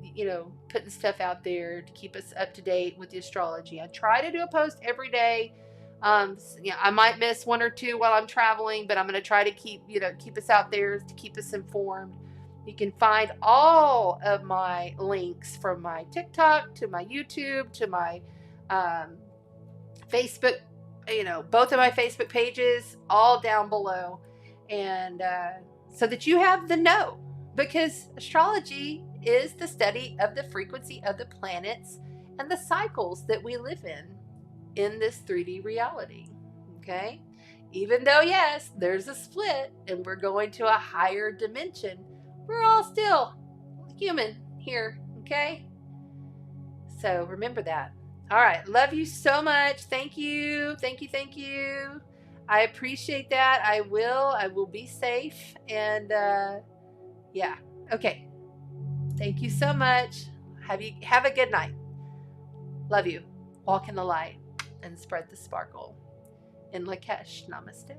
putting stuff out there to keep us up to date with the astrology. I try to do a post every day. I might miss one or two while I'm traveling, but I'm going to try to keep us out there to keep us informed. You can find all of my links from my TikTok to my YouTube to my Facebook, both of my Facebook pages, all down below. And so that you have the know. Because astrology is the study of the frequency of the planets and the cycles that we live in this 3D reality. Okay? Even though, yes, there's a split and we're going to a higher dimension, we're all still human here. Okay? So remember that. All right. Love you so much. Thank you. Thank you. Thank you. I appreciate that. I will be safe. And yeah. Okay. Thank you so much. Have a good night. Love you. Walk in the light and spread the sparkle. In Lakesh. Namaste.